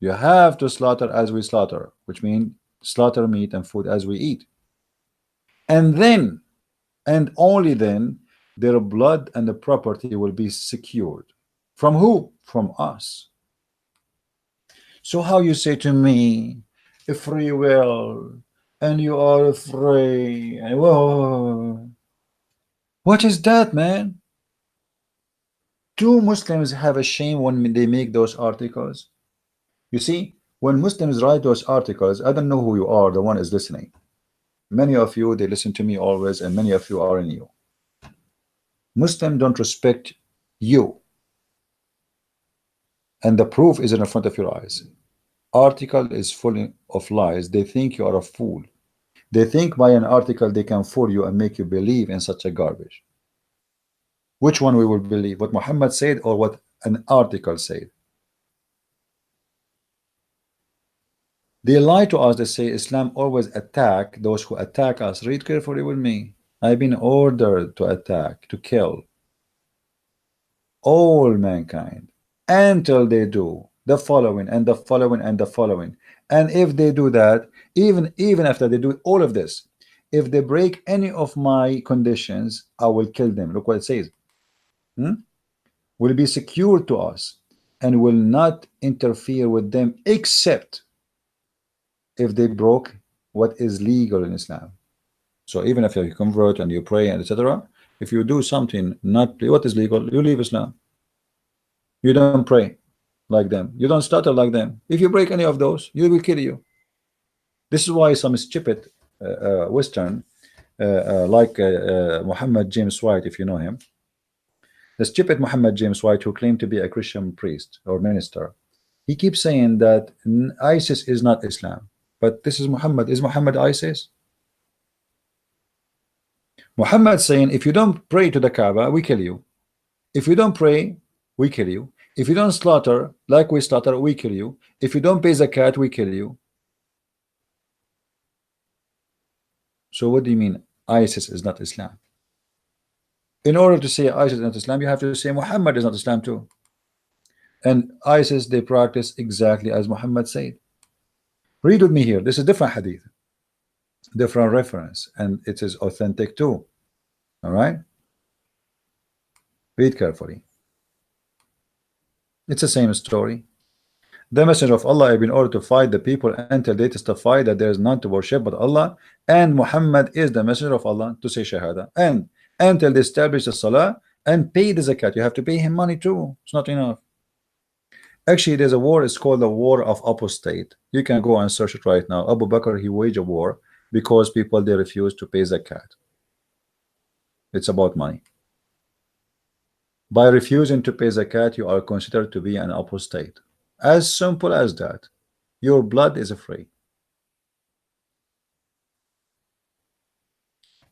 You have to slaughter as we slaughter, which means slaughter meat and food as we eat. And then, and only then, their blood and the property will be secured. From who? From us. So how you say to me, a free will, and you are free, and whoa, what is that, man? Do Muslims have a shame when they make those articles? You see, when Muslims write those articles, I don't know who you are, the one is listening. Many of you, they listen to me always, and many of you are in you. Muslims don't respect you, and the proof is in front of your eyes. Article is full of lies. They think you are a fool. They think by an article they can fool you and make you believe in such a garbage. Which one we will believe? What Muhammad said or what an article said? They lie to us. They say Islam always attack those who attack us. Read carefully with me. I've been ordered to attack, to kill all mankind until they do the following and the following and the following. And if they do that, even after they do all of this, if they break any of my conditions, I will kill them. Look what it says. Will be secure to us and will not interfere with them except if they broke what is legal in Islam. So even if you convert and you pray and etc., if you do something not what is legal, you leave Islam. You don't pray like them. You don't stutter like them. If you break any of those, you will kill you. This is why some stupid Western, like Muhammad James White, if you know him, the stupid Muhammad James White, who claimed to be a Christian priest or minister, he keeps saying that ISIS is not Islam, but this is Muhammad. Is Muhammad ISIS? Muhammad saying, if you don't pray to the Kaaba, we kill you. If you don't pray, we kill you. If you don't slaughter like we slaughter, we kill you. If you don't pay zakat, we kill you. So what do you mean ISIS is not Islam? In order to say ISIS is not Islam, you have to say Muhammad is not Islam too. And ISIS, they practice exactly as Muhammad said. Read with me here. This is different hadith, different reference, and it is authentic too. All right, read carefully. It's the same story. The messenger of Allah have been ordered to fight the people until they testify that there is none to worship but Allah, and Muhammad is the messenger of Allah, to say shahada, and until they establish the salah and pay the zakat. You have to pay him money too. It's not enough. Actually, there's a war. It's called the war of apostate. You can go and search it right now. Abu Bakr, he waged a war because people, they refuse to pay zakat. It's about money. By refusing to pay zakat, you are considered to be an apostate. As simple as that. Your blood is free.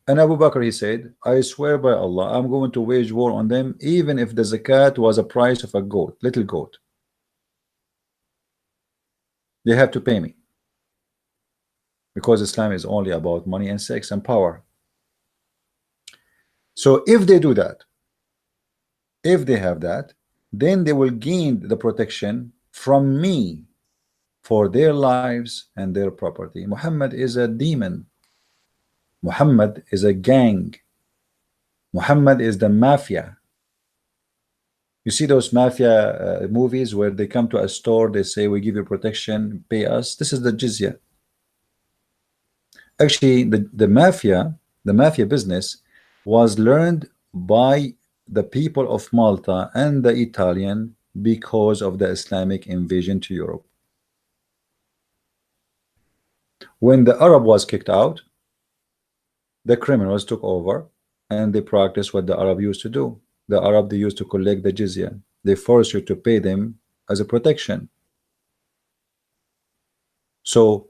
And Abu Bakr, he said, I swear by Allah, I'm going to wage war on them even if the zakat was a price of a goat, little goat. They have to pay me. Because Islam is only about money and sex and power. So if they do that, if they have that, then they will gain the protection from me for their lives and their property. Muhammad is a demon. Muhammad is a gang. Muhammad is the mafia. You see those mafia movies where they come to a store, they say, we give you protection, pay us. This is the jizya. Actually, the mafia business was learned by the people of Malta and the Italian because of the Islamic invasion to Europe. When the Arab was kicked out, the criminals took over and they practiced what the Arab used to do. The Arab, they used to collect the jizya. They force you to pay them as a protection. So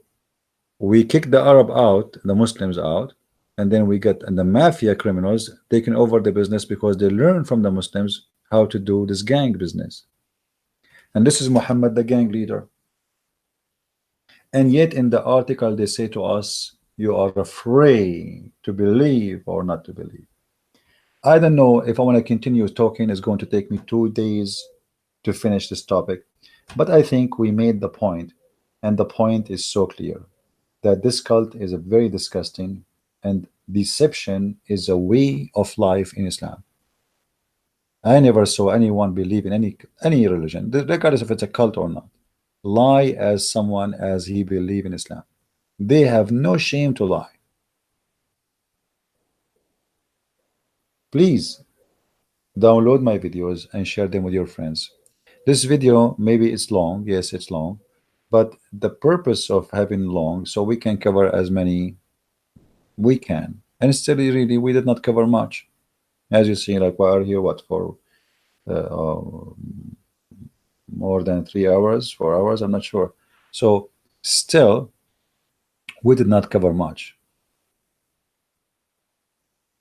we kick the Arab out, the Muslims out, and then we get the mafia criminals taking over the business because they learn from the Muslims how to do this gang business. And this is Muhammad, the gang leader. And yet in the article they say to us, you are afraid to believe or not to believe. I don't know if I want to continue talking. It's going to take me 2 days to finish this topic, but I think we made the point, and the point is so clear that this cult is a very disgusting, and deception is a way of life in Islam. I never saw anyone believe in any religion, regardless if it's a cult or not. lie as someone as he believe in Islam. They have no shame to lie. Please download my videos and share them with your friends. This video, maybe it's long, yes, it's long, but the purpose of having long, so we can cover as many we can. And still, really, we did not cover much. As you see, like we are here, what, for more than 3 hours, 4 hours, I'm not sure. So still, we did not cover much.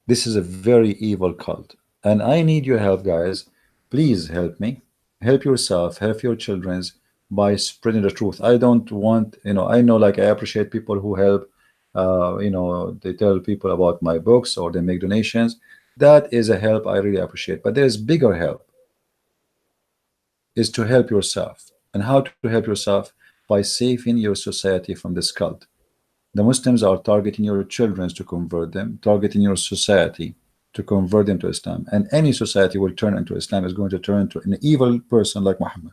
This is a very evil cult, and I need your help, guys. Please help me, help yourself, help your children's by spreading the truth. I don't want, I know, like, I appreciate people who help. They tell people about my books or they make donations. That is a help I really appreciate. But there's bigger help, is to help yourself. And how to help yourself? By saving your society from this cult. The Muslims are targeting your children to convert them, targeting your society to convert them to Islam. And any society will turn into Islam is going to turn into an evil person like Muhammad.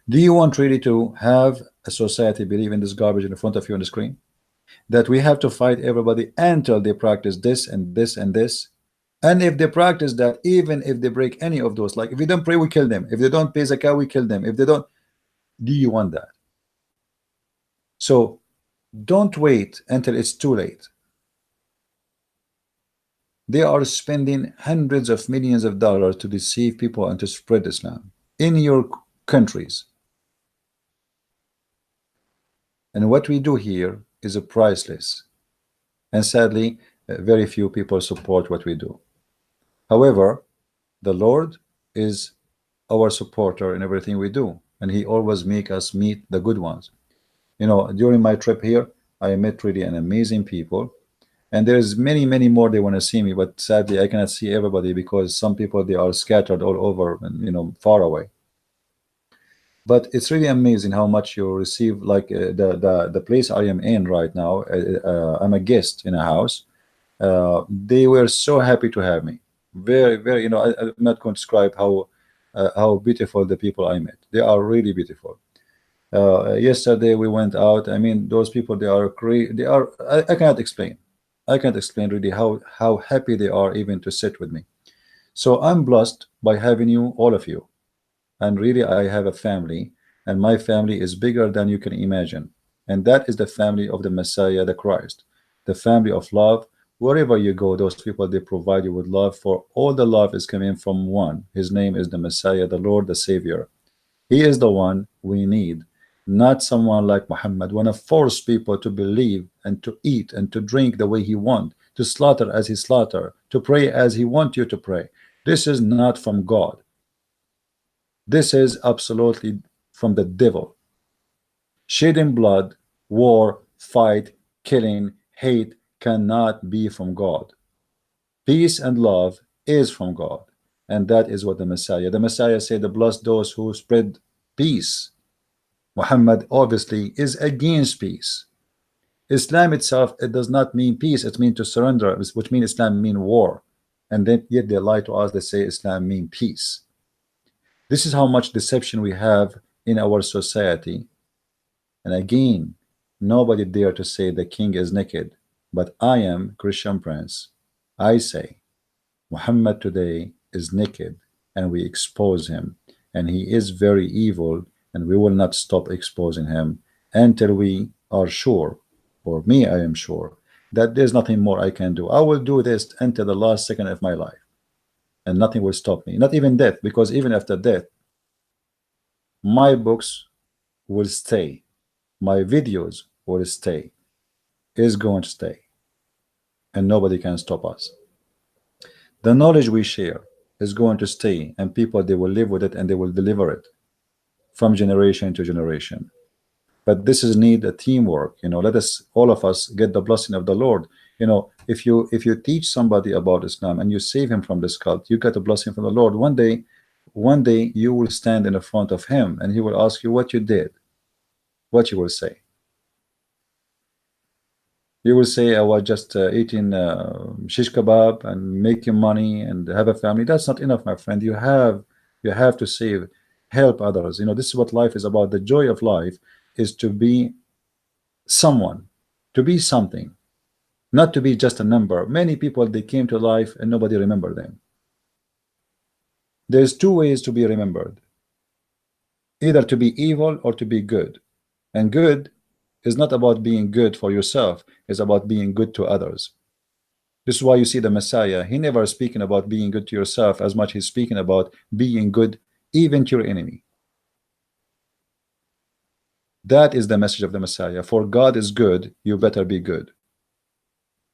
Do you want really to have a society believe in this garbage in front of you on the screen? That we have to fight everybody until they practice this and this and this. And if they practice that, even if they break any of those, like if they don't pray, we kill them. If they don't pay zakah, we kill them. If they don't, do you want that? So don't wait until it's too late. They are spending hundreds of millions of dollars to deceive people and to spread Islam in your countries. And what we do here is a priceless. And sadly, very few people support what we do. However, the Lord is our supporter in everything we do, and He always make us meet the good ones. During my trip here, I met really an amazing people, and there's many more they want to see me, but sadly I cannot see everybody because some people, they are scattered all over and far away. But it's really amazing how much you receive. Like the place I am in right now, I'm a guest in a house. They were so happy to have me. Very, I'm not going to describe how beautiful the people I met. They are really beautiful. Yesterday we went out. I mean, those people, they are great. They are, I cannot explain. I can't explain really how happy they are even to sit with me. So I'm blessed by having you, all of you. And really, I have a family, and my family is bigger than you can imagine. And that is the family of the Messiah, the Christ, the family of love. Wherever you go, those people, they provide you with love, for all the love is coming from one. His name is the Messiah, the Lord, the Savior. He is the one we need, not someone like Muhammad, want to force people to believe and to eat and to drink the way he wants, to slaughter as he slaughter, to pray as he wants you to pray. This is not from God. This is absolutely from the devil. Shedding blood, war, fight, killing, hate cannot be from God. Peace and love is from God. And that is what the Messiah said, bless those who spread peace. Muhammad obviously is against peace. Islam itself, it does not mean peace, it means to surrender, which means Islam means war. And then yet they lie to us, they say Islam means peace. This is how much deception we have in our society. And again, nobody dare to say the king is naked. But I am Christian Prince. I say Muhammad today is naked, and we expose him. And he is very evil, and we will not stop exposing him until we are sure, or me, I am sure, that there's nothing more I can do. I will do this until the last second of my life. And nothing will stop me, not even death, because even after death, my books will stay, my videos will stay, is going to stay, and nobody can stop us. The knowledge we share is going to stay, and people, they will live with it and they will deliver it from generation to generation. But this is need a teamwork. Let us, all of us, get the blessing of the Lord. If you teach somebody about Islam and you save him from this cult, you get a blessing from the Lord. One day you will stand in the front of him and he will ask you what you did. What you will say? You will say, I was just eating shish kebab and making money and have a family. That's not enough, my friend. You have to save. help others. You know, this is what life is about. The joy of life is to be someone, to be something, not to be just a number. Many people, they came to life and nobody remembered them. There's two ways to be remembered, either to be evil or to be good. And good is not about being good for yourself, it's about being good to others. This is why you see the Messiah, he never speaking about being good to yourself as much he's speaking about being good even to your enemy. That is the message of the Messiah. For God is good, you better be good.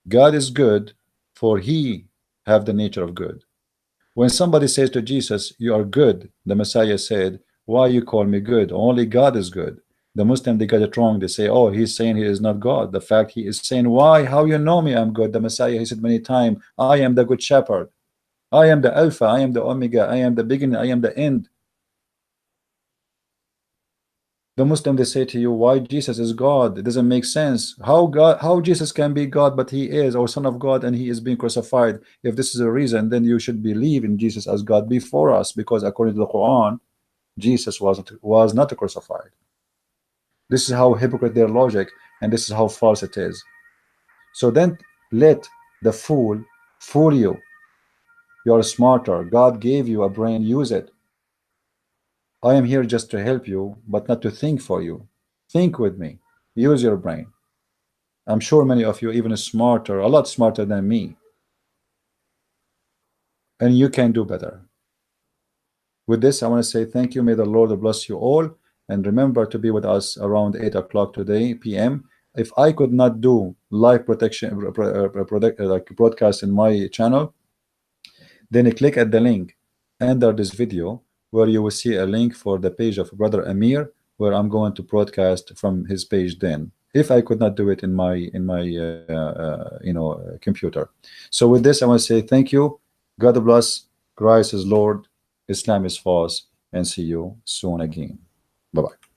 God is good, for he have the nature of good. When somebody says to Jesus, you are good, the Messiah said, why you call me good? Only God is good. The Muslim, they got it wrong. They say, oh, he's saying he is not God. The fact he is saying, why? How you know me? I'm good. The Messiah, he said many times, I am the good shepherd. I am the Alpha. I am the Omega. I am the beginning. I am the end. The Muslim, they say to you, why Jesus is God? It doesn't make sense. How Jesus can be God, but he is, or Son of God, and he is being crucified? If this is a reason, then you should believe in Jesus as God before us, because according to the Quran, Jesus was not crucified. This is how hypocrite their logic, and this is how false it is. So then let the fool you. You're smarter. God gave you a brain, use it. I am here just to help you, but not to think for you. Think with me. Use your brain. I'm sure many of you even smarter, a lot smarter than me. And you can do better. With this, I want to say thank you. May the Lord bless you all. And remember to be with us around 8 o'clock today, p.m. If I could not do live like broadcast in my channel, then click at the link under this video where you will see a link for the page of Brother Amir, where I'm going to broadcast from his page then, if I could not do it in my computer. So with this, I want to say thank you. God bless. Christ is Lord. Islam is false. And see you soon again. Bye-bye.